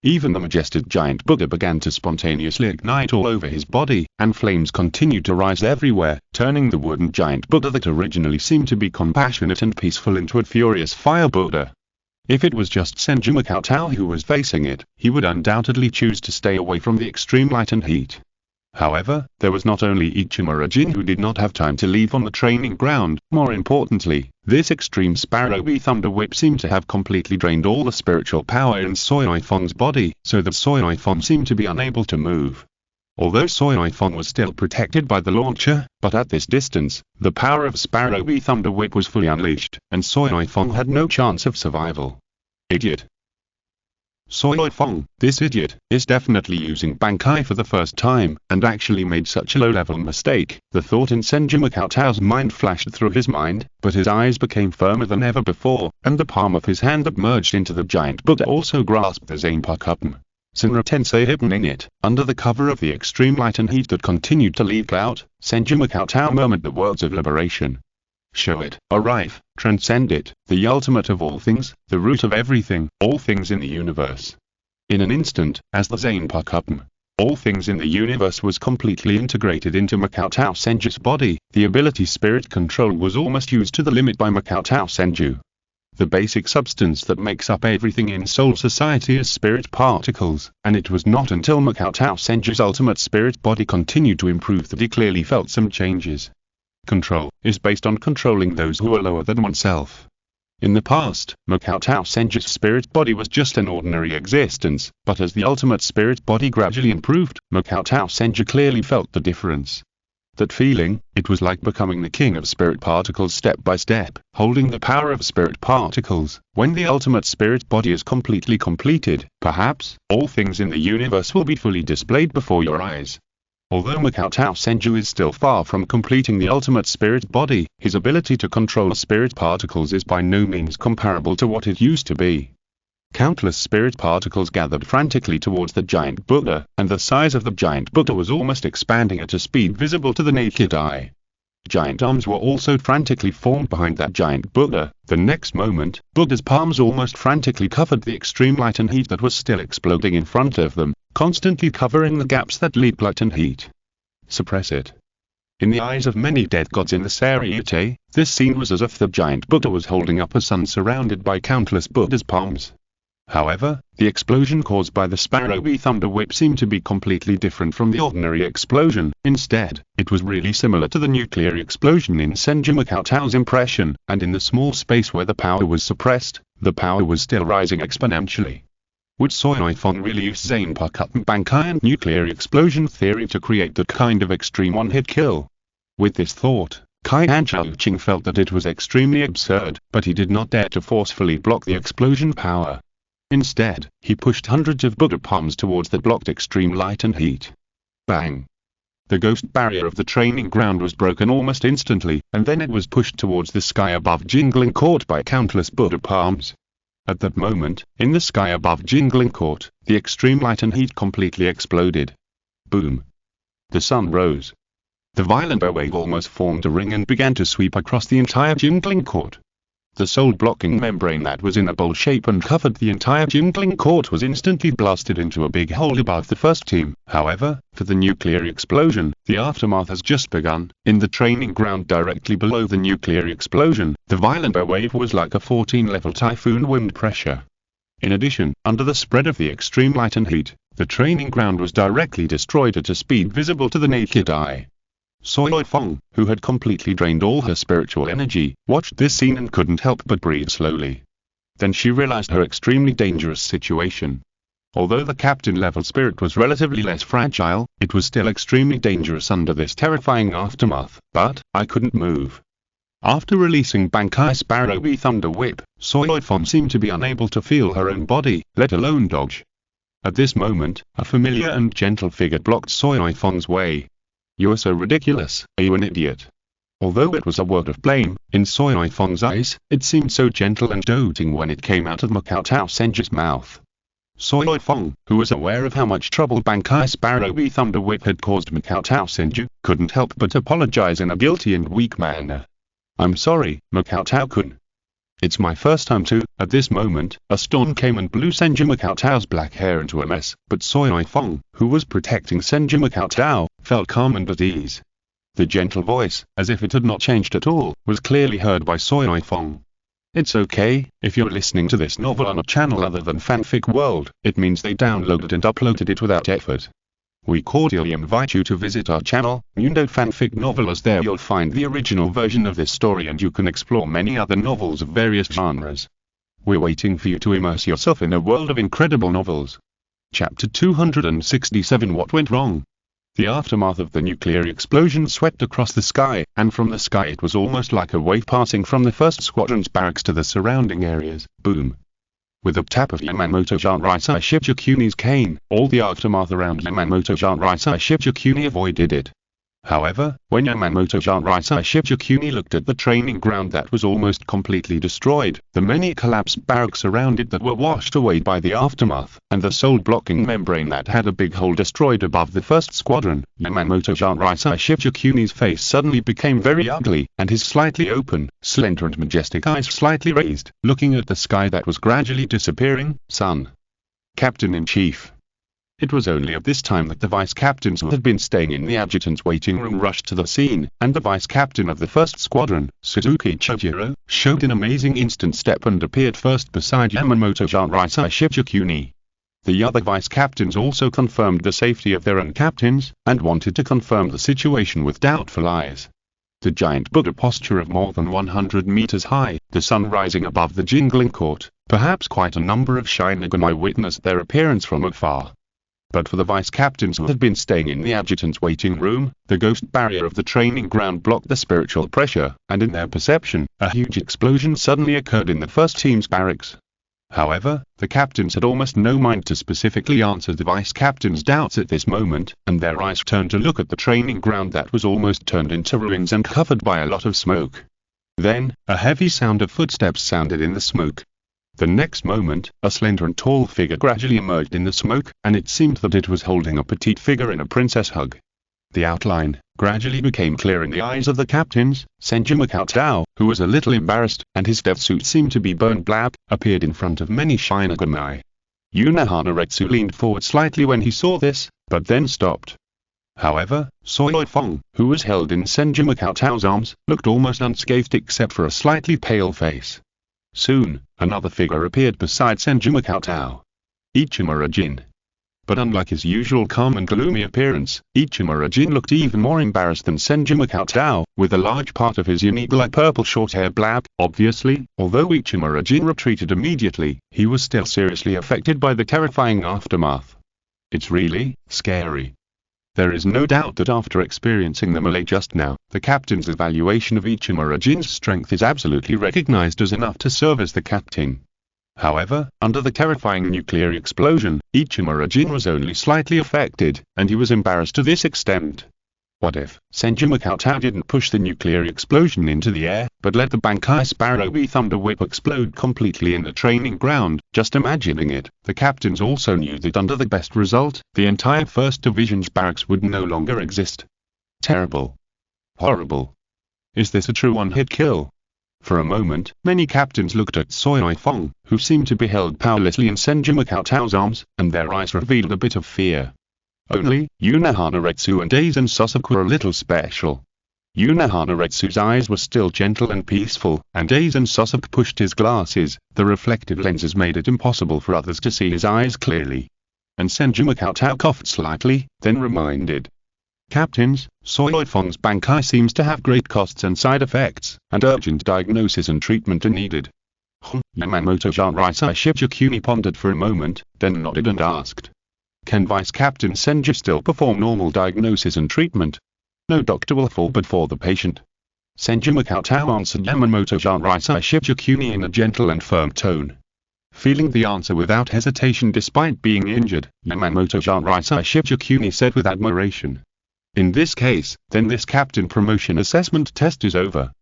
Even the majestic giant Buddha began to spontaneously ignite all over his body, and flames continued to rise everywhere, turning the wooden giant Buddha that originally seemed to be compassionate and peaceful into a furious fire Buddha. If it was just Senju Cheng who was facing it, he would undoubtedly choose to stay away from the extreme light and heat. However, there was not only Ichimura Jin who did not have time to leave on the training ground, more importantly, this extreme Sparrowy Thunder Whip seemed to have completely drained all the spiritual power in Soifeng's body, so that Soifeng seemed to be unable to move. Although Soifeng was still protected by the launcher, but at this distance, the power of Sparrowy Thunder Whip was fully unleashed, and Soifeng had no chance of survival. Idiot. Soifeng, this idiot, is definitely using Bankai for the first time, and actually made such a low-level mistake. The thought in Senju Cheng's mind flashed through his mind, but his eyes became firmer than ever before, and the palm of his hand that merged into the giant Buddha also grasped the zanpakutō. Seireitei hidden in it, under the cover of the extreme light and heat that continued to leak out, Senju Cheng murmured the words of liberation. Show it, arrive, transcend it, the ultimate of all things, the root of everything, all things in the universe. In an instant, as the zanpakutō, all things in the universe was completely integrated into Makoto Senju's body, the ability spirit control was almost used to the limit by Makoto Senju. The basic substance that makes up everything in Soul Society is spirit particles, and it was not until Makoto Senju's ultimate spirit body continued to improve that he clearly felt some changes. Control is based on controlling those who are lower than oneself. In the past, Makoto Senju's spirit body was just an ordinary existence, but as the ultimate spirit body gradually improved, Makoto Senju clearly felt the difference. That feeling, it was like becoming the king of spirit particles step by step, holding the power of spirit particles. When the ultimate spirit body is completely completed, perhaps, all things in the universe will be fully displayed before your eyes. Although Makoto Senju is still far from completing the ultimate spirit body, his ability to control spirit particles is by no means comparable to what it used to be. Countless spirit particles gathered frantically towards the giant Buddha, and the size of the giant Buddha was almost expanding at a speed visible to the naked eye. Giant arms were also frantically formed behind that giant Buddha. The next moment, Buddha's palms almost frantically covered the extreme light and heat that was still exploding in front of them, constantly covering the gaps that leak light and heat. Suppress it. In the eyes of many dead gods in the Seireitei, this scene was as if the giant Buddha was holding up a sun surrounded by countless Buddha's palms. However, the explosion caused by the Sparrowy Thunder Whip seemed to be completely different from the ordinary explosion. Instead, it was really similar to the nuclear explosion in Senju Cheng's impression, and in the small space where the power was suppressed, the power was still rising exponentially. Would Soifeng really use zanpakutō Bankai and nuclear explosion theory to create that kind of extreme one-hit kill? With this thought, Senju Cheng felt that it was extremely absurd, but he did not dare to forcefully block the explosion power. Instead, he pushed hundreds of Buddha palms towards the blocked extreme light and heat. Bang! The ghost barrier of the training ground was broken almost instantly, and then it was pushed towards the sky above, jingling caught by countless Buddha palms. At that moment, in the sky above jingling court, the extreme light and heat completely exploded. Boom! The sun rose. The violent wave almost formed a ring and began to sweep across the entire jingling court. The soul-blocking membrane that was in a bowl shape and covered the entire jingling court was instantly blasted into a big hole above the first team. However, for the nuclear explosion, the aftermath has just begun. In the training ground directly below the nuclear explosion, the violent wave was like a 14-level typhoon wind pressure. In addition, under the spread of the extreme light and heat, the training ground was directly destroyed at a speed visible to the naked eye. Soifeng, who had completely drained all her spiritual energy, watched this scene and couldn't help but breathe slowly. Then she realized her extremely dangerous situation. Although the captain-level spirit was relatively less fragile, it was still extremely dangerous under this terrifying aftermath. But I couldn't move. After releasing Bankai's Sparrowy Thunder Whip, Soifeng seemed to be unable to feel her own body, let alone dodge. At this moment, a familiar and gentle figure blocked Soifeng's way. "You are so ridiculous, are you an idiot?" Although it was a word of blame, in Soifeng's eyes, it seemed so gentle and doting when it came out of Makoto Senju's mouth. Soifeng, who was aware of how much trouble Bankai's Sparrowy Thunder Whip had caused Makoto Senju, couldn't help but apologize in a guilty and weak manner. "I'm sorry, Makoto-kun. It's my first time too. At this moment, a storm came and blew Senju Tao's black hair into a mess, but Seireitei, who was protecting Senju Tao, felt calm and at ease. The gentle voice, as if it had not changed at all, was clearly heard by Seireitei. It's okay, if you're listening to this novel on a channel other than Fanfic World, it means they downloaded and uploaded it without effort. We cordially invite you to visit our channel, Mundo Fanfic Novel, as there you'll find the original version of this story and you can explore many other novels of various genres. We're waiting for you to immerse yourself in a world of incredible novels. Chapter 267 What Went Wrong? The aftermath of the nuclear explosion swept across the sky, and from the sky it was almost like a wave passing from the 1st Squadron's barracks to the surrounding areas. Boom. With a tap of Yamamoto Seireitei Shibukuni's cane, all the aftermath around Yamamoto Seireitei Shibukuni avoided it. However, when Yamamoto Seireitei Shibukuni looked at the training ground that was almost completely destroyed, the many collapsed barracks around it that were washed away by the aftermath, and the sole blocking membrane that had a big hole destroyed above the 1st Squadron, Yamamoto Seireitei Shibukuni's face suddenly became very ugly, and his slightly open, slender and majestic eyes slightly raised, looking at the sky that was gradually disappearing. Son. Captain-in-Chief. It was only at this time that the vice-captains who had been staying in the adjutant's waiting room rushed to the scene, and the vice-captain of the 1st Squadron, Suzuki Chojiro, showed an amazing instant step and appeared first beside Yamamoto Seireitei Shibukuni. The other vice-captains also confirmed the safety of their own captains, and wanted to confirm the situation with doubtful eyes. The giant Buddha posture of more than 100 meters high, the sun rising above the jingling court, perhaps quite a number of Shinigami witnessed their appearance from afar. But for the vice-captains who had been staying in the adjutant's waiting room, the ghost barrier of the training ground blocked the spiritual pressure, and in their perception, a huge explosion suddenly occurred in the first team's barracks. However, the captains had almost no mind to specifically answer the vice-captain's doubts at this moment, and their eyes turned to look at the training ground that was almost turned into ruins and covered by a lot of smoke. Then, a heavy sound of footsteps sounded in the smoke. The next moment, a slender and tall figure gradually emerged in the smoke, and it seemed that it was holding a petite figure in a princess hug. The outline gradually became clear in the eyes of the captains. Senju Tao, who was a little embarrassed, and his death suit seemed to be burned black, appeared in front of many Shinigami. Unohana leaned forward slightly when he saw this, but then stopped. However, Seireitei, who was held in Senju Tao's arms, looked almost unscathed except for a slightly pale face. Soon, another figure appeared beside Senju Tao. Ichimura Jin. But unlike his usual calm and gloomy appearance, Ichimura Jin looked even more embarrassed than Senju Tao, with a large part of his unique light purple short hair black. Obviously, although Ichimura Jin retreated immediately, he was still seriously affected by the terrifying aftermath. It's really scary. There is no doubt that after experiencing the melee just now, the captain's evaluation of Ichimura Jin's strength is absolutely recognized as enough to serve as the captain. However, under the terrifying nuclear explosion, Ichimura Jin was only slightly affected, and he was embarrassed to this extent. What if Senju Tao didn't push the nuclear explosion into the air, but let the Bankai Sparrow V Thunder Whip explode completely in the training ground? Just imagining it, the captains also knew that under the best result, the entire 1st Division's barracks would no longer exist. Terrible. Horrible. Is this a true one-hit kill? For a moment, many captains looked at Seireitei, who seemed to be held powerlessly in Senju Tao's arms, and their eyes revealed a bit of fear. Only, Unohana and Aizen Sasuke were a little special. Unohana eyes were still gentle and peaceful, and Aizen Sasuke pushed his glasses. The reflective lenses made it impossible for others to see his eyes clearly. And Senju Tao coughed slightly, then reminded. Captains, Seireitei's Bankai seems to have great costs and side effects, and urgent diagnosis and treatment are needed. Yamamoto Seireitei Shibukuni pondered for a moment, then nodded and asked. Can Vice Captain Senju still perform normal diagnosis and treatment? No doctor will fall before the patient. Senju Tao answered Yamamoto Seireitei Shibukuni in a gentle and firm tone. Feeling the answer without hesitation despite being injured, Yamamoto Seireitei Shibukuni said with admiration. In this case, then this captain promotion assessment test is over.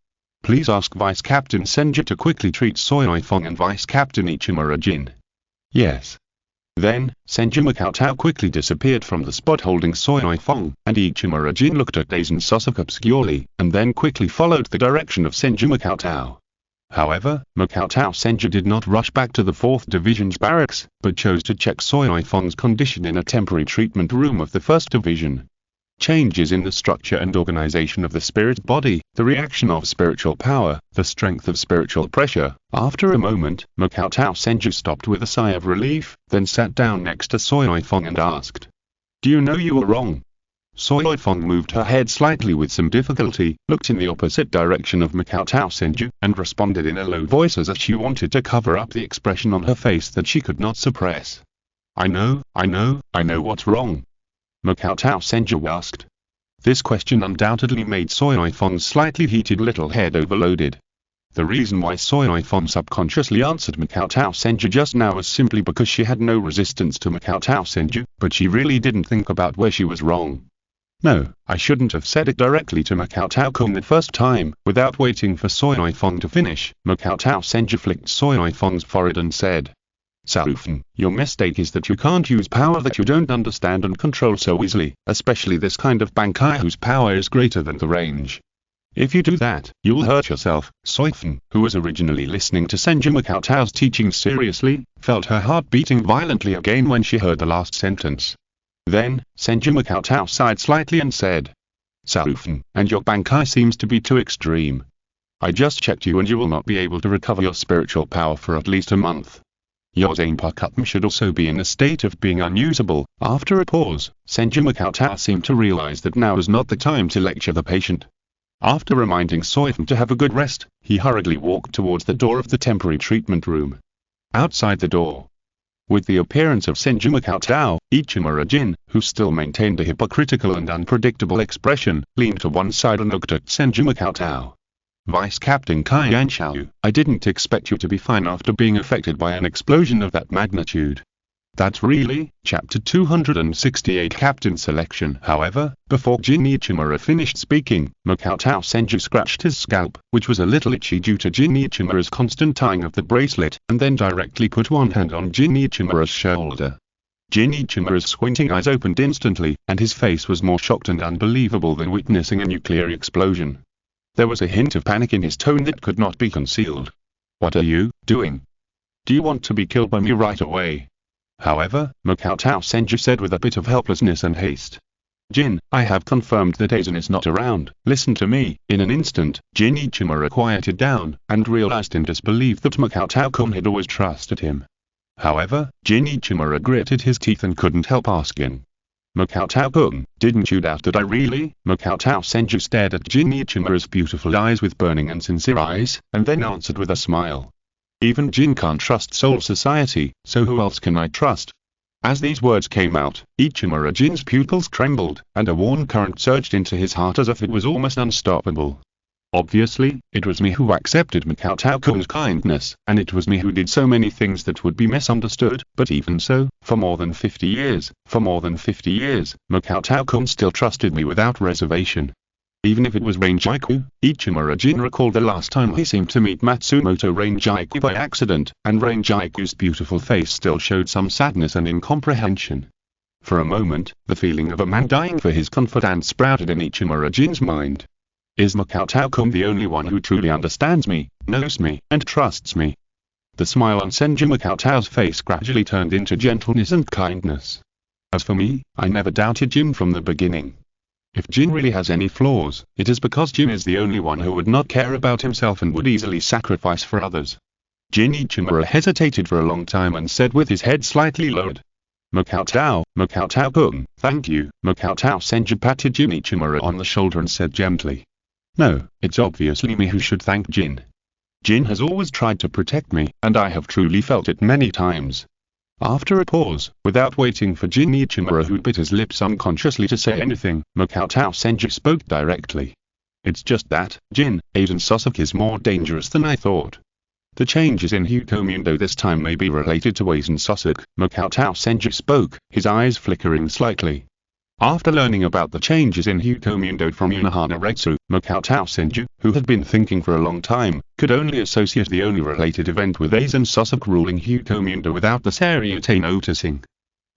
Please ask Vice Captain Senju to quickly treat Seireitei and Vice Captain Ichimura Jin. Yes. Then, Senju Tao quickly disappeared from the spot holding Seireitei, and Ichimura Jin looked at Aizen Sasuke obscurely, and then quickly followed the direction of Senju Tao. However, Makoto Senju did not rush back to the 4th Division's barracks, but chose to check Seireitei's condition in a temporary treatment room of the 1st Division. Changes in the structure and organization of the spirit body, the reaction of spiritual power, the strength of spiritual pressure. After a moment, Makoto Senju stopped with a sigh of relief, then sat down next to Seireitei and asked, "Do you know you were wrong?" Seireitei moved her head slightly with some difficulty, looked in the opposite direction of Makoto Senju, and responded in a low voice as if she wanted to cover up the expression on her face that she could not suppress. I know what's wrong," Makoto Senju asked. This question undoubtedly made Seireitei's slightly heated little head overloaded. The reason why Seireitei subconsciously answered Makoto Senju just now was simply because she had no resistance to Makoto Senju, but she really didn't think about where she was wrong. No, I shouldn't have said it directly to Makoto-kun the first time. Without waiting for Seireitei to finish, Makoto Senju flicked Seireitei's forehead and said, "Sarufen, your mistake is that you can't use power that you don't understand and control so easily, especially this kind of Bankai whose power is greater than the range. If you do that, you'll hurt yourself." Seireitei, who was originally listening to Senju Makoto's teachings seriously, felt her heart beating violently again when she heard the last sentence. Then, Senju Makoto sighed slightly and said, "Sarufen, and your Bankai seems to be too extreme. I just checked you and you will not be able to recover your spiritual power for at least a month. Your zanpakutō should also be in a state of being unusable." After a pause, Senju Makoto seemed to realize that now was not the time to lecture the patient. After reminding Seireitei to have a good rest, he hurriedly walked towards the door of the temporary treatment room. Outside the door, with the appearance of Senju Makoto, Ichimura Jin, who still maintained a hypocritical and unpredictable expression, leaned to one side and looked at Senju Makoto. "Vice Captain Kaianshou, I didn't expect you to be fine after being affected by an explosion of that magnitude." That's really, Chapter 268 Captain Selection. However, before Jin Ichimura finished speaking, Makoto Senju scratched his scalp, which was a little itchy due to Jin Ichimura's constant tying of the bracelet, and then directly put one hand on Jin Ichimura's shoulder. Jin Ichimura's squinting eyes opened instantly, and his face was more shocked and unbelievable than witnessing a nuclear explosion. There was a hint of panic in his tone that could not be concealed. "What are you doing? Do you want to be killed by me right away?" However, Makoto Senju said with a bit of helplessness and haste. "Jin, I have confirmed that Aizen is not around. Listen to me." In an instant, Jin Ichimura quieted down, and realized in disbelief that Makoto-kun had always trusted him. However, Jin Ichimura gritted his teeth and couldn't help asking, "Makoto-kun, didn't you doubt that I really?" Makoto Senju stared at Jin Ichimura's beautiful eyes with burning and sincere eyes, and then answered with a smile. "Even Jin can't trust Soul Society, so who else can I trust?" As these words came out, Ichimura Jin's pupils trembled, and a warm current surged into his heart as if it was almost unstoppable. Obviously, it was me who accepted Makoto-kun's kindness, and it was me who did so many things that would be misunderstood, but even so, for more than 50 years, Makoto-kun still trusted me without reservation. Even if it was Rangiku, Ichimura Jin recalled the last time he seemed to meet Matsumoto Rangiku by accident, and Rangiku's beautiful face still showed some sadness and incomprehension. For a moment, the feeling of a man dying for his confidant sprouted in Ichimura Jin's mind. Is Makoto-kun the only one who truly understands me, knows me, and trusts me? The smile on Senju Makoto's face gradually turned into gentleness and kindness. As for me, I never doubted Jin from the beginning. If Jin really has any flaws, it is because Jin is the only one who would not care about himself and would easily sacrifice for others. Jin Ichimura hesitated for a long time and said with his head slightly lowered, Makoto-kun, thank you." Makoto Senju patted Jin Ichimura on the shoulder and said gently, "No, it's obviously me who should thank Jin. Jin has always tried to protect me, and I have truly felt it many times." After a pause, without waiting for Jin Ichimura who bit his lips unconsciously to say anything, Makoto Senju spoke directly. "It's just that, Jin, Aizen Sasuke is more dangerous than I thought. The changes in Hyukomundo this time may be related to Aizen Sasuke." Makoto Senju spoke, his eyes flickering slightly. After learning about the changes in Hyukomundo from Unohana Retsu, Makoto Senju, who had been thinking for a long time, could only associate the only related event with Aizen Sasuke ruling Hyukomundo without the Seireitei noticing.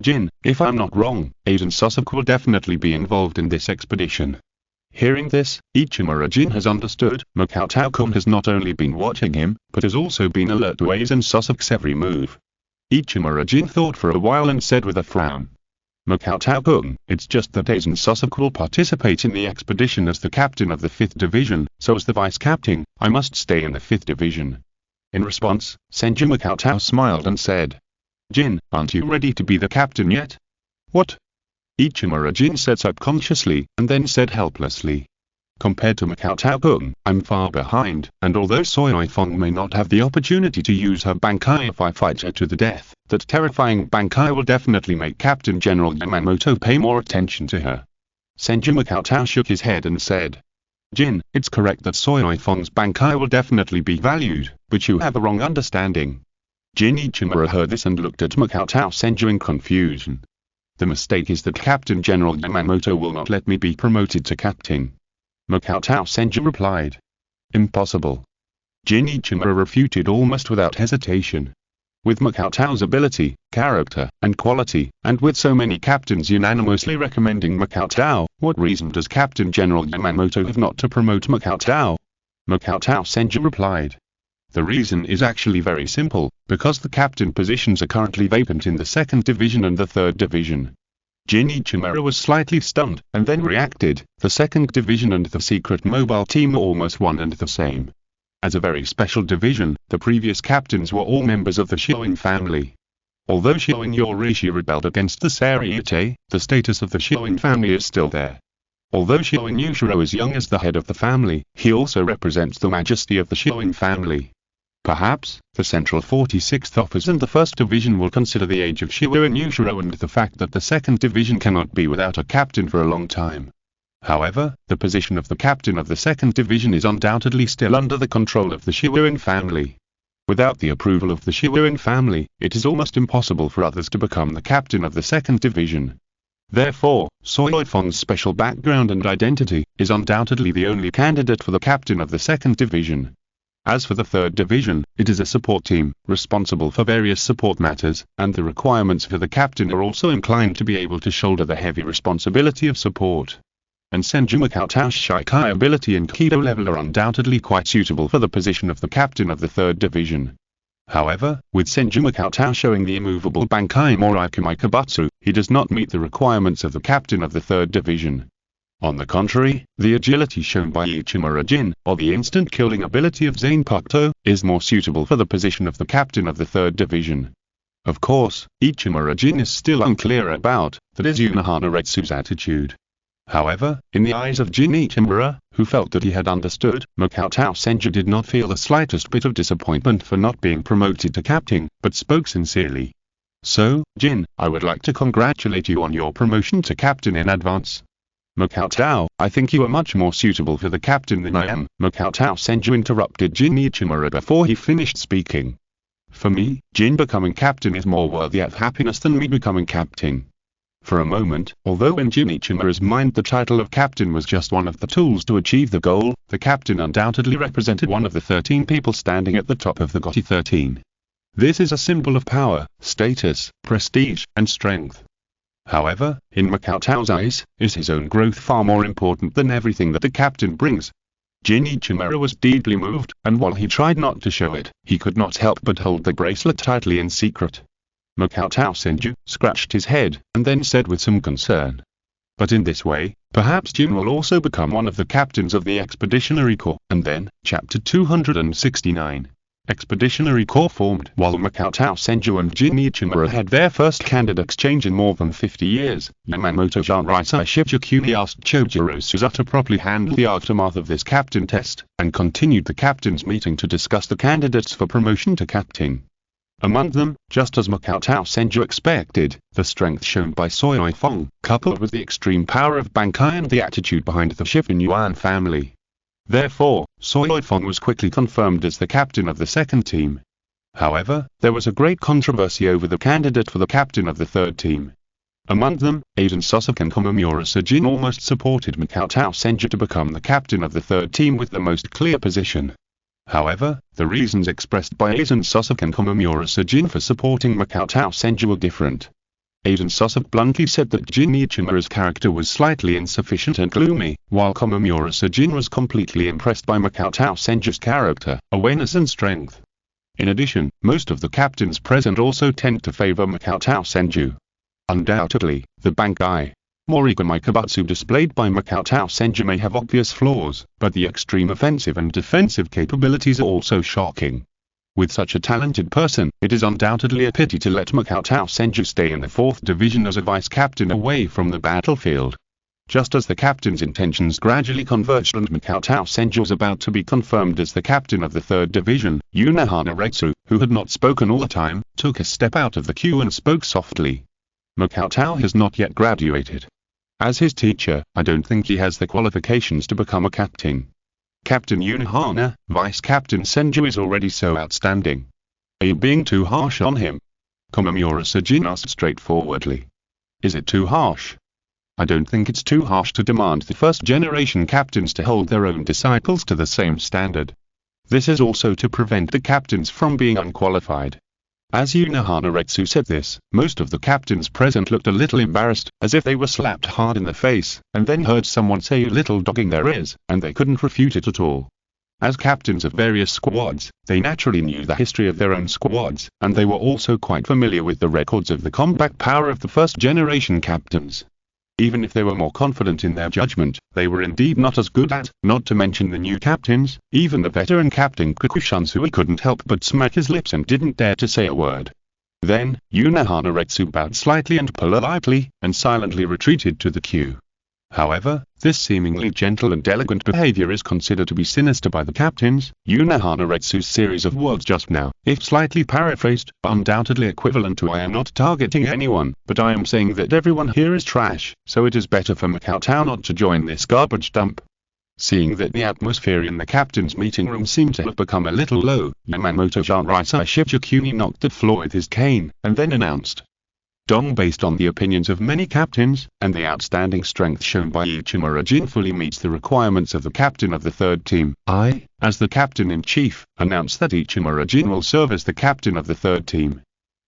"Jin, if I'm not wrong, Aizen Sasuke will definitely be involved in this expedition. Hearing this, Ichimura Jin has understood. Makoto-kun has not only been watching him, but has also been alert to Aizen Sasuke's every move. Ichimura Jin thought for a while and said with a frown, "Makoto-kun, it's just that Aizen Sasuke will participate in the expedition as the captain of the 5th Division, so as the vice-captain, I must stay in the 5th Division." In response, Senju Makoto smiled and said, "Jin, aren't you ready to be the captain yet?" "What?" Ichimura Jin said subconsciously, and then said helplessly, "Compared to Makoto-kun, I'm far behind, and although Seireitei may not have the opportunity to use her Bankai if I fight her to the death, that terrifying Bankai will definitely make Captain General Yamamoto pay more attention to her." Senju Makoto shook his head and said, "Jin, it's correct that Seireitei's Bankai will definitely be valued, but you have a wrong understanding." Jin Ichimura heard this and looked at Makoto Senju in confusion. "The mistake is that Captain General Yamamoto will not let me be promoted to captain." Makoto Senju replied, "Impossible." Jin Ichimura refuted almost without hesitation. With Makoto's ability, character, and quality, and with so many captains unanimously recommending Makoto, what reason does Captain General Yamamoto have not to promote Makoto? Makoto Senju replied, "The reason is actually very simple, because the captain positions are currently vacant in the 2nd Division and the 3rd Division. Jin Ichimura was slightly stunned, and then reacted, "The 2nd Division and the secret mobile team are almost one and the same. As a very special division, the previous captains were all members of the Shioin family. Although Shioin Yorishi rebelled against the Seireitei, the status of the Shioin family is still there. Although Shioin Yushiro is young as the head of the family, he also represents the majesty of the Shioin family. Perhaps, the Central 46th Office and the 1st Division will consider the age of Shioin Yushiro and the fact that the 2nd Division cannot be without a captain for a long time. However, the position of the captain of the 2nd Division is undoubtedly still under the control of the Shioin family. Without the approval of the Shioin family, it is almost impossible for others to become the captain of the 2nd Division. Therefore, Seireitei's special background and identity is undoubtedly the only candidate for the captain of the 2nd Division. As for the 3rd Division, it is a support team, responsible for various support matters, and the requirements for the captain are also inclined to be able to shoulder the heavy responsibility of support. And Senju Makoto's Shikai ability and Kido level are undoubtedly quite suitable for the position of the captain of the 3rd Division. However, with Senju Makoto showing the immovable Bankai Morikumi-Kabatsu, he does not meet the requirements of the captain of the 3rd Division. On the contrary, the agility shown by Ichimura Jin, or the instant killing ability of zanpakutō, is more suitable for the position of the captain of the 3rd Division. Of course, Ichimura Jin is still unclear about that is Unohana Retsu's attitude. However, in the eyes of Jin Ichimura, who felt that he had understood, Makoto Senju did not feel the slightest bit of disappointment for not being promoted to captain, but spoke sincerely. "So, Jin, I would like to congratulate you on your promotion to captain in advance." "Makoto, I think you are much more suitable for the captain than I am." Makoto Senju interrupted Jin Ichimura before he finished speaking. "For me, Jin becoming captain is more worthy of happiness than me becoming captain." For a moment, although in Jin Ichimura's mind the title of captain was just one of the tools to achieve the goal, the captain undoubtedly represented one of the 13 people standing at the top of the GOTY 13. This is a symbol of power, status, prestige, and strength. However, in Makoto's eyes, is his own growth far more important than everything that the captain brings. Jin Ichimura was deeply moved, and while he tried not to show it, he could not help but hold the bracelet tightly in secret. Makoto Senju scratched his head, and then said with some concern, "But in this way, perhaps Jin will also become one of the captains of the Expeditionary Corps." And then, Chapter 269. Expeditionary Corps formed. While Makoto Senju and Jin Ichimura had their first candid exchange in more than 50 years, Yamamoto Seireitei Shichikuni asked Chojuro Suzuki to properly handle the aftermath of this captain test, and continued the captain's meeting to discuss the candidates for promotion to captain. Among them, just as Makoto Senju expected, the strength shown by Seireitei, coupled with the extreme power of Bankai and the attitude behind the Shifu Yuan family. Therefore, Seireitei was quickly confirmed as the captain of the 2nd team. However, there was a great controversy over the candidate for the captain of the 3rd team. Among them, Aizen Sasuke and Komamura Sejin almost supported Makoto Senju to become the captain of the 3rd team with the most clear position. However, the reasons expressed by Aizen Sasuke and Komamura Sejin for supporting Makoto Senju were different. Aiden Sosok bluntly said that Jin Ichimura's character was slightly insufficient and gloomy, while Komamura Sejin was completely impressed by Makoto Senju's character, awareness and strength. In addition, most of the captains present also tend to favor Makoto Senju. Undoubtedly, the Bankai Morigami Kabatsu displayed by Makoto Senju may have obvious flaws, but the extreme offensive and defensive capabilities are also shocking. With such a talented person, it is undoubtedly a pity to let Makoto Senju stay in the 4th Division as a vice-captain away from the battlefield. Just as the captain's intentions gradually converged and Makoto Senju was about to be confirmed as the captain of the 3rd Division, Unohana Retsu, who had not spoken all the time, took a step out of the queue and spoke softly. Makoto has not yet graduated. As his teacher, I don't think he has the qualifications to become a captain. Captain Unohana, Vice-Captain Senju is already so outstanding. Are you being too harsh on him? Komamura Sejin asked straightforwardly. Is it too harsh? I don't think it's too harsh to demand the first-generation captains to hold their own disciples to the same standard. This is also to prevent the captains from being unqualified. As Unohana Retsu said this, most of the captains present looked a little embarrassed, as if they were slapped hard in the face, and then heard someone say a little dogging their ears, and they couldn't refute it at all. As captains of various squads, they naturally knew the history of their own squads, and they were also quite familiar with the records of the combat power of the first-generation captains. Even if they were more confident in their judgment, they were indeed not as good at, not to mention the new captains, even the veteran captain Kikushansui couldn't help but smack his lips and didn't dare to say a word. Then, Unohana Retsu bowed slightly and politely, and silently retreated to the queue. However, this seemingly gentle and elegant behavior is considered to be sinister by the captains. Unohana Retsu's series of words just now, if slightly paraphrased, are undoubtedly equivalent to I am not targeting anyone, but I am saying that everyone here is trash, so it is better for Makoto not to join this garbage dump. Seeing that the atmosphere in the captain's meeting room seemed to have become a little low, Yamamoto Shinraisai Shibukuni knocked the floor with his cane, and then announced, based on the opinions of many captains, and the outstanding strength shown by Ichimura Jin fully meets the requirements of the captain of the 3rd team. I, as the captain-in-chief, announce that Ichimura Jin will serve as the captain of the 3rd team.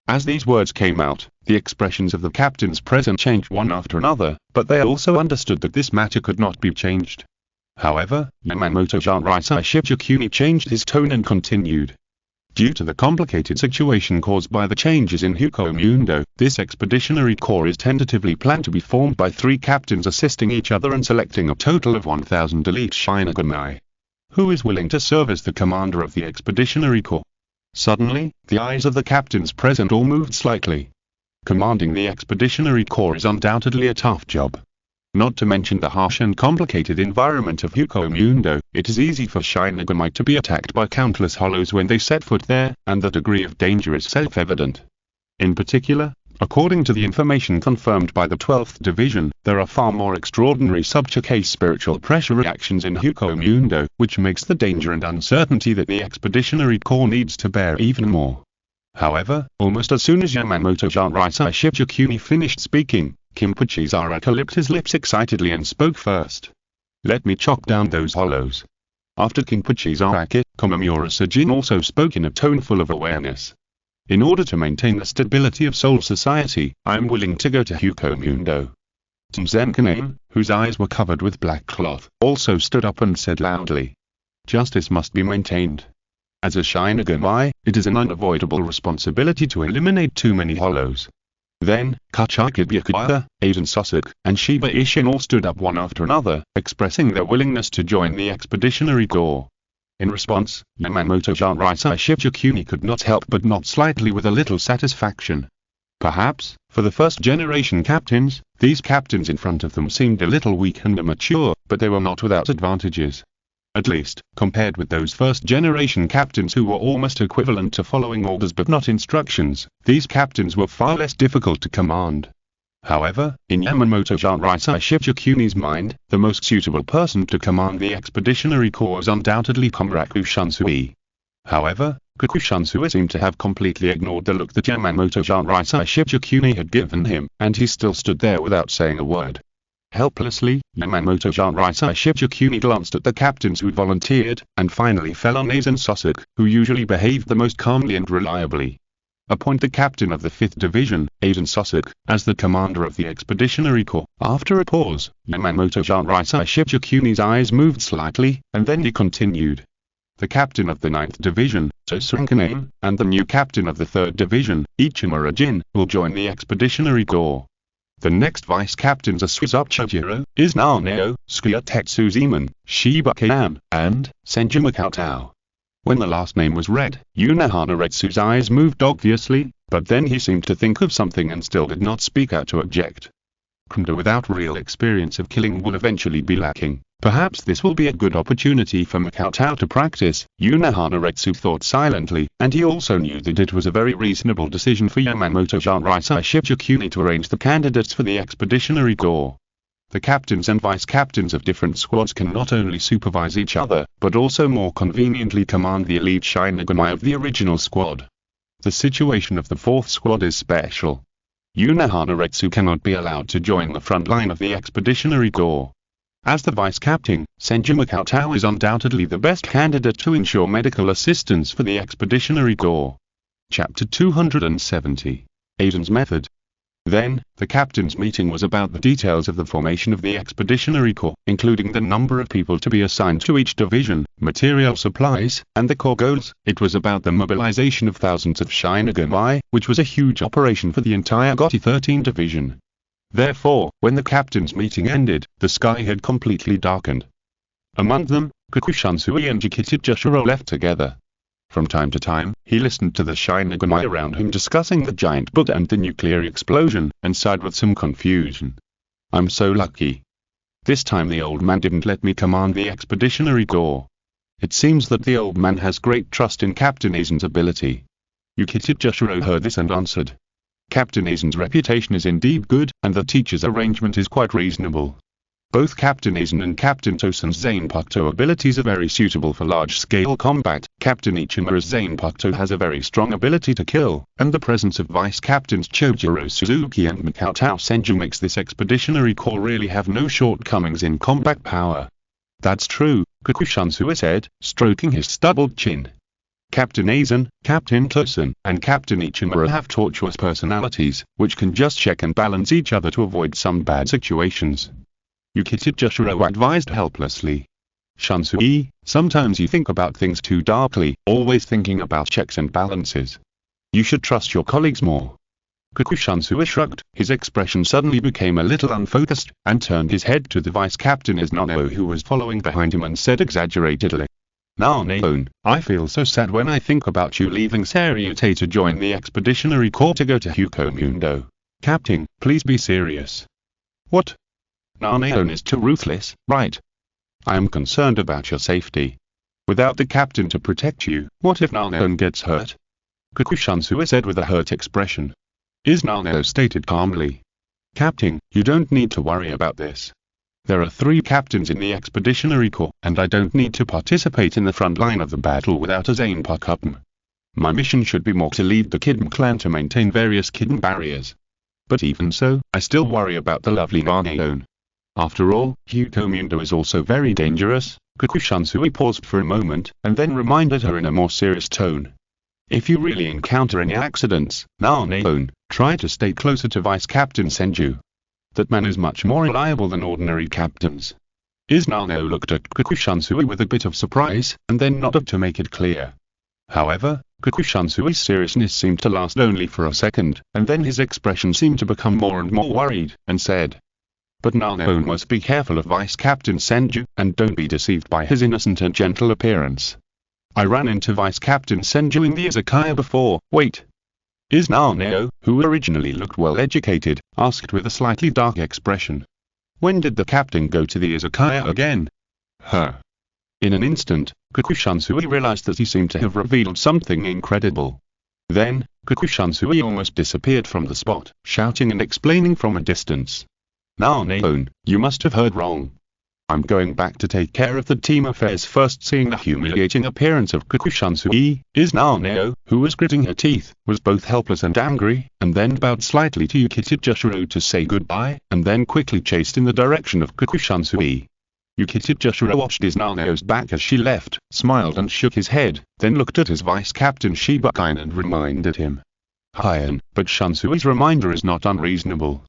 As these words came out, the expressions of the captains present changed one after another, but they also understood that this matter could not be changed. However, Yamamoto Shinraisai Shibukuni changed his tone and continued. Due to the complicated situation caused by the changes in Hukomundo, this expeditionary corps is tentatively planned to be formed by 3 captains assisting each other and selecting a total of 1,000 elite Shinigami. Who is willing to serve as the commander of the expeditionary corps? Suddenly, the eyes of the captains present all moved slightly. Commanding the expeditionary corps is undoubtedly a tough job. Not to mention the harsh and complicated environment of Hukomundo, it is easy for Shinigami to be attacked by countless hollows when they set foot there, and the degree of danger is self-evident. In particular, according to the information confirmed by the 12th Division, there are far more extraordinary subcase spiritual pressure reactions in Hukomundo, which makes the danger and uncertainty that the expeditionary corps needs to bear even more. However, almost as soon as Yamamoto Shinraisai Shibukuni finished speaking, Kinpachi Zaraka licked his lips excitedly and spoke first. Let me chop down those hollows. After Kinpachi Zaraka, Komamura Sejin also spoke in a tone full of awareness. In order to maintain the stability of Soul Society, I am willing to go to Hukomundo. Zenkanen, whose eyes were covered with black cloth, also stood up and said loudly. Justice must be maintained. As a Shinigami, it is an unavoidable responsibility to eliminate too many hollows. Then, Kachika Byakuya, Aiden Sosok, and Shiba Ishin all stood up one after another, expressing their willingness to join the expeditionary corps. In response, Yamamoto Shinraisai Shibukuni could not help but nod slightly with a little satisfaction. Perhaps, for the first-generation captains, these captains in front of them seemed a little weak and immature, but they were not without advantages. At least, compared with those first-generation captains who were almost equivalent to following orders but not instructions, these captains were far less difficult to command. However, in Yamamoto Shinraisai Shibukuni's mind, the most suitable person to command the expeditionary corps is undoubtedly Komuraku Shansui. However, Kikushansui seemed to have completely ignored the look that Yamamoto Shinraisai Shibukuni had given him, and he still stood there without saying a word. Helplessly, Yamamoto Shinraisai Shibukuni glanced at the captains who volunteered, and finally fell on Aizen Sosok, who usually behaved the most calmly and reliably. appoint the captain of the 5th Division, Aiden Susuk, as the commander of the Expeditionary Corps. After a pause, Yamamoto Seireitei Shichiku's eyes moved slightly, and then he continued. The captain of the 9th Division, Seireitei, and the new captain of the 3rd Division, Ichimura Jin, will join the Expeditionary Corps. The next vice-captains are Suzuchijiro, Izaneo, Tsuya Tetsuzeman, Shibukan, and Senju Makutō. When the last name was read, Hanaretsu's eyes moved obviously, but then he seemed to think of something and still did not speak out to object. Kunda without real experience of killing will eventually be lacking. Perhaps this will be a good opportunity for Makutō to practice, Hanaretsu thought silently, and he also knew that it was a very reasonable decision for Yamamoto Seireitei Shichikuni to arrange the candidates for the Expeditionary Corps. The captains and vice-captains of different squads can not only supervise each other, but also more conveniently command the elite Shinigami of the original squad. The situation of the 4th squad is special. Hanaretsu cannot be allowed to join the front line of the Expeditionary Corps. As the vice-captain, Senju Makutō is undoubtedly the best candidate to ensure medical assistance for the Expeditionary Corps. Chapter 270. Aiden's Method. Then, the captain's meeting was about the details of the formation of the Expeditionary Corps, including the number of people to be assigned to each division, material supplies, and the corps goals. It was about the mobilization of thousands of Shinigami, which was a huge operation for the entire GOTY 13 division. Therefore, when the captain's meeting ended, the sky had completely darkened. Among them, Kakushansui and Jikitijashiro left together. From time to time, he listened to the Shinigami around him discussing the giant book and the nuclear explosion, and sighed with some confusion. I'm so lucky. This time the old man didn't let me command the Expeditionary Corps. It seems that the old man has great trust in Captain Aizen's ability. Jikitijashiro heard this and answered. Captain Aizen's reputation is indeed good, and the teacher's arrangement is quite reasonable. Both Captain Aizen and Captain Tosen's zanpakutō abilities are very suitable for large-scale combat. Captain Ichimura's zanpakutō has a very strong ability to kill, and the presence of Vice-Captains Chojiro Suzuki and Makutō Senju makes this Expeditionary Corps really have no shortcomings in combat power. That's true, Kakushansui said, stroking his stubbled chin. Captain Aizen, Captain Tosen, and Captain Ichimura have tortuous personalities, which can just check and balance each other to avoid some bad situations. Jikitijashiro advised helplessly. Shansui, sometimes you think about things too darkly, always thinking about checks and balances. You should trust your colleagues more. Kakushansui shrugged, his expression suddenly became a little unfocused, and turned his head to the vice-captain Izaneo who was following behind him and said exaggeratedly. Naneo, I feel so sad when I think about you leaving Seireitei to join the Expeditionary Corps to go to Hukomundo. Captain, please be serious. What? Naneo is too ruthless, right? I am concerned about your safety. Without the captain to protect you, what if Naneo gets hurt? Kakushansui said with a hurt expression. Izaneo stated calmly. Captain, you don't need to worry about this. There are 3 captains in the Expeditionary Corps, and I don't need to participate in the front line of the battle without a zanpakutō. My mission should be more to lead the Kidden clan to maintain various Kidden barriers. But even so, I still worry about the lovely Naneo. After all, Hukomundo is also very dangerous. Kakushansui paused for a moment, and then reminded her in a more serious tone. If you really encounter any accidents, Naneo, try to stay closer to Vice-Captain Senju. That man is much more reliable than ordinary captains. Izaneo looked at Kakushansui with a bit of surprise, and then nodded to make it clear. However, Kakushansui's seriousness seemed to last only for a second, and then his expression seemed to become more and more worried, and said, But Naneo must be careful of Vice-Captain Senju, and don't be deceived by his innocent and gentle appearance. I ran into Vice-Captain Senju in the izakaya before. Wait. Izaneo, who originally looked well educated, asked with a slightly dark expression. When did the captain go to the izakaya again? In an instant, Kakushansui realized that he seemed to have revealed something incredible. Then, Kakushansui almost disappeared from the spot, shouting and explaining from a distance. Naneo, you must have heard wrong. I'm going back to take care of the team affairs first. Seeing the humiliating appearance of Kakushansui, Izaneo, who was gritting her teeth, was both helpless and angry, and then bowed slightly to Jikitijashiro to say goodbye, and then quickly chased in the direction of Kakushansui. Jikitijashiro watched Izaneo's back as she left, smiled and shook his head, then looked at his vice-captain Shibukan and reminded him. Hien, but Shunsui's reminder is not unreasonable.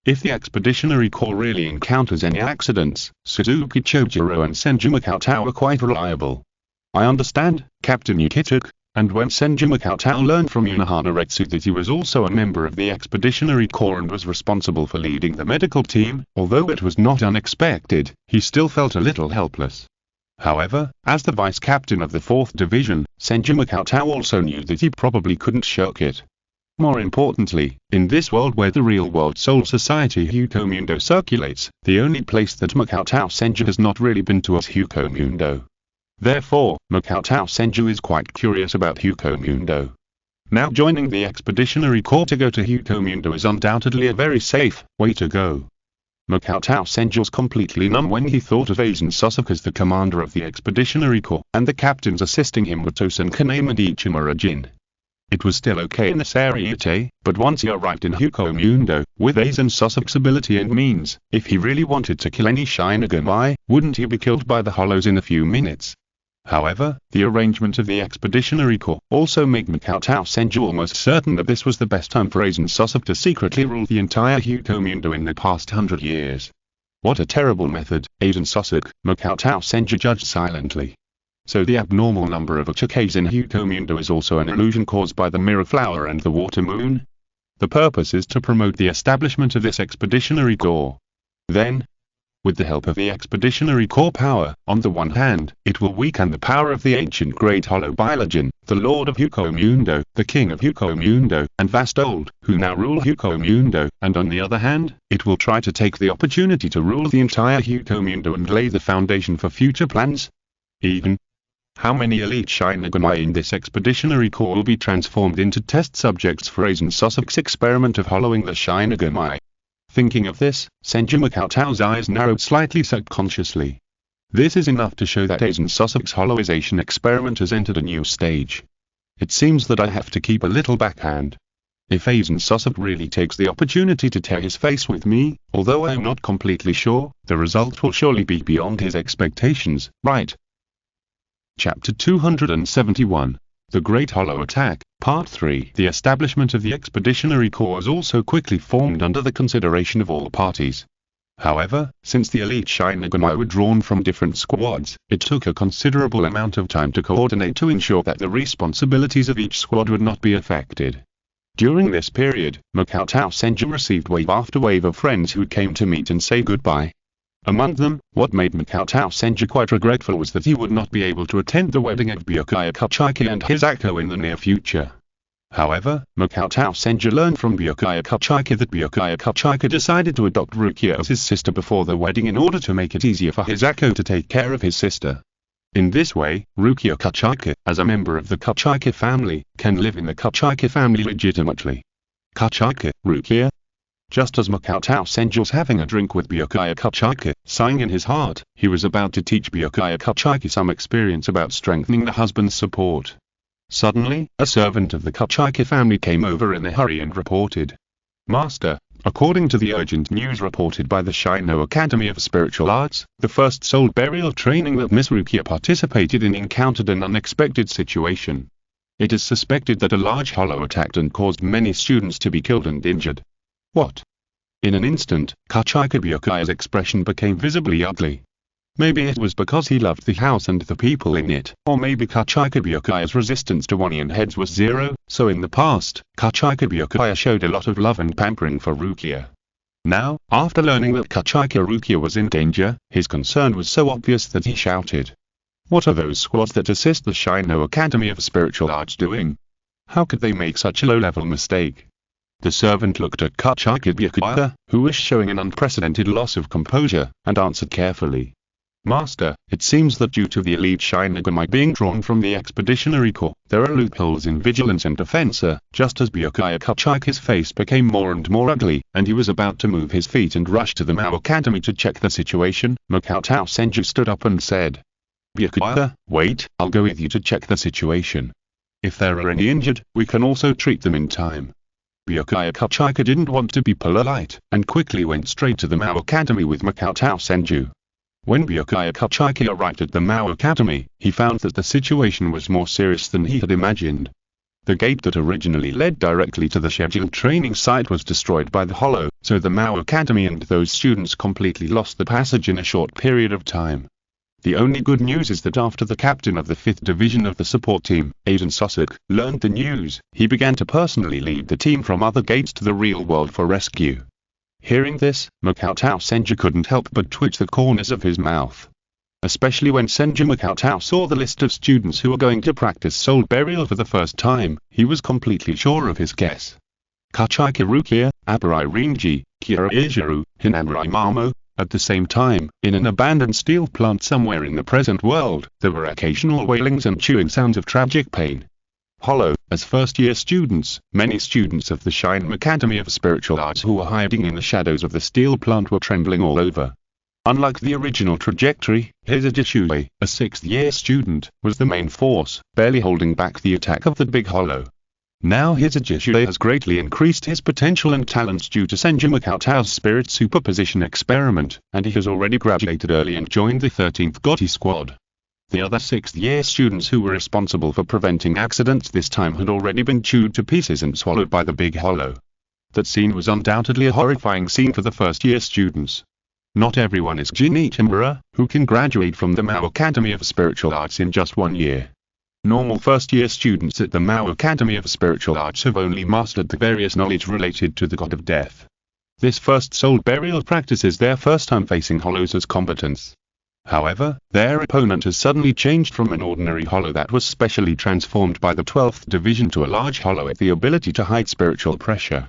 If the Expeditionary Corps really encounters any accidents, Suzuki Chojiro and Senju Makoto are quite reliable. I understand, Captain Yukituk. And when Senju Makoto learned from Unohana Retsu that he was also a member of the Expeditionary Corps and was responsible for leading the medical team, although it was not unexpected, he still felt a little helpless. However, as the vice captain of the 4th Division, Senju Makoto also knew that he probably couldn't shirk it. More importantly, in this world where the real-world Soul Society Hukomundo circulates, the only place that Makoto Senju has not really been to is Hukomundo. Therefore, Makoto Senju is quite curious about Hukomundo. Now joining the Expeditionary Corps to go to Hukomundo is undoubtedly a very safe way to go. Makoto Senju was completely numb when he thought of Aizen Sasuke as the commander of the Expeditionary Corps, and the captains assisting him were Tosen Kaname and Ichimura Jin. It was still okay in the Seireitei, but once he arrived in Hukomundo, with Aizen Sasuke's ability and means, if he really wanted to kill any Shinigami, wouldn't he be killed by the Hollows in a few minutes? However, the arrangement of the Expeditionary Corps also made Makoto Senju almost certain that this was the best time for Aizen Sasuke to secretly rule the entire Hukomundo in the past 100 years. What a terrible method, Aizen Sasuke, Makoto Senju judged silently. So the abnormal number of Uchikes in Hukomundo is also an illusion caused by the Mirror Flower and the Water Moon? The purpose is to promote the establishment of this Expeditionary Corps. Then, with the help of the Expeditionary Corps power, on the one hand, it will weaken the power of the ancient Great Hollow Bailijin, the Lord of Hukomundo, the King of Hukomundo, and Vastold, who now rule Hukomundo, and on the other hand, it will try to take the opportunity to rule the entire Hukomundo and lay the foundation for future plans. Even how many elite Shinigami in this Expeditionary Corps will be transformed into test subjects for Aizen Sasuke's experiment of hollowing the Shinigami? Thinking of this, Senju Makoto's eyes narrowed slightly subconsciously. This is enough to show that Aizen Sasuke's hollowization experiment has entered a new stage. It seems that I have to keep a little backhand. If Aizen Sasuke really takes the opportunity to tear his face with me, although I am not completely sure, the result will surely be beyond his expectations, right? Chapter 271. The Great Hollow Attack, Part 3. The establishment of the Expeditionary Corps was also quickly formed under the consideration of all parties. However, since the elite Shinigami were drawn from different squads, it took a considerable amount of time to coordinate to ensure that the responsibilities of each squad would not be affected. During this period, Makoto Senju received wave after wave of friends who came to meet and say goodbye. Among them, what made Makoto Senju quite regretful was that he would not be able to attend the wedding of Byakuya Kachike and Hisako in the near future. However, Makoto Senju learned from Byakuya Kachike that Byakuya Kachike decided to adopt Rukia as his sister before the wedding in order to make it easier for Hisako to take care of his sister. In this way, Rukia Kachike, as a member of the Kachike family, can live in the Kachike family legitimately. Kachike, Rukia. Just as Makoto Senju was having a drink with Byakuya Kachike, sighing in his heart, he was about to teach Byakuya Kachike some experience about strengthening the husband's support. Suddenly, a servant of the Kachike family came over in a hurry and reported, "Master, according to the urgent news reported by the Shino Academy of Spiritual Arts, the first soul burial training that Miss Rukia participated in encountered an unexpected situation. It is suspected that a large hollow attacked and caused many students to be killed and injured." What? In an instant, Kachike Byakuya's expression became visibly ugly. Maybe it was because he loved the house and the people in it, or maybe Kachike Byakuya's resistance to Onion heads was zero, so in the past, Kachike Byakuya showed a lot of love and pampering for Rukia. Now, after learning that Kachike Rukia was in danger, his concern was so obvious that he shouted, "What are those squads that assist the Shino Academy of Spiritual Arts doing? How could they make such a low-level mistake?" The servant looked at Kachike Byakuya, who was showing an unprecedented loss of composure, and answered carefully, "Master, it seems that due to the elite Shinigami being drawn from the Expeditionary Corps, there are loopholes in vigilance and defense." Just as Byakuya Kachike's face became more and more ugly, and he was about to move his feet and rush to the Mao Academy to check the situation, Makoto Senju stood up and said, "Byakuya, wait, I'll go with you to check the situation. If there are any injured, we can also treat them in time." Byakuya Kachike didn't want to be polite, and quickly went straight to the Mao Academy with Makoto Senju. When Byakuya Kachike arrived at the Mao Academy, he found that the situation was more serious than he had imagined. The gate that originally led directly to the scheduled training site was destroyed by the Hollow, so the Mao Academy and those students completely lost the passage in a short period of time. The only good news is that after the captain of the 5th Division of the support team, Aiden Susek, learned the news, he began to personally lead the team from other gates to the real world for rescue. Hearing this, Makoto Senju couldn't help but twitch the corners of his mouth. Especially when Senju Makoto saw the list of students who were going to practice soul burial for the first time, he was completely sure of his guess. Kachika Rukia, Abarai Rinji, Kira Ijiru, Hinamrai Mamo. At the same time, in an abandoned steel plant somewhere in the present world, there were occasional wailings and chewing sounds of tragic pain. Hollow, as first-year students, many students of the Shinigami Academy of Spiritual Arts who were hiding in the shadows of the steel plant were trembling all over. Unlike the original trajectory, Hisaji, a 6th-year student, was the main force, barely holding back the attack of the Big Hollow. Now Hisaji has greatly increased his potential and talents due to Senju Makoto's spirit superposition experiment, and he has already graduated early and joined the 13th Gotti squad. The other 6th-year students who were responsible for preventing accidents this time had already been chewed to pieces and swallowed by the Big Hollow. That scene was undoubtedly a horrifying scene for the first-year students. Not everyone is Gynecology, who can graduate from the Mao Academy of Spiritual Arts in just 1 year. Normal first-year students at the Mao Academy of Spiritual Arts have only mastered the various knowledge related to the god of death. This first soul burial practice is their first time facing hollows as combatants. However, their opponent has suddenly changed from an ordinary hollow that was specially transformed by the 12th Division to a large hollow with the ability to hide spiritual pressure.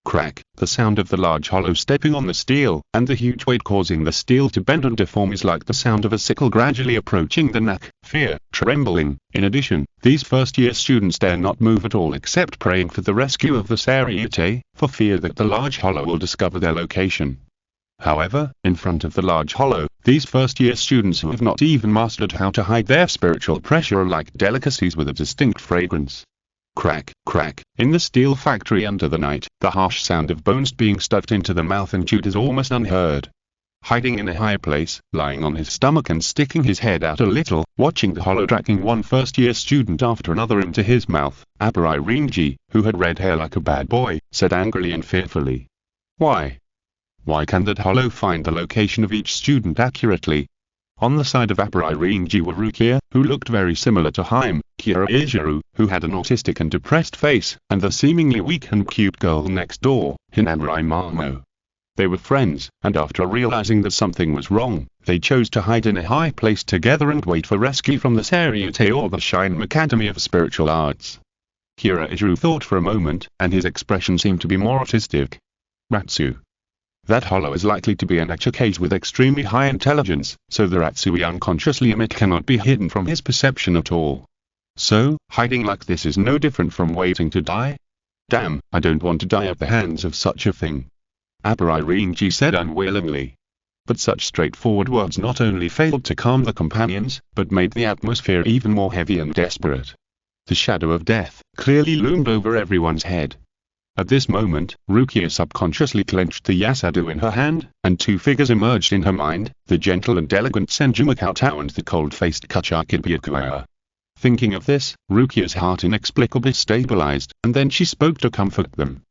Crack, the sound of the large hollow stepping on the steel, and the huge weight causing the steel to bend and deform is like the sound of a sickle gradually approaching the neck. Fear, trembling. In addition, these first-year students dare not move at all except praying for the rescue of the Seireitei, for fear that the large hollow will discover their location. However, in front of the large hollow, these first-year students who have not even mastered how to hide their spiritual pressure are like delicacies with a distinct fragrance. Crack, crack. In the steel factory under the night, the harsh sound of bones being stuffed into the mouth and chewed is almost unheard. Hiding in a high place, lying on his stomach and sticking his head out a little, watching the hollow dragging one first-year student after another into his mouth, Abarai Rinji, who had red hair like a bad boy, said angrily and fearfully. Why? Why can that hollow find the location of each student accurately? On the side of Abarai Rinji were Rukia, who looked very similar to Haim, Kira Ijiru, who had an autistic and depressed face, and the seemingly weak and cute girl next door, Hinamrai Mamo. They were friends, and after realizing that something was wrong, they chose to hide in a high place together and wait for rescue from the Seireitei or the Shinigami Academy of Spiritual Arts. Kira Ijiru thought for a moment, and his expression seemed to be more autistic. Ratsu. That hollow is likely to be an Echikage with extremely high intelligence, so the Ratsu we unconsciously emit cannot be hidden from his perception at all. So, hiding like this is no different from waiting to die? Damn, I don't want to die at the hands of such a thing. Abarai Rinji said unwillingly. But such straightforward words not only failed to calm the companions, but made the atmosphere even more heavy and desperate. The shadow of death clearly loomed over everyone's head. At this moment, Rukia subconsciously clenched the Yasadu in her hand, and two figures emerged in her mind, the gentle and elegant Senju Makoto and the cold-faced Kachika Byakuya. Thinking of this, Rukia's heart inexplicably stabilized, and then she spoke to comfort them.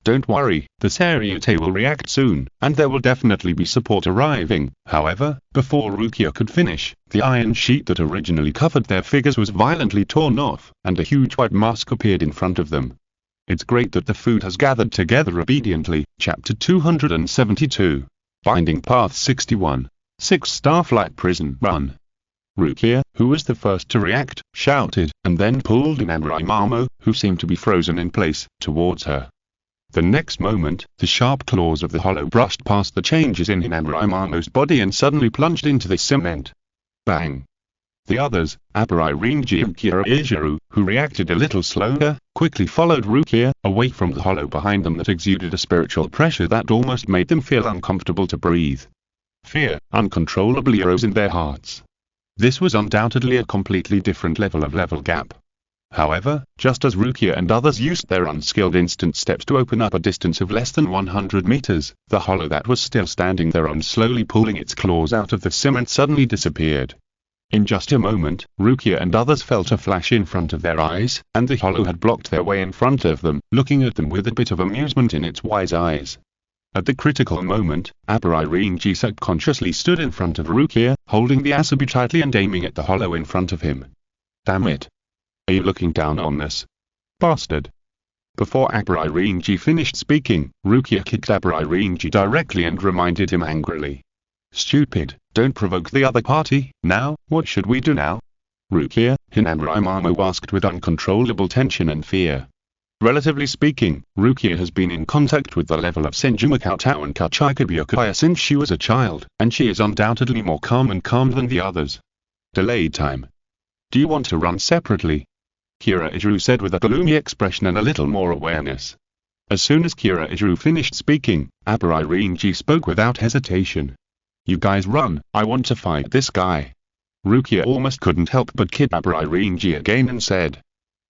Don't worry, the Seireitei will react soon, and there will definitely be support arriving. However, before Rukia could finish, the iron sheet that originally covered their figures was violently torn off, and a huge white mask appeared in front of them. It's great that the food has gathered together obediently. Chapter 272. Binding Path 61. 6 Starflight Prison Run. Rukia, who was the first to react, shouted, and then pulled Hinamrai Mamo, who seemed to be frozen in place, towards her. The next moment, the sharp claws of the hollow brushed past the changes in Hinamrai Mamo's body and suddenly plunged into the cement. Bang! The others, Abarai Rinji and Kira Ijiru, who reacted a little slower, quickly followed Rukia, away from the hollow behind them that exuded a spiritual pressure that almost made them feel uncomfortable to breathe. Fear uncontrollably arose in their hearts. This was undoubtedly a completely different level gap. However, just as Rukia and others used their unskilled instant steps to open up a distance of less than 100 meters, the hollow that was still standing there and slowly pulling its claws out of the cement suddenly disappeared. In just a moment, Rukia and others felt a flash in front of their eyes, and the hollow had blocked their way in front of them, looking at them with a bit of amusement in its wise eyes. At the critical moment, Seireitei subconsciously stood in front of Rukia, holding the asabi tightly and aiming at the hollow in front of him. Damn it! Are you looking down on us? Bastard! Before Seireitei finished speaking, Rukia kicked Seireitei directly and reminded him angrily. Stupid, don't provoke the other party. Now, what should we do now? Rukia, Hinanraimamo asked with uncontrollable tension and fear. Relatively speaking, Rukia has been in contact with the level of Senju Makutō and Kachikabyukaya since she was a child, and she is undoubtedly more calm than the others. Delayed time. Do you want to run separately? Seireitei said with a gloomy expression and a little more awareness. As soon as Seireitei finished speaking, Seireitei spoke without hesitation. You guys run, I want to fight this guy. Rukia almost couldn't help but kid Seireitei again and said.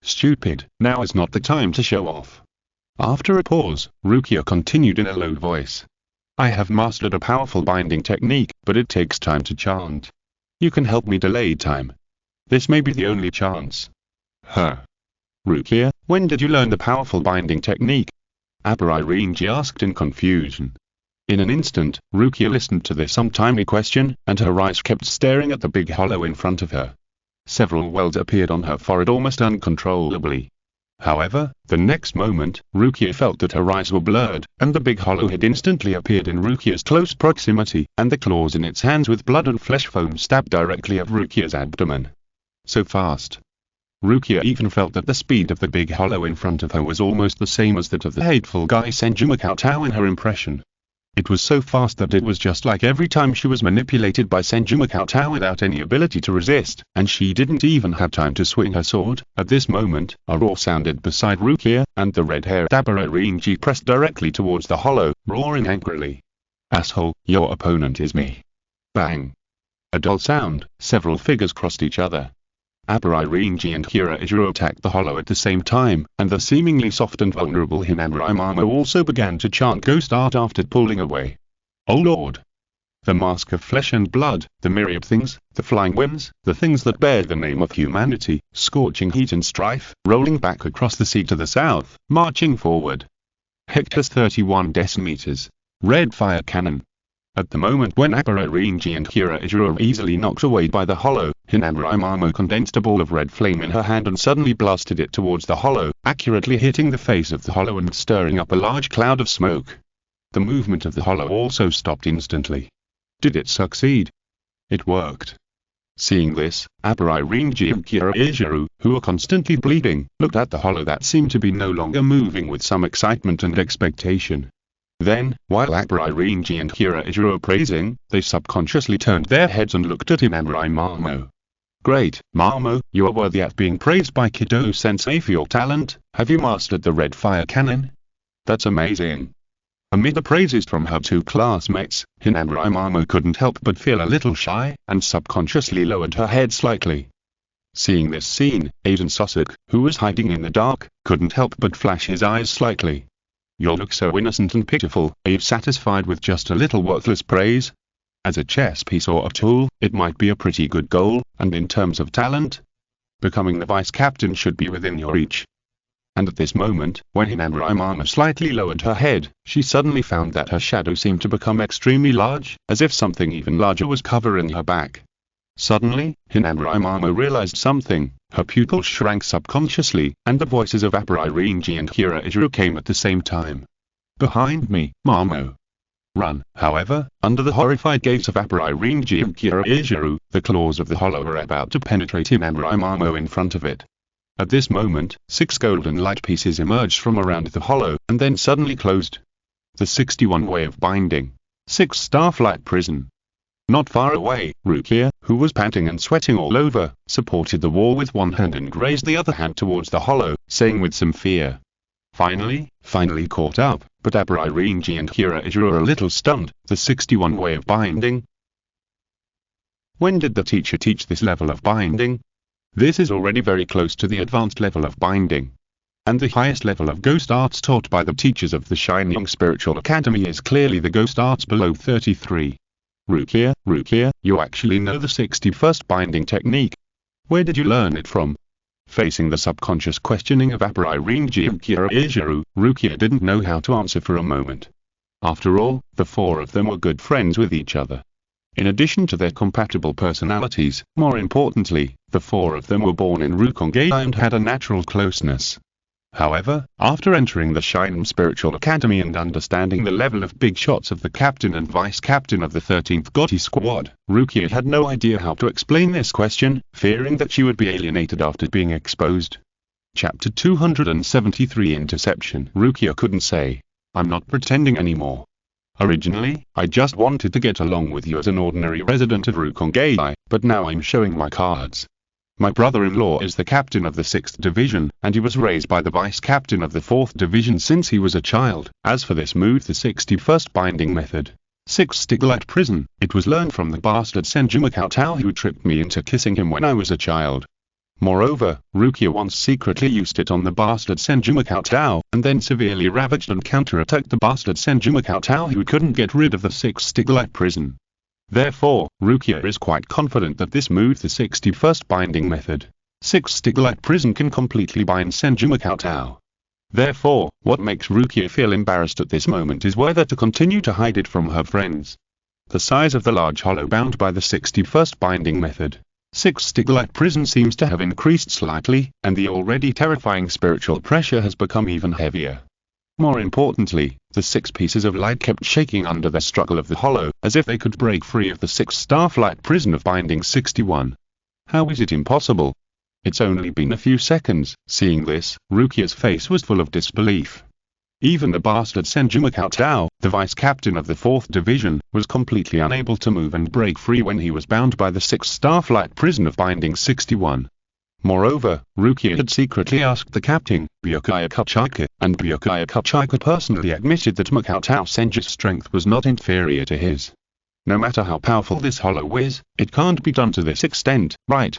Stupid, now is not the time to show off. After a pause, Rukia continued in a low voice. I have mastered a powerful binding technique, but it takes time to chant. You can help me delay time. This may be the only chance. Huh. Rukia, when did you learn the powerful binding technique? Seireitei asked in confusion. In an instant, Rukia listened to this untimely question, and her eyes kept staring at the big hollow in front of her. Several welts appeared on her forehead almost uncontrollably. However, the next moment, Rukia felt that her eyes were blurred, and the big hollow had instantly appeared in Rukia's close proximity, and the claws in its hands with blood and flesh foam stabbed directly at Rukia's abdomen. So fast. Rukia even felt that the speed of the big hollow in front of her was almost the same as that of the hateful guy Senju Makutō in her impression. It was so fast that it was just like every time she was manipulated by Senju Makutō without any ability to resist, and she didn't even have time to swing her sword. At this moment, a roar sounded beside Rukia, and the red-haired Seireitei pressed directly towards the hollow, roaring angrily. Asshole, your opponent is me. Bang. A dull sound, several figures crossed each other. Seireitei and Seireitei attacked the hollow at the same time, and the seemingly soft and vulnerable Hinanraimamo also began to chant ghost art after pulling away. Oh Lord! The mask of flesh and blood, the myriad things, the flying winds, the things that bear the name of humanity, scorching heat and strife, rolling back across the sea to the south, marching forward. Hectares 31 decimeters. Red fire cannon. At the moment when Seireitei and Seireitei were easily knocked away by the hollow, Hinanraimamo condensed a ball of red flame in her hand and suddenly blasted it towards the hollow, accurately hitting the face of the hollow and stirring up a large cloud of smoke. The movement of the hollow also stopped instantly. Did it succeed? It worked. Seeing this, Seireitei and Seireitei, who were constantly bleeding, looked at the hollow that seemed to be no longer moving with some excitement and expectation. Then, while Seireitei and Seireitei were praising, they subconsciously turned their heads and looked at Hinanraimamo. Great, Mamo, you are worthy at being praised by Kido-sensei for your talent. Have you mastered the red fire cannon? That's amazing. Amid the praises from her two classmates, Hinanraimamo couldn't help but feel a little shy, and subconsciously lowered her head slightly. Seeing this scene, Aiden Sasuke, who was hiding in the dark, couldn't help but flash his eyes slightly. You look so innocent and pitiful. Are you satisfied with just a little worthless praise? As a chess piece or a tool, it might be a pretty good goal, and in terms of talent, becoming the vice-captain should be within your reach. And at this moment, when Hinanraimamo slightly lowered her head, she suddenly found that her shadow seemed to become extremely large, as if something even larger was covering her back. Suddenly, Hinanraimamo realized something. Her pupils shrank subconsciously, and the voices of Seireitei and Seireitei came at the same time. Behind me, Mamo. Run. However, under the horrified gaze of Seireitei and Seireitei, the claws of the hollow were about to penetrate Hinanraimamo in front of it. At this moment, 6 golden light pieces emerged from around the hollow, and then suddenly closed. The 61 way of binding. 6 starflight prison. Not far away, Rukia, who was panting and sweating all over, supported the wall with one hand and raised the other hand towards the hollow, saying with some fear. Finally caught up, but Seireitei and Seireitei were a little stunned. The 61 way of binding? When did the teacher teach this level of binding? This is already very close to the advanced level of binding. And the highest level of ghost arts taught by the teachers of the Shining Spiritual Academy is clearly the ghost arts below 33. Rukia, you actually know the 61st binding technique. Where did you learn it from? Facing the subconscious questioning of Rukia didn't know how to answer for a moment. After all, the four of them were good friends with each other. In addition to their compatible personalities, more importantly, the four of them were born in Cheng-ge and had a natural closeness. However, after entering the Shinigami Spiritual Academy and understanding the level of big shots of the captain and vice-captain of the 13th Gotti Squad, Rukia had no idea how to explain this question, fearing that she would be alienated after being exposed. Chapter 273 Interception. Rukia couldn't say, "I'm not pretending anymore. Originally, I just wanted to get along with you as an ordinary resident of Cheng-ge, but now I'm showing my cards. My brother-in-law is the captain of the 6th Division, and he was raised by the vice-captain of the 4th Division since he was a child. As for this move, the 61st binding method, 6 Stiglite Prison, it was learned from the bastard Senju Cheng who tricked me into kissing him when I was a child. Moreover, Rukia once secretly used it on the bastard Senju Cheng, and then severely ravaged and counterattacked the bastard Senju Cheng who couldn't get rid of the 6 Stiglite Prison. Therefore, Rukia is quite confident that this move, the 61st binding method, 6 Stiglite Prison, can completely bind Senju Cheng. Therefore, what makes Rukia feel embarrassed at this moment is whether to continue to hide it from her friends. The size of the large hollow bound by the 61st binding method, 6 Stiglite Prison, seems to have increased slightly, and the already terrifying spiritual pressure has become even heavier. More importantly, the 6 pieces of light kept shaking under the struggle of the hollow, as if they could break free of the 6 Starflight Prison of binding 61. How is it impossible? It's only been a few seconds. Seeing this, Rukia's face was full of disbelief. Even the bastard Senju Cheng, the vice-captain of the 4th Division, was completely unable to move and break free when he was bound by the 6 Starflight Prison of binding 61. Moreover, Rukia had secretly asked the captain, Byakuya, and Byakuya personally admitted that Cheng Senju's strength was not inferior to his. No matter how powerful this hollow is, it can't be done to this extent, right?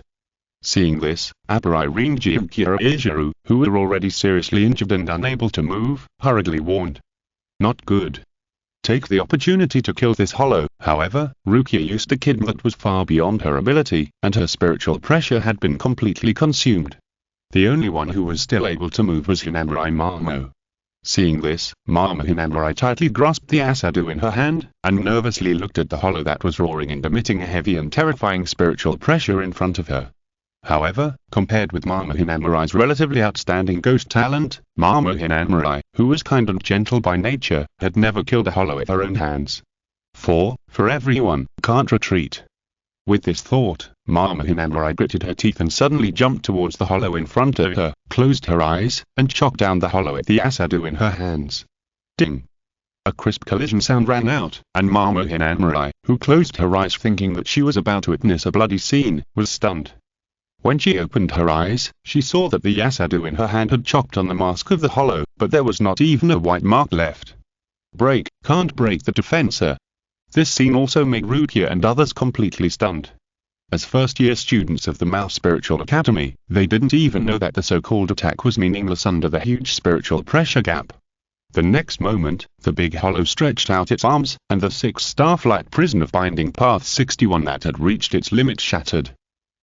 Seeing this, who were already seriously injured and unable to move, hurriedly warned. Not good. Take the opportunity to kill this hollow. However, Rukia used a kid that was far beyond her ability, and her spiritual pressure had been completely consumed. The only one who was still able to move was Hinamirai Mamo. Seeing this, Hinamirai tightly grasped the Asadu in her hand, and nervously looked at the hollow that was roaring and emitting a heavy and terrifying spiritual pressure in front of her. However, compared with Hinamirai's relatively outstanding ghost talent, Hinamirai, who was kind and gentle by nature, had never killed a hollow with her own hands. For everyone, can't retreat. With this thought, Hinamirai gritted her teeth and suddenly jumped towards the hollow in front of her, closed her eyes, and chopped down the hollow with the Asadu in her hands. Ding! A crisp collision sound rang out, and Hinamirai, who closed her eyes thinking that she was about to witness a bloody scene, was stunned. When she opened her eyes, she saw that the Asadu in her hand had chopped on the mask of the hollow, but there was not even a white mark left. Can't break the defensor. This scene also made Rukia and others completely stunned. As first-year students of the Mao Spiritual Academy, they didn't even know that the so-called attack was meaningless under the huge spiritual pressure gap. The next moment, the big hollow stretched out its arms, and the 6 Starflight Prison of binding path 61 that had reached its limit shattered.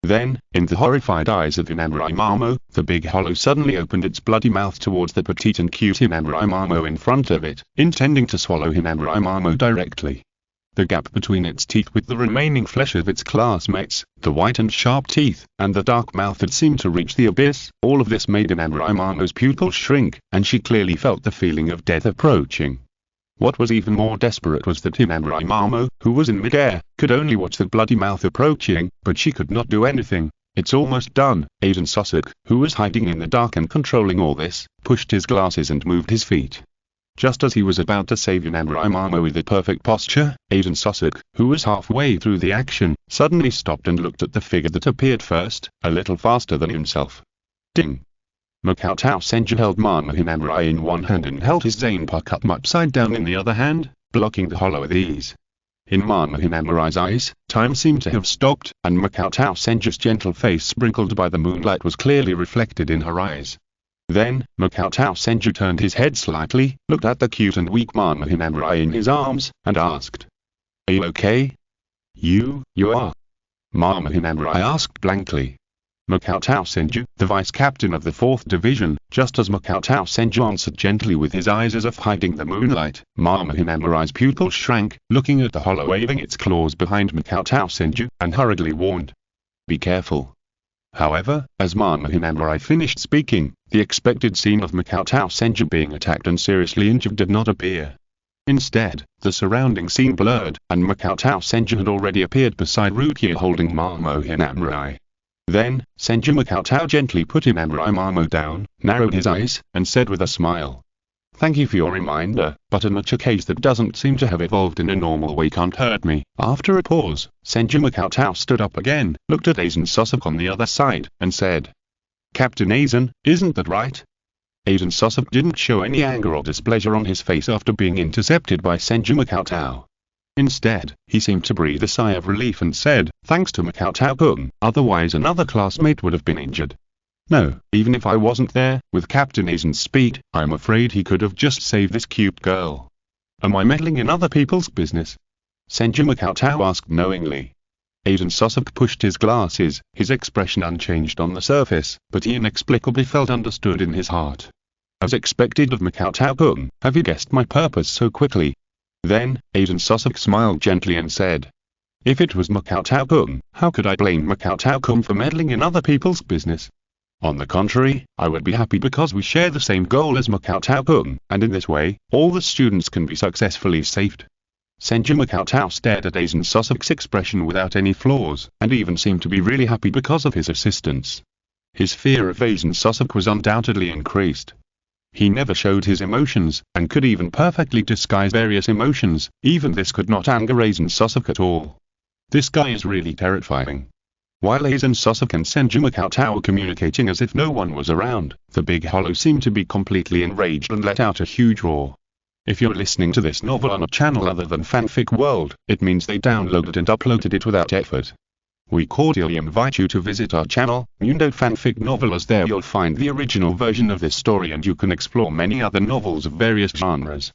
Then, in the horrified eyes of Hinamirai Mamo, the big hollow suddenly opened its bloody mouth towards the petite and cute Hinamirai Mamo in front of it, intending to swallow Hinamirai Mamo directly. The gap between its teeth with the remaining flesh of its classmates, the white and sharp teeth, and the dark mouth had seemed to reach the abyss, all of this made Hinamirai Mamo's pupils shrink, and she clearly felt the feeling of death approaching. What was even more desperate was that Hinamirai Mamo, who was in midair, could only watch the bloody mouth approaching, but she could not do anything. It's almost done. Aiden Sosek, who was hiding in the dark and controlling all this, pushed his glasses and moved his feet. Just as he was about to save Hinamirai Mamo with the perfect posture, Aiden Sosek, who was halfway through the action, suddenly stopped and looked at the figure that appeared first, a little faster than himself. Ding! Senju held Hinamirai in one hand and held his zanpakutō upside down in the other hand, blocking the hollow with ease. In Hinamirai's eyes, time seemed to have stopped, and Senju's gentle face sprinkled by the moonlight was clearly reflected in her eyes. Then, Senju turned his head slightly, looked at the cute and weak Hinamirai in his arms, and asked, "Are you okay?" You are? Mama Hinamura asked blankly. Makotao Senju, the vice-captain of the 4th Division, just as Makotao Senju answered gently with his eyes as if hiding the moonlight. Mama Hinamura's pupils shrank, looking at the hollow waving its claws behind Makotao Senju, and hurriedly warned. Be careful. However, as Mama Hinamura finished speaking, the expected scene of Makotao Senju being attacked and seriously injured did not appear. Instead, the surrounding scene blurred, and Makotao Senju had already appeared beside Rukia holding Mama Hinamura. Then, Senju Makotao gently put Hinamura Mamo down, narrowed his eyes, and said with a smile. Thank you for your reminder, but a mature case that doesn't seem to have evolved in a normal way can't hurt me. After a pause, Senju Makotao stood up again, looked at Aizen Sosok on the other side, and said. Captain Aizen, isn't that right? Aizen Sosok didn't show any anger or displeasure on his face after being intercepted by Senju Makotao. Instead, he seemed to breathe a sigh of relief and said, thanks to Makotao-kun, otherwise another classmate would have been injured. No, even if I wasn't there, with Captain Aizen's speed, I'm afraid he could have just saved this cute girl. Am I meddling in other people's business? Senju Makotao asked knowingly. Aizen Sosok pushed his glasses, his expression unchanged on the surface, but he inexplicably felt understood in his heart. As expected of Makotao-kun, have you guessed my purpose so quickly? Then, Aizen Sosok smiled gently and said. If it was Makotao-kun, how could I blame Makotao-kun for meddling in other people's business? On the contrary, I would be happy because we share the same goal as Makotao-kun, and in this way, all the students can be successfully saved. Senju Makotao stared at Aizen Sosok's expression without any flaws, and even seemed to be really happy because of his assistance. His fear of Aizen Sosok was undoubtedly increased. He never showed his emotions, and could even perfectly disguise various emotions. Even this could not anger Aizen Sosok at all. This guy is really terrifying. While Aizen Sosok and Senju Makotao were communicating as if no one was around, the Big Hollow seemed to be completely enraged and let out a huge roar. If you're listening to this novel on a channel other than Fanfic World, it means they downloaded and uploaded it without effort. We cordially invite you to visit our channel, Mundo Fanfic Novel, as there you'll find the original version of this story and you can explore many other novels of various genres.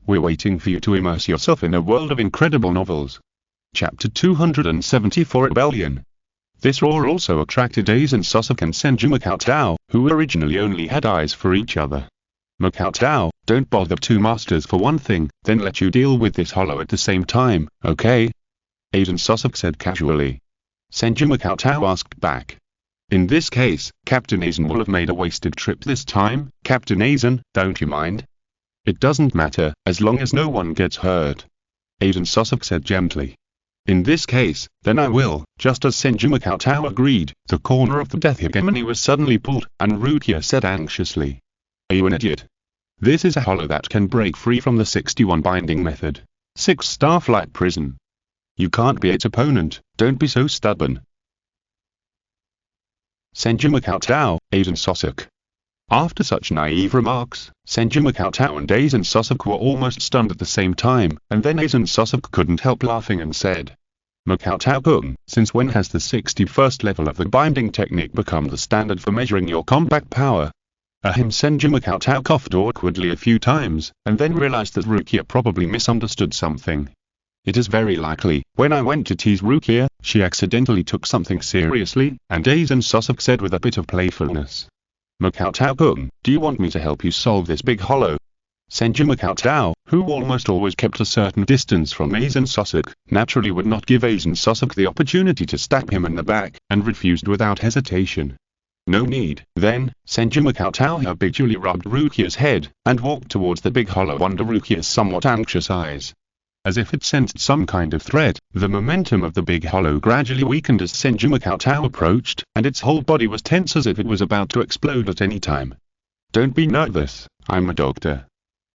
We're waiting for you to immerse yourself in a world of incredible novels. Chapter 274 Rebellion. This roar also attracted Aizen Sosok and Senju Makotao, who originally only had eyes for each other. Makotao, don't bother two masters for one thing, then let you deal with this hollow at the same time, okay? Aizen Sosok said casually. Senju Makotao asked back. In this case, Captain Aizen will have made a wasted trip this time. Captain Aizen, don't you mind? It doesn't matter, as long as no one gets hurt. Aizen Sosok said gently. In this case, then I will. Just as Senju Makotao agreed, the corner of the Death Hegemony was suddenly pulled, and Rukia said anxiously. Are you an idiot? This is a hollow that can break free from the 61 binding method. 6 Starflight Prison. You can't be its opponent, don't be so stubborn. Senju Makotao, Aizen Sosok. After such naive remarks, Senju Makotao and Aizen Sosok were almost stunned at the same time, and then Aizen Sosok couldn't help laughing and said. Makotao-kun, since when has the 61st level of the binding technique become the standard for measuring your combat power? Senju Makotao coughed awkwardly a few times, and then realized that Rukia probably misunderstood something. It is very likely, when I went to tease Rukia, she accidentally took something seriously, and Aizen Sosok said with a bit of playfulness. Makotao-kun, do you want me to help you solve this big hollow? Senju Makotao, who almost always kept a certain distance from Aizen Sosok, naturally would not give Aizen Sosok the opportunity to stab him in the back, and refused without hesitation. No need. Then, Senju Makotao habitually rubbed Rukia's head, and walked towards the big hollow under Rukia's somewhat anxious eyes. As if it sensed some kind of threat, the momentum of the big hollow gradually weakened as Senju Makotao approached, and its whole body was tense as if it was about to explode at any time. Don't be nervous, I'm a doctor.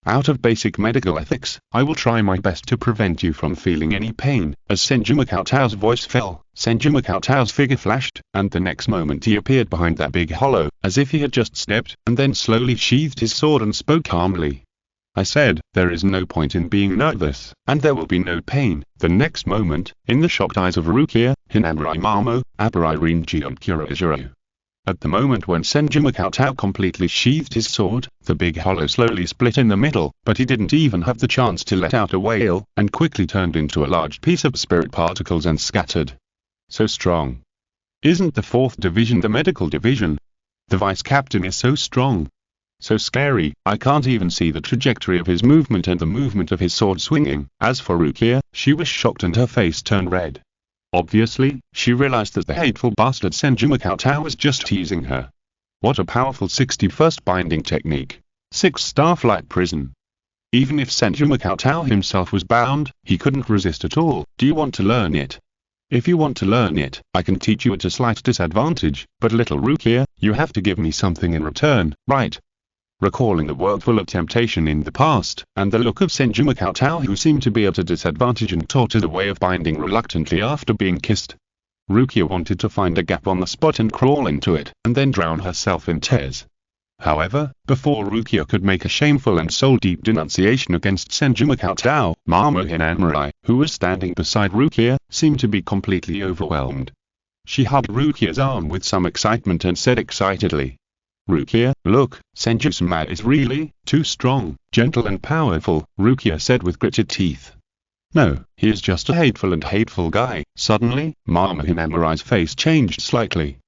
Out of basic medical ethics, I will try my best to prevent you from feeling any pain. As Senju Makotao's voice fell, Senju Makotao's figure flashed, and the next moment he appeared behind that big hollow, as if he had just stepped, and then slowly sheathed his sword and spoke calmly. I said, there is no point in being nervous, and there will be no pain. The next moment, in the shocked eyes of Rukia, Hinamura Mamo, Abarai Rinji and Kuroijiro, At the moment when Senju Cheng completely sheathed his sword, the big hollow slowly split in the middle, but he didn't even have the chance to let out a wail, and quickly turned into a large piece of spirit particles and scattered. So strong. Isn't the 4th Division the medical division? The vice captain is so strong. So scary, I can't even see the trajectory of his movement and the movement of his sword swinging. As for Rukia, she was shocked and her face turned red. Obviously, she realized that the hateful bastard Senju Cheng was just teasing her. What a powerful 61st binding technique. 6-star flight prison. Even if Senju Cheng himself was bound, he couldn't resist at all. Do you want to learn it? If you want to learn it, I can teach you at a slight disadvantage, but little Rukia, you have to give me something in return, right? Recalling the world full of temptation in the past, and the look of Senju Cheng who seemed to be at a disadvantage and taught her the way of binding reluctantly after being kissed. Rukia wanted to find a gap on the spot and crawl into it, and then drown herself in tears. However, before Rukia could make a shameful and soul-deep denunciation against Senju Cheng, Mama Hinamarai, who was standing beside Rukia, seemed to be completely overwhelmed. She hugged Rukia's arm with some excitement and said excitedly, Rukia, look, Senju is really too strong, gentle and powerful, Rukia said with gritted teeth. No, he is just a hateful guy. Suddenly, Mama Hinamarai's face changed slightly.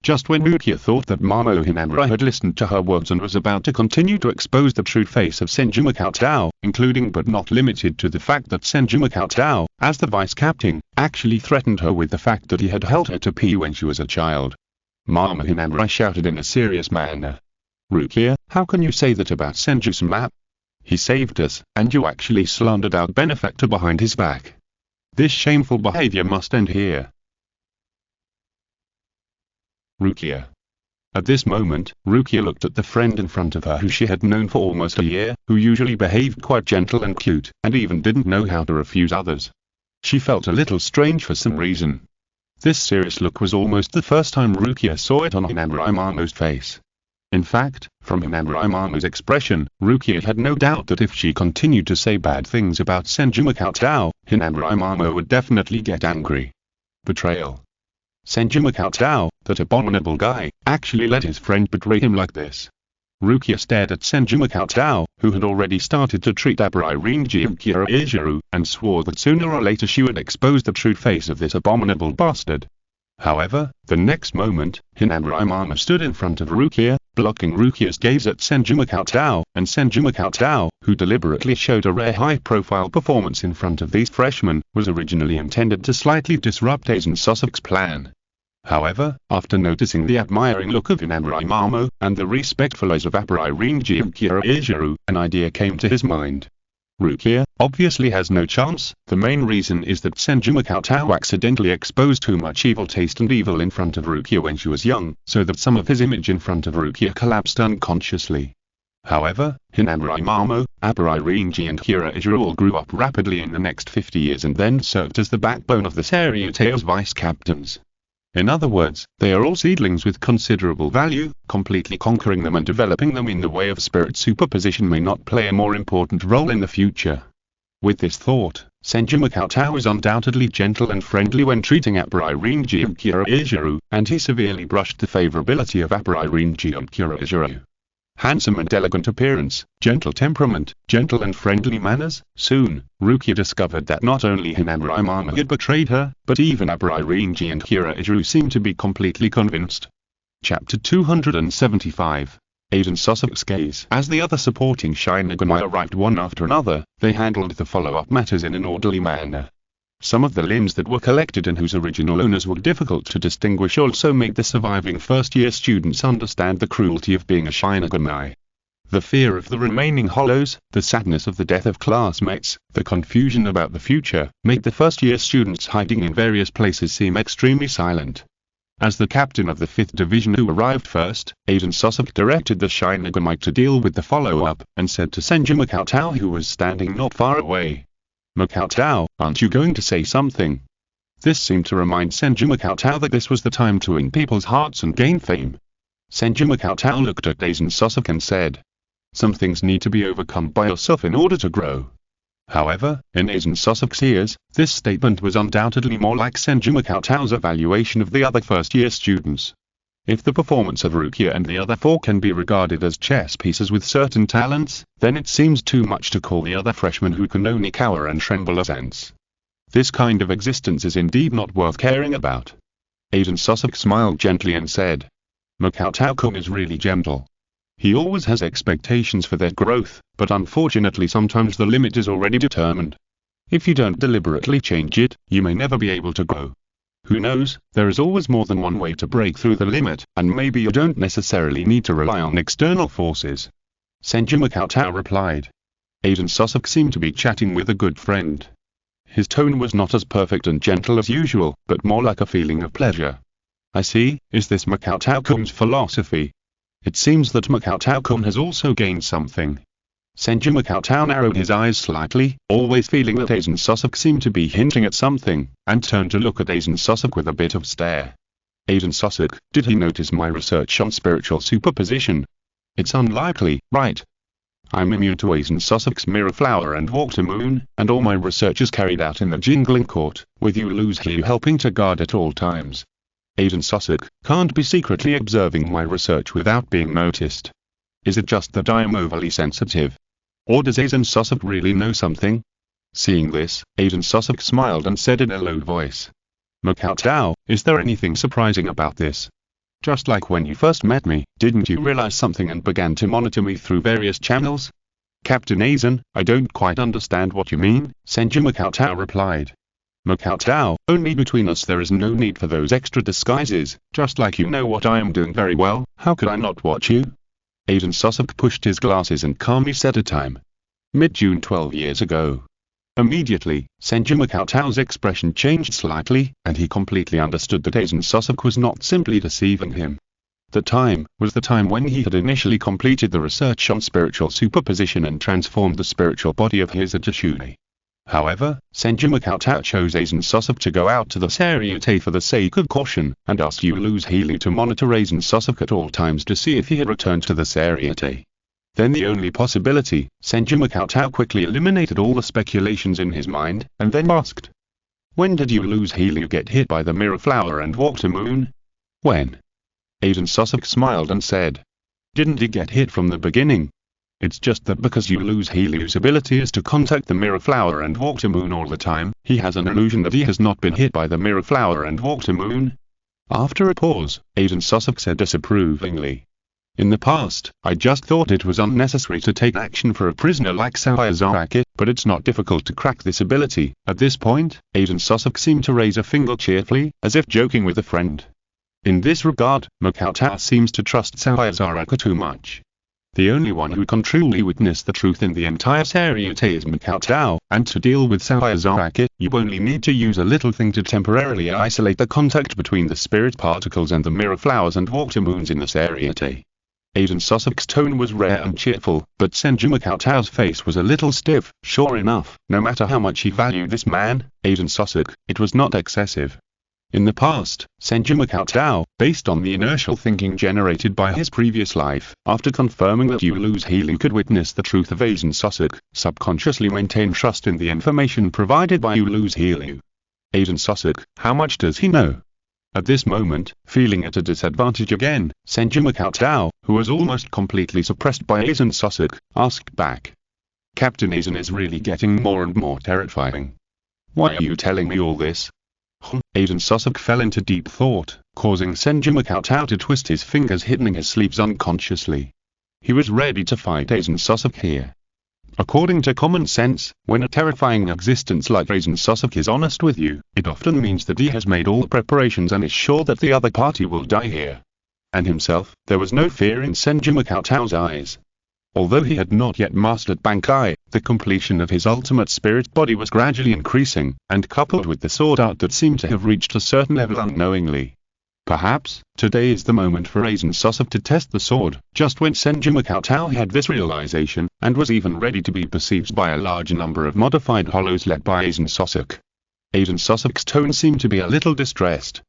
Just when Rukia thought that Mama Hinamarai had listened to her words and was about to continue to expose the true face of Senju Cheng, including but not limited to the fact that Senju Cheng, as the vice captain, actually threatened her with the fact that he had held her to pee when she was a child. Mama Hinamarai shouted in a serious manner. Rukia, how can you say that about Senju Cheng? He saved us, and you actually slandered our benefactor behind his back. This shameful behavior must end here. Rukia. At this moment, Rukia looked at the friend in front of her who she had known for almost a year, who usually behaved quite gentle and cute, and even didn't know how to refuse others. She felt a little strange for some reason. This serious look was almost the first time Rukia saw it on Hinamarai Mano's face. In fact, from Hinamarai Mano's expression, Rukia had no doubt that if she continued to say bad things about Senju Cheng, Hinamarai Mano would definitely get angry. Betrayal. Senju Cheng, that abominable guy, actually let his friend betray him like this. Rukia stared at Senju Cheng, who had already started to treat Abarai Rinji and Kira Ijiru, and swore that sooner or later she would expose the true face of this abominable bastard. However, the next moment, Hinamarai Mano stood in front of Rukia, blocking Rukia's gaze at Senju Cheng, and Senju Cheng, who deliberately showed a rare high-profile performance in front of these freshmen, was originally intended to slightly disrupt Aizen Sosok's plan. However, after noticing the admiring look of Hinamarai Mano, and the respectful eyes of Abarai Rinji and Kira Ijiru, an idea came to his mind. Rukia obviously has no chance. The main reason is that Senju Cheng accidentally exposed too much evil taste and evil in front of Rukia when she was young, so that some of his image in front of Rukia collapsed unconsciously. However, Hinamarai Mano, Abarai Rinji and Kira Ijiru all grew up rapidly in the next 50 years and then served as the backbone of the Seireitei as vice-captains. In other words, they are all seedlings with considerable value. Completely conquering them and developing them in the way of spirit superposition may not play a more important role in the future. With this thought, Senju Cheng was undoubtedly gentle and friendly when treating Abarai Rinji and Kira Ijiru, and he severely brushed the favorability of Abarai Rinji and Kira Ijiru. Handsome and elegant appearance, gentle temperament, gentle and friendly manners. Soon, Rukia discovered that not only Hinamarai Mano had betrayed her, but even Abarai Rinji and Kira Ijiru seemed to be completely convinced. Chapter 275. Aizen Sosok's gaze. As the other supporting Shinigami arrived one after another, they handled the follow-up matters in an orderly manner. Some of the limbs that were collected and whose original owners were difficult to distinguish also made the surviving first-year students understand the cruelty of being a Shinigami. The fear of the remaining hollows, the sadness of the death of classmates, the confusion about the future, made the first-year students hiding in various places seem extremely silent. As the captain of the 5th Division who arrived first, Aizen Sosok directed the Shinigami to deal with the follow-up, and said to Senju Cheng who was standing not far away. Cheng, aren't you going to say something? This seemed to remind Senju Cheng that this was the time to win people's hearts and gain fame. Senju Cheng looked at Aizen Sosok and said, some things need to be overcome by yourself in order to grow. However, in Aizen Sosok's ears, this statement was undoubtedly more like Senju Cheng's evaluation of the other first-year students. If the performance of Rukia and the other four can be regarded as chess pieces with certain talents, then it seems too much to call the other freshmen who can only cower and tremble as ants. This kind of existence is indeed not worth caring about. Aiden Sosok smiled gently and said, "Makoto-kun is really gentle. He always has expectations for their growth, but unfortunately sometimes the limit is already determined. If you don't deliberately change it, you may never be able to grow. Who knows, there is always more than one way to break through the limit, and maybe you don't necessarily need to rely on external forces." Senju Makoto replied. Aiden Sosok seemed to be chatting with a good friend. His tone was not as perfect and gentle as usual, but more like a feeling of pleasure. "I see, is this Makoto-kun's philosophy? It seems that Makoto-kun has also gained something." Senju Makoto narrowed his eyes slightly, always feeling that Aiden Sosok seemed to be hinting at something, and turned to look at Aiden Sosok with a bit of stare. "Aiden Sosok, did he notice my research on spiritual superposition? It's unlikely, right? I'm immune to Aiden Sosok's mirror flower and water moon, and all my research is carried out in the jingling court, with you Luz-Hee helping to guard at all times. Aiden Sosok can't be secretly observing my research without being noticed. Is it just that I am overly sensitive? Or does Aiden Sosok really know something?" Seeing this, Aiden Sosok smiled and said in a low voice, "Makoto, is there anything surprising about this? Just like when you first met me, didn't you realize something and began to monitor me through various channels?" "Captain Aizen, I don't quite understand what you mean," Senju Makoto replied. "Makoto, only between us there is no need for those extra disguises, just like you know what I am doing very well, how could I not watch you?" Aiden Sosok pushed his glasses and calmly said a time. "Mid-June 12 years ago." Immediately, Senju Makoto's expression changed slightly, and he completely understood that Aiden Sosok was not simply deceiving him. The time was the time when he had initially completed the research on spiritual superposition and transformed the spiritual body of his Ajashuni. However, Senju Makoto chose Aiden Sosok to go out to the Seireitei for the sake of caution, and asked Luz-Hee to monitor Aiden Sosok at all times to see if he had returned to the Seireitei. Then the only possibility, Senju Makoto quickly eliminated all the speculations in his mind, and then asked, "When did Luz-Hee get hit by the mirror flower and water moon?" "When?" Aiden Sosok smiled and said, "Didn't he get hit from the beginning? It's just that because Luz-Hee's ability is to contact the mirror flower and water moon all the time, he has an illusion that he has not been hit by the mirror flower and water moon." After a pause, Aiden Sosok said disapprovingly, "In the past, I just thought it was unnecessary to take action for a prisoner like Seireitei, but it's not difficult to crack this ability." At this point, Aiden Sosok seemed to raise a finger cheerfully, as if joking with a friend. In this regard, Makoto seems to trust Seireitei too much. The only one who can truly witness the truth in the entire Seireitei is Makoto, and to deal with Seireitei, you only need to use a little thing to temporarily isolate the contact between the spirit particles and the mirror flowers and water moons in the Seireitei. Aiden Sosok's tone was rare and cheerful, but Senju Makoto's face was a little stiff. Sure enough, no matter how much he valued this man, Aiden Sosok, it was not excessive. In the past, Senju Makoto, based on the inertial thinking generated by his previous life, after confirming that Luz-Hee could witness the truth of Aiden Sosok, subconsciously maintained trust in the information provided by Luz-Hee. Aiden Sosok, how much does he know? At this moment, feeling at a disadvantage again, Senju Makoto, who was almost completely suppressed by Aiden Sosok, asked back. "Captain Aizen is really getting more and more terrifying. Why are you telling me all this?" Aiden Sosok fell into deep thought, causing Senju Makoto to twist his fingers hitting his sleeves unconsciously. He was ready to fight Aiden Sosok here. According to common sense, when a terrifying existence like Aiden Sosok is honest with you, it often means that he has made all the preparations and is sure that the other party will die here. And himself, there was no fear in Senju Makoto's eyes. Although he had not yet mastered Bankai, the completion of his ultimate spirit body was gradually increasing, and coupled with the sword art that seemed to have reached a certain level unknowingly. Perhaps, today is the moment for Aiden Sosok to test the sword. Just when Senju Makoto had this realization, and was even ready to be perceived by a large number of modified hollows led by Aiden Sosok. Aiden Sosok's tone seemed to be a little distressed.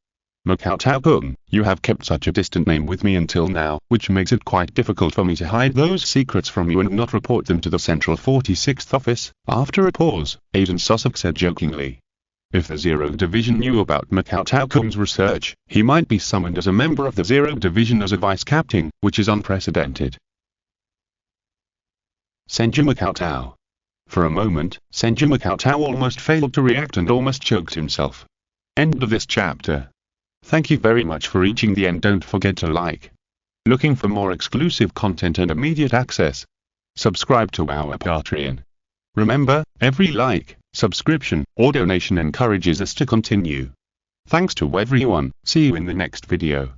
"Makoto-kun, you have kept such a distant name with me until now, which makes it quite difficult for me to hide those secrets from you and not report them to the Central 46th Office." After a pause, Aiden Sosok said jokingly. If the Zero Division knew about Makoto-kun's research, he might be summoned as a member of the Zero Division as a vice captain, which is unprecedented. Senju Makoto. For a moment, Senju Makoto almost failed to react and almost choked himself. End of this chapter. Thank you very much for reaching the end. Don't forget to like. Looking for more exclusive content and immediate access? Subscribe to our Patreon. Remember, every like, subscription, or donation encourages us to continue. Thanks to everyone. See you in the next video.